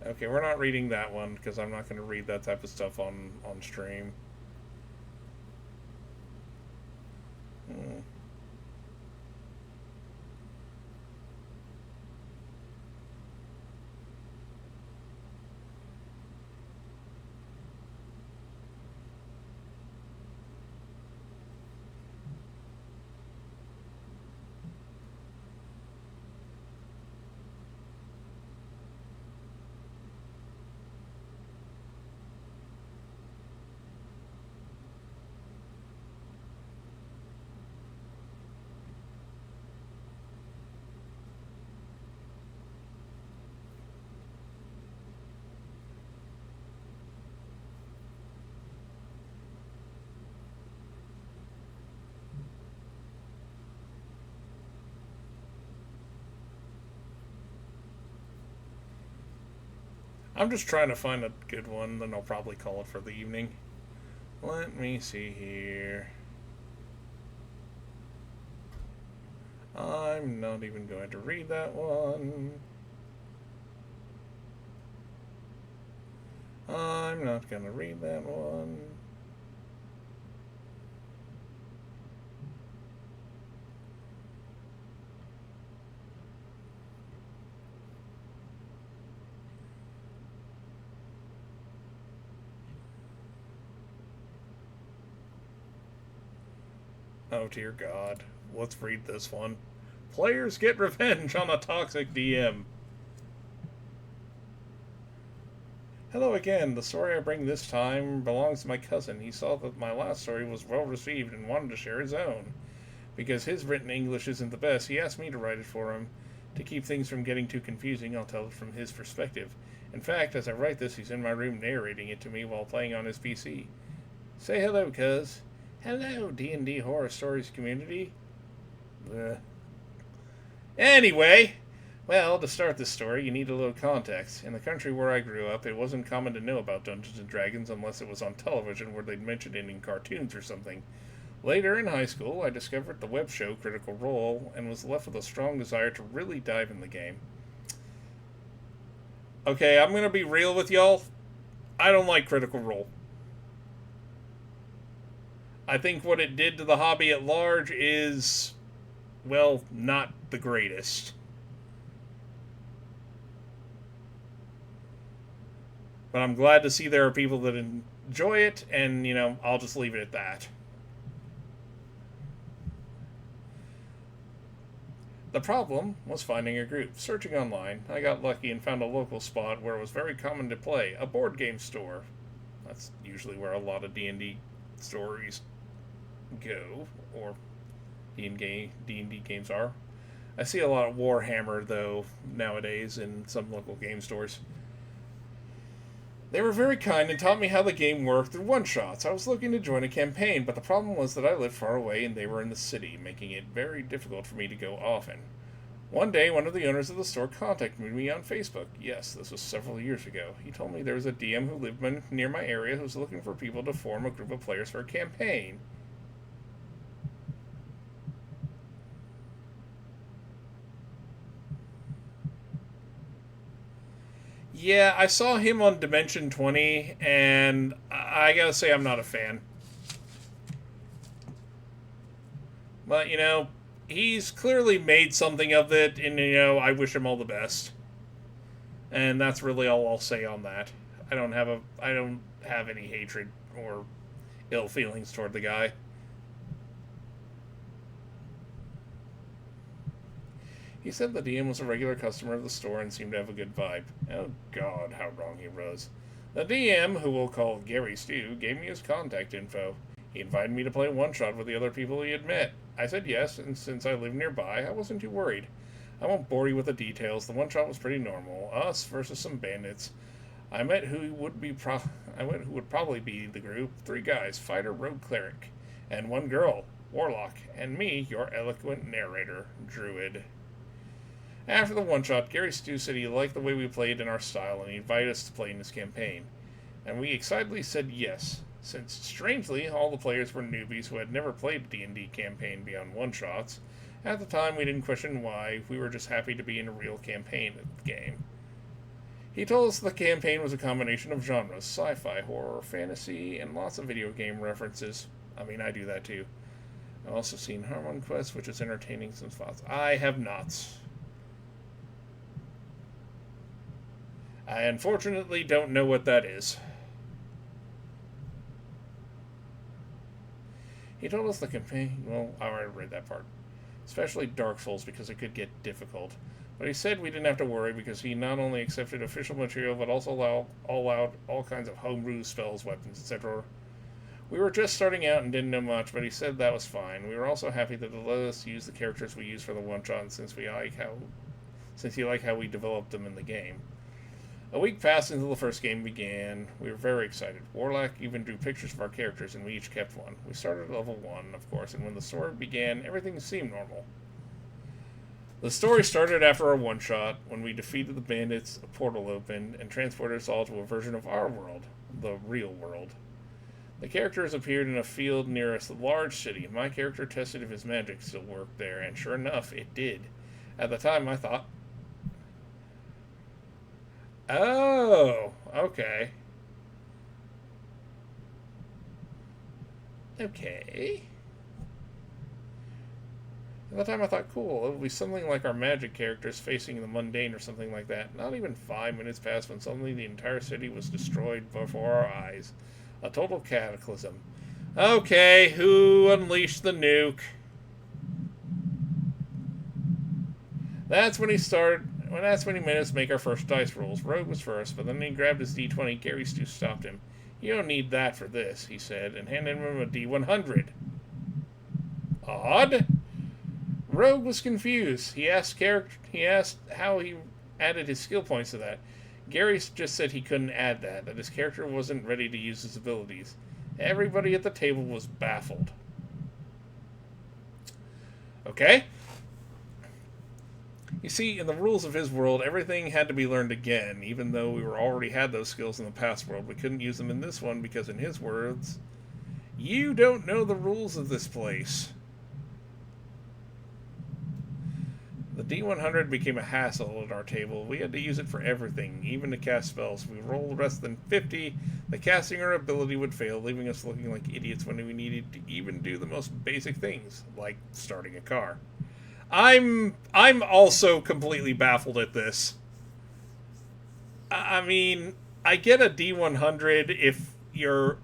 Speaker 1: Okay, we're not reading that one because I'm not going to read that type of stuff on stream. I'm just trying to find a good one, then I'll probably call it for the evening. Let me see here. I'm not even going to read that one. I'm not going to read that one. Oh dear God. Let's read this one. Players get revenge on a toxic DM. Hello again. The story I bring this time belongs to my cousin. He saw that my last story was well received and wanted to share his own. Because his written English isn't the best, he asked me to write it for him. To keep things from getting too confusing, I'll tell it from his perspective. In fact, as I write this, he's in my room narrating it to me while playing on his PC. Say hello, cuz. Hello, D&D Horror Stories community. Anyway, well, to start this story, you need a little context. In the country where I grew up, it wasn't common to know about Dungeons & Dragons unless it was on television where they'd mention it in cartoons or something. Later in high school, I discovered the web show Critical Role and was left with a strong desire to really dive in the game. Okay, I'm going to be real with y'all. I don't like Critical Role. I think what it did to the hobby at large is, well, not the greatest. But I'm glad to see there are people that enjoy it, and, I'll just leave it at that. The problem was finding a group. Searching online, I got lucky and found a local spot where it was very common to play, a board game store. That's usually where a lot of D&D stories go, or D&D games are. I see a lot of Warhammer, though, nowadays in some local game stores. They were very kind and taught me how the game worked through one-shots. I was looking to join a campaign, but the problem was that I lived far away and they were in the city, making it very difficult for me to go often. One day, one of the owners of the store contacted me on Facebook. Yes, this was several years ago. He told me there was a DM who lived near my area who was looking for people to form a group of players for a campaign. Yeah, I saw him on Dimension 20, and I gotta say I'm not a fan. But, he's clearly made something of it, and, I wish him all the best. And that's really all I'll say on that. I don't have any hatred or ill feelings toward the guy. He said the DM was a regular customer of the store and seemed to have a good vibe. Oh God, how wrong he was. The DM, who we'll call Gary Stew, gave me his contact info. He invited me to play one-shot with the other people he had met. I said yes, and since I live nearby, I wasn't too worried. I won't bore you with the details. The one-shot was pretty normal. Us versus some bandits. I met who would probably be the group. 3 guys, fighter, rogue cleric, and 1 girl, warlock, and me, your eloquent narrator, druid. After the one-shot, Gary Stew said he liked the way we played in our style and he invited us to play in his campaign. And we excitedly said yes, since, strangely, all the players were newbies who had never played a D&D campaign beyond one-shots. At the time, we didn't question why. We were just happy to be in a real campaign game. He told us the campaign was a combination of genres, sci-fi, horror, fantasy, and lots of video game references. I mean, I do that too. I've also seen Harmon Quest, which is entertaining some spots. I have not. I unfortunately don't know what that is. He told us the campaign... Well, I already read that part. Especially Dark Souls, because it could get difficult. But he said we didn't have to worry because he not only accepted official material, but also allowed all kinds of homebrew spells, weapons, etc. We were just starting out and didn't know much, but he said that was fine. We were also happy that he let us use the characters we used for the one-shot since he liked how we developed them in the game. A week passed until the first game began. We were very excited. Warlock even drew pictures of our characters, and we each kept one. We started at level 1, of course, and when the story began, everything seemed normal. The story started after our one-shot. When we defeated the bandits, a portal opened, and transported us all to a version of our world, the real world. The characters appeared in a field near a large city. My character tested if his magic still worked there, and sure enough, it did. At the time, I thought, oh, okay. Okay. At the time I thought, cool, it would be something like our magic characters facing the mundane or something like that. Not even 5 minutes passed when suddenly the entire city was destroyed before our eyes. A total cataclysm. Okay, who unleashed the nuke? That's when he started. Well, that's when he made us make our first dice rolls. Rogue was first, but then he grabbed his D20. Gary Stu stopped him. You don't need that for this, he said, and handed him a D100. Odd? Rogue was confused. He asked how he added his skill points to that. Gary just said he couldn't add that his character wasn't ready to use his abilities. Everybody at the table was baffled. Okay? You see, in the rules of his world, everything had to be learned again. Even though we already had those skills in the past world, we couldn't use them in this one because, in his words, you don't know the rules of this place. The D100 became a hassle at our table. We had to use it for everything, even to cast spells. If we rolled less than 50, the casting or ability would fail, leaving us looking like idiots when we needed to even do the most basic things, like starting a car. I'm also completely baffled at this. I mean, I get a D100 if you're,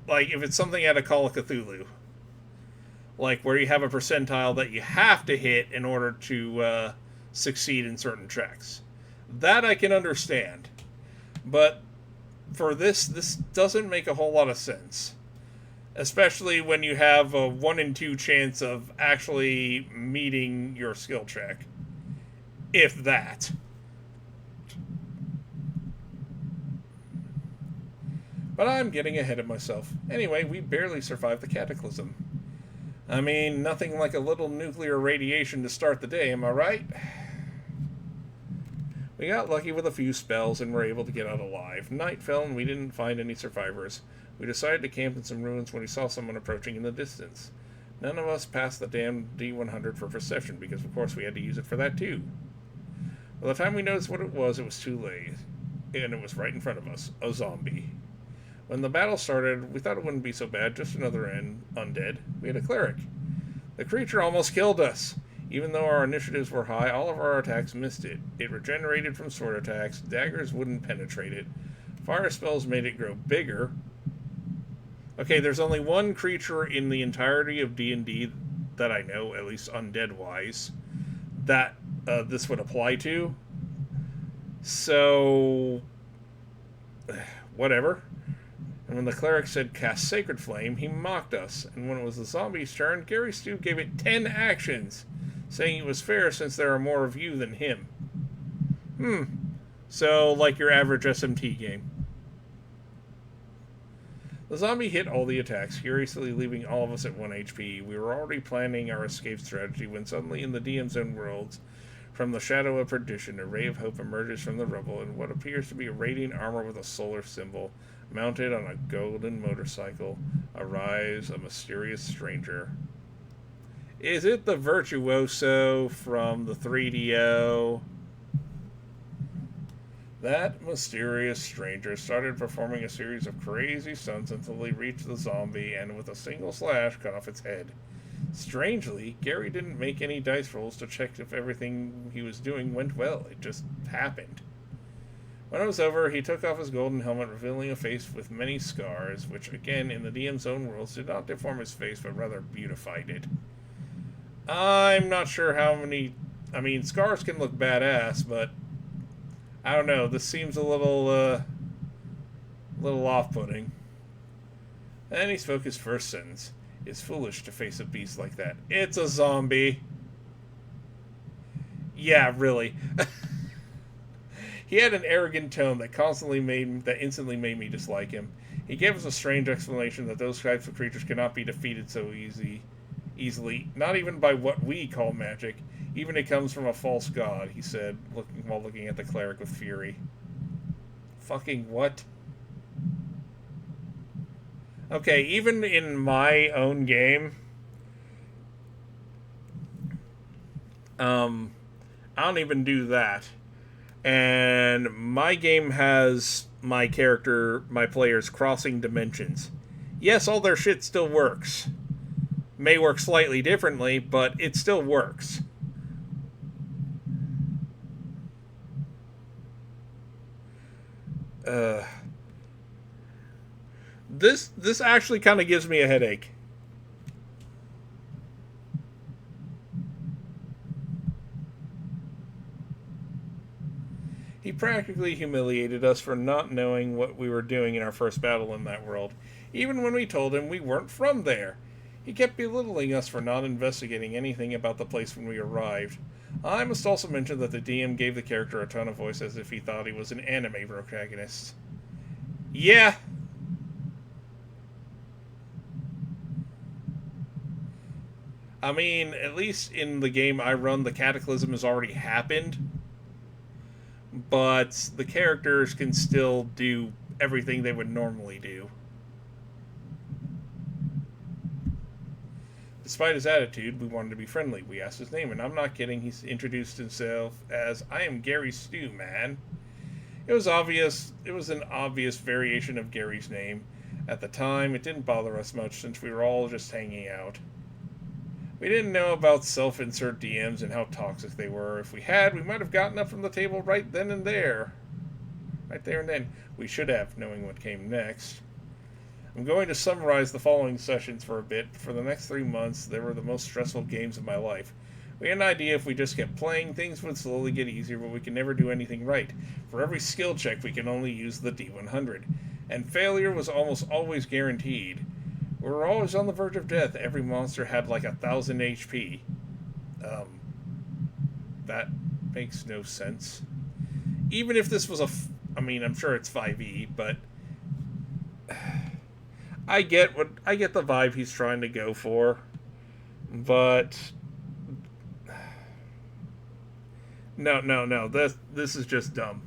Speaker 1: like, if it's something out of Call of Cthulhu. Like, where you have a percentile that you have to hit in order to succeed in certain checks. That I can understand. But for this doesn't make a whole lot of sense. Especially when you have a 1 in 2 chance of actually meeting your skill check. If that. But I'm getting ahead of myself. Anyway, we barely survived the cataclysm. I mean, nothing like a little nuclear radiation to start the day, am I right? We got lucky with a few spells and were able to get out alive. Night fell and we didn't find any survivors. We decided to camp in some ruins when we saw someone approaching in the distance. None of us passed the damn D100 for perception because, of course, we had to use it for that too. By the time we noticed what it was too late. And it was right in front of us. A zombie. When the battle started, we thought it wouldn't be so bad, just another undead. We had a cleric. The creature almost killed us. Even though our initiatives were high, all of our attacks missed it. It regenerated from sword attacks, daggers wouldn't penetrate it, fire spells made it grow bigger. Okay, there's only one creature in the entirety of D&D that I know, at least undead-wise, that this would apply to. So, whatever. And when the cleric said cast Sacred Flame, he mocked us. And when it was the zombie's turn, Gary Stu gave it 10 actions, saying it was fair since there are more of you than him. So, like your average SMT game. The zombie hit all the attacks, furiously leaving all of us at 1 HP. We were already planning our escape strategy when suddenly in the DM's own worlds, from the shadow of perdition, a ray of hope emerges from the rubble in what appears to be a radiant armor with a solar symbol. Mounted on a golden motorcycle, arrives a mysterious stranger. Is it the Virtuoso from the 3DO? That mysterious stranger started performing a series of crazy stunts until he reached the zombie and with a single slash cut off its head. Strangely, Gary didn't make any dice rolls to check if everything he was doing went well. It just happened. When it was over, he took off his golden helmet, revealing a face with many scars, which, again, in the DM's own worlds, did not deform his face, but rather beautified it. I'm not sure how many... I mean, scars can look badass, but... I don't know, this seems a little off-putting. And he spoke his first sentence. It's foolish to face a beast like that. It's a zombie. Yeah, really. He had an arrogant tone that instantly made me dislike him. He gave us a strange explanation that those types of creatures cannot be defeated so easily, not even by what we call magic. Even it comes from a false god, he said, while looking at the cleric with fury. Fucking what? Okay, even in my own game, I don't even do that. And my game has my players crossing dimensions. Yes, all their shit still works. May work slightly differently, but it still works. This actually kind of gives me a headache. He practically humiliated us for not knowing what we were doing in our first battle in that world, even when we told him we weren't from there. He kept belittling us for not investigating anything about the place when we arrived. I must also mention that the DM gave the character a tone of voice as if he thought he was an anime protagonist. Yeah. I mean, at least in the game I run, the cataclysm has already happened, but the characters can still do everything they would normally do. Despite his attitude, we wanted to be friendly. We asked his name, and I'm not kidding, he introduced himself as, "I am Gary Stew, man." It was an obvious variation of Gary's name. At the time, it didn't bother us much since we were all just hanging out. We didn't know about self-insert DMs and how toxic they were. If we had, we might have gotten up from the table right then and there. Right there and then. We should have, knowing what came next. I'm going to summarize the following sessions for a bit. For the next 3 months, they were the most stressful games of my life. We had an idea if we just kept playing, things would slowly get easier, but we could never do anything right. For every skill check, we could only use the D100. And failure was almost always guaranteed. We were always on the verge of death. Every monster had like 1,000 HP. That makes no sense. Even if this was I'm sure it's 5e, but I get the vibe he's trying to go for, but no. This is just dumb.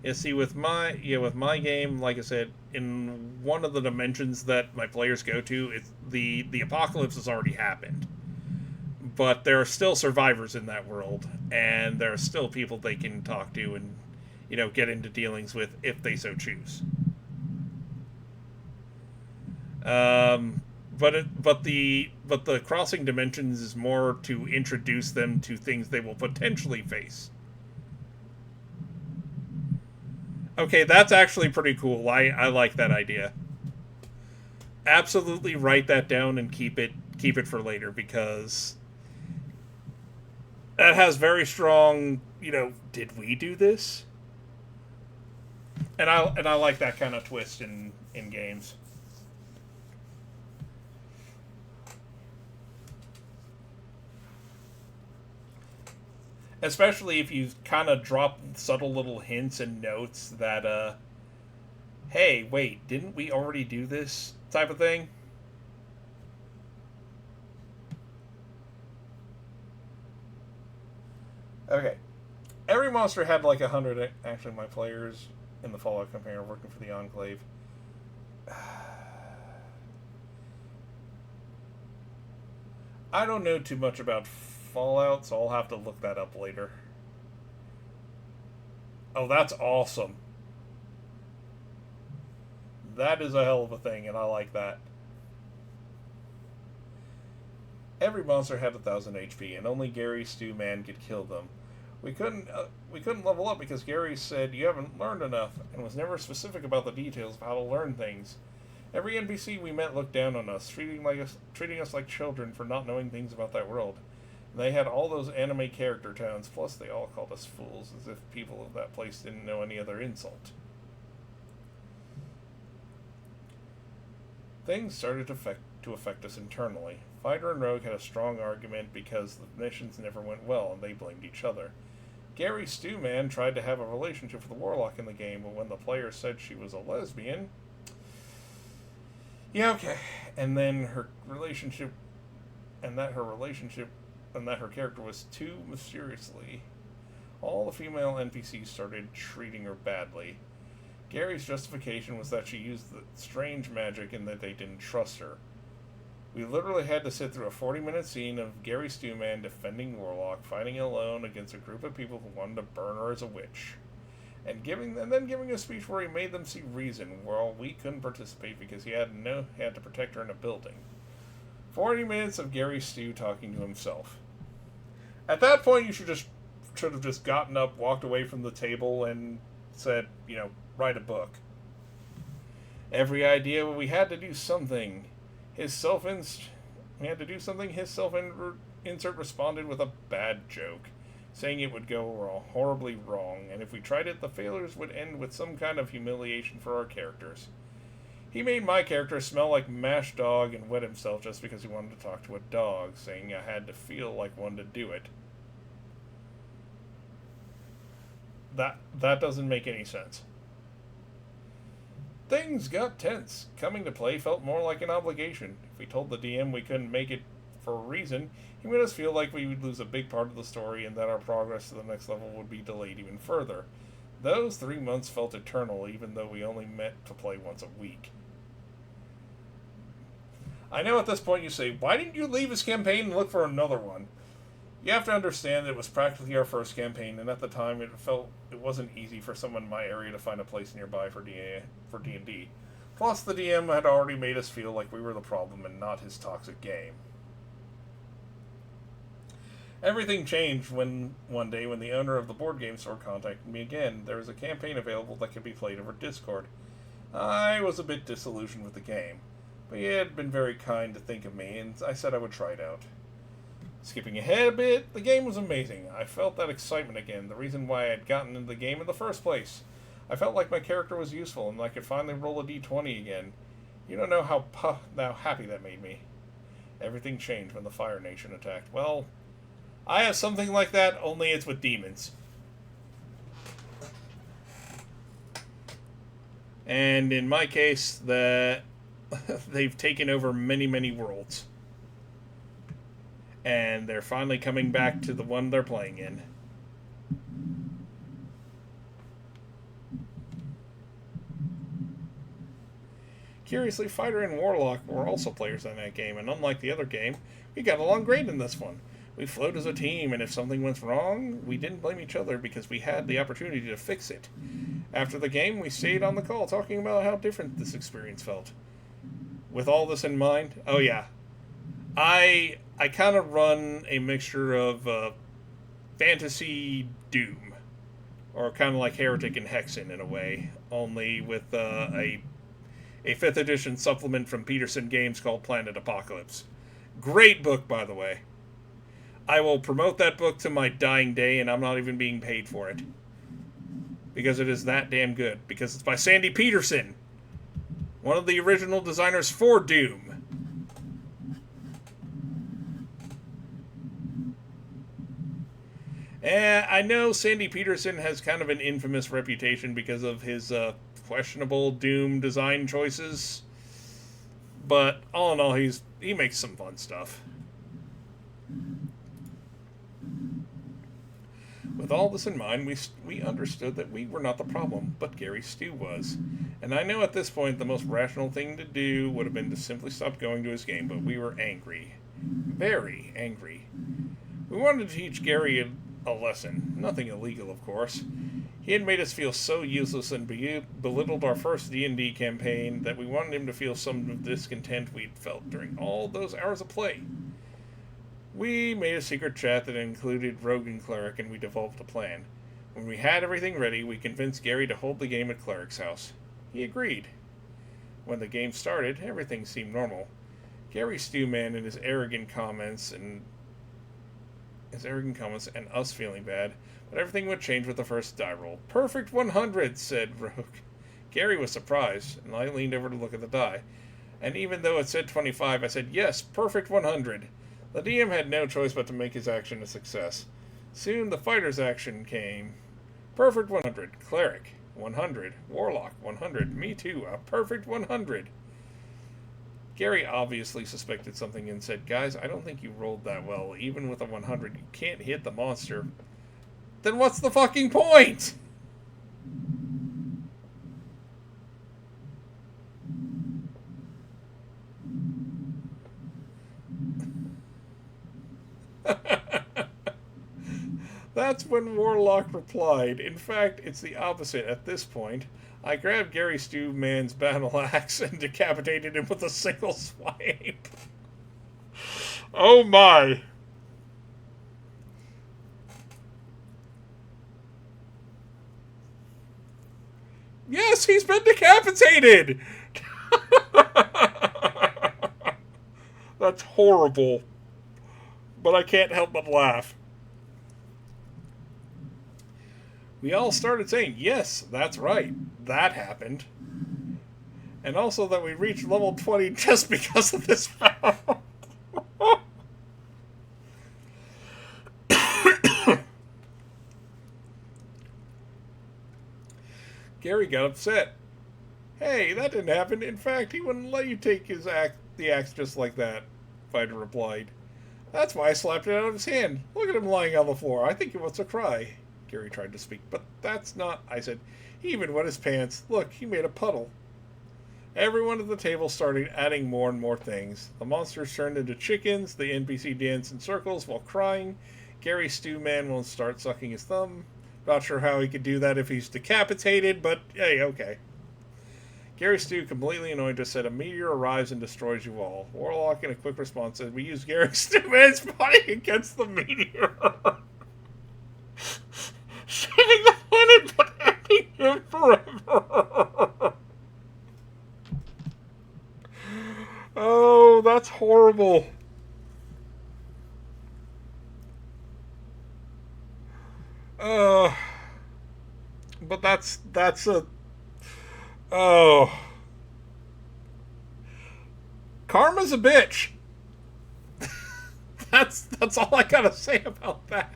Speaker 1: Yeah, see, with my game, like I said, in one of the dimensions that my players go to, it's the apocalypse has already happened. But there are still survivors in that world, and there are still people they can talk to and, get into dealings with if they so choose. But the crossing dimensions is more to introduce them to things they will potentially face. Okay, that's actually pretty cool. I like that idea. Absolutely write that down and keep it for later, because that has very strong, did we do this? And I like that kind of twist in games. Especially if you kind of drop subtle little hints and notes that, hey, wait, didn't we already do this type of thing? Okay. Every monster had like 100, actually, my players in the Fallout campaign are working for the Enclave. I don't know too much about Fallout, so I'll have to look that up later. Oh, that's awesome. That is a hell of a thing, and I like that. Every monster had 1,000 HP, and only Gary Stew Man could kill them. We couldn't level up because Gary said you haven't learned enough, and was never specific about the details of how to learn things. Every NPC we met looked down on us, treating us like children for not knowing things about that world. They had all those anime character tones, plus they all called us fools, as if people of that place didn't know any other insult. Things started to affect us internally. Fighter and Rogue had a strong argument because the missions never went well, and they blamed each other. Gary Stew Man tried to have a relationship with the Warlock in the game, but when the player said she was a lesbian... Yeah, okay. And then her character was too mysteriously. All the female NPCs started treating her badly. Gary's justification was that she used the strange magic and that they didn't trust her. We literally had to sit through a 40-minute scene of Gary Stewman defending Warlock, fighting alone against a group of people who wanted to burn her as a witch. And then giving a speech where he made them see reason, while we couldn't participate because he had to protect her in a building. 40 minutes of Gary Stew talking to himself. At that point, you should have just gotten up, walked away from the table, and said, write a book. Every idea we had to do something. His self-insert responded with a bad joke, saying it would go horribly wrong, and if we tried it, the failures would end with some kind of humiliation for our characters. He made my character smell like mashed dog and wet himself just because he wanted to talk to a dog, saying I had to feel like one to do it. That doesn't make any sense. Things got tense. Coming to play felt more like an obligation. If we told the DM we couldn't make it for a reason, he made us feel like we would lose a big part of the story and that our progress to the next level would be delayed even further. Those 3 months felt eternal, even though we only met to play once a week. I know at this point you say, why didn't you leave his campaign and look for another one? You have to understand that it was practically our first campaign, and at the time it wasn't easy for someone in my area to find a place nearby for D&D. Plus, the DM had already made us feel like we were the problem and not his toxic game. Everything changed one day when the owner of the board game store contacted me again. There was a campaign available that could be played over Discord. I was a bit disillusioned with the game, but he had been very kind to think of me, and I said I would try it out. Skipping ahead a bit, the game was amazing. I felt that excitement again, the reason why I had gotten into the game in the first place. I felt like my character was useful, and I could finally roll a d20 again. You don't know how happy that made me. Everything changed when the Fire Nation attacked. Well, I have something like that, only it's with demons. And in my case, they've taken over many, many worlds. And they're finally coming back to the one they're playing in. Curiously, Fighter and Warlock were also players in that game, and unlike the other game, we got along great in this one. We flowed as a team, and if something went wrong, we didn't blame each other because we had the opportunity to fix it. After the game, we stayed on the call talking about how different this experience felt. With all this in mind, oh yeah, I kind of run a mixture of fantasy Doom, or kind of like Heretic and Hexen in a way, only with a 5th edition supplement from Peterson Games called Planet Apocalypse. Great book, by the way. I will promote that book to my dying day, and I'm not even being paid for it. Because it is that damn good. Because it's by Sandy Peterson, one of the original designers for Doom. I know Sandy Peterson has kind of an infamous reputation because of his questionable Doom design choices. But all in all, he makes some fun stuff. With all this in mind, we understood that we were not the problem, but Gary Stew was. And I know at this point the most rational thing to do would have been to simply stop going to his game, but we were angry. Very angry. We wanted to teach Gary a lesson. Nothing illegal, of course. He had made us feel so useless and belittled our first D&D campaign that we wanted him to feel some of the discontent we'd felt during all those hours of play. We made a secret chat that included Rogue and Cleric, and we developed a plan. When we had everything ready, we convinced Gary to hold the game at Cleric's house. He agreed. When the game started, everything seemed normal. Gary Stewman and his arrogant comments and us feeling bad, but everything would change with the first die roll. Perfect 100, said Rogue. Gary was surprised, and I leaned over to look at the die. And even though it said 25, I said, yes, perfect 100. The DM had no choice but to make his action a success. Soon the fighter's action came. Perfect 100. Cleric, 100. Warlock, 100. Me too, a perfect 100. Gary obviously suspected something and said, guys, I don't think you rolled that well. Even with a 100, you can't hit the monster. Then what's the fucking point? That's when Warlock replied, in fact, it's the opposite at this point. I grabbed Gary Stu Man's battle axe and decapitated him with a single swipe. Oh my! Yes, he's been decapitated! That's horrible. But I can't help but laugh. We all started saying, yes, that's right, that happened. And also that we reached level 20 just because of this foul. Gary got upset. Hey, that didn't happen. In fact, he wouldn't let you take the axe just like that, Fighter replied. That's why I slapped it out of his hand. Look at him lying on the floor. I think he wants to cry. Gary tried to speak, but that's not, I said. He even wet his pants. Look, he made a puddle. Everyone at the table started adding more and more things. The monsters turned into chickens, the NPC danced in circles while crying. Gary Stew Man won't start sucking his thumb. Not sure how he could do that if he's decapitated, but hey, okay. Gary Stew, completely annoyed, just said, a meteor arrives and destroys you all. Warlock, in a quick response, said, we use Gary Stew Man's body against the meteor. Saving the planet, but ending him forever. Oh, that's horrible. But that's a... Oh. Karma's a bitch. That's all I gotta say about that.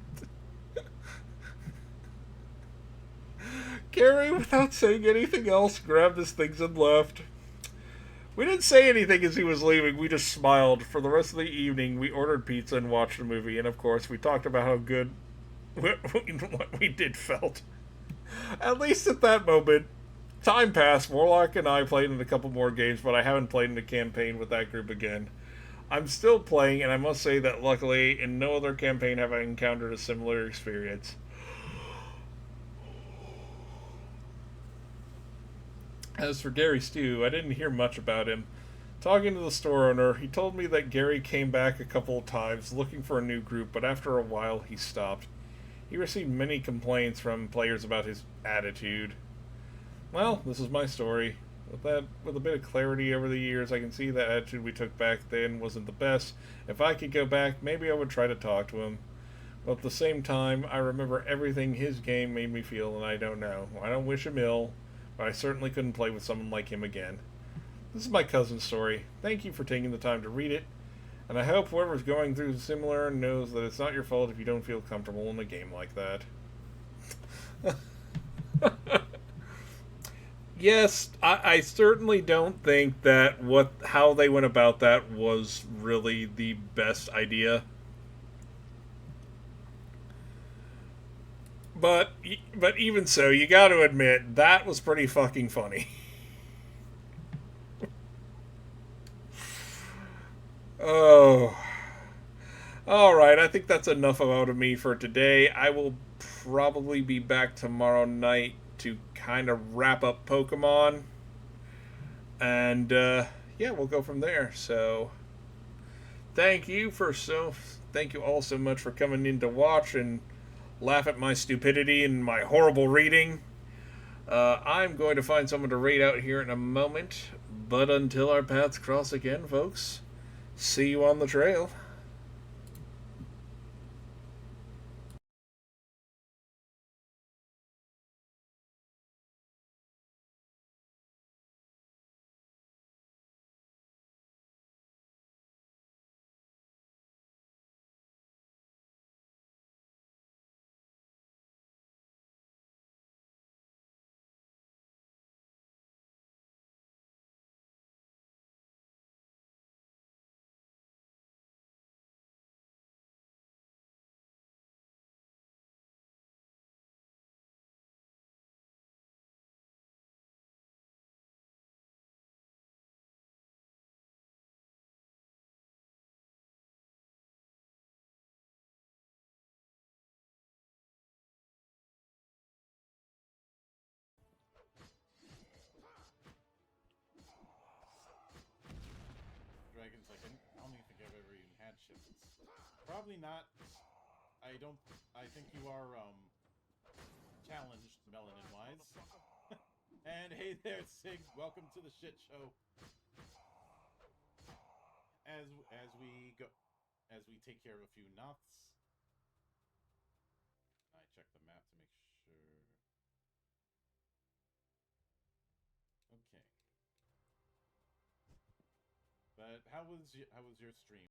Speaker 1: Gary, without saying anything else, grabbed his things and left. We didn't say anything as he was leaving, we just smiled. For the rest of the evening, we ordered pizza and watched a movie, and of course, we talked about how good what we did felt. At least at that moment. Time passed, Warlock and I played in a couple more games, but I haven't played in a campaign with that group again. I'm still playing, and I must say that luckily, in no other campaign have I encountered a similar experience. As for Gary Stew, I didn't hear much about him. Talking to the store owner, he told me that Gary came back a couple of times looking for a new group, but after a while he stopped. He received many complaints from players about his attitude. Well, this is my story. With a bit of clarity over the years, I can see that attitude we took back then wasn't the best. If I could go back, maybe I would try to talk to him. But at the same time, I remember everything his game made me feel, and I don't know. I don't wish him ill, but I certainly couldn't play with someone like him again. This is my cousin's story. Thank you for taking the time to read it, and I hope whoever's going through similar knows that it's not your fault if you don't feel comfortable in a game like that. Yes, I certainly don't think that how they went about that was really the best idea. But even so, you got to admit that was pretty fucking funny. Oh. Alright, I think that's enough out of me for today. I will probably be back tomorrow night to kind of wrap up Pokemon. And, yeah, we'll go from there. So, thank you all so much for coming in to watch and laugh at my stupidity and my horrible reading. I'm going to find someone to raid out here in a moment. But until our paths cross again, folks, see you on the trail.
Speaker 6: Probably not. I don't. I think you are challenged, melanin wise. And hey there, Sig. Welcome to the shit show. As we take care of a few knots. I check the map to make sure. Okay. But how was your stream?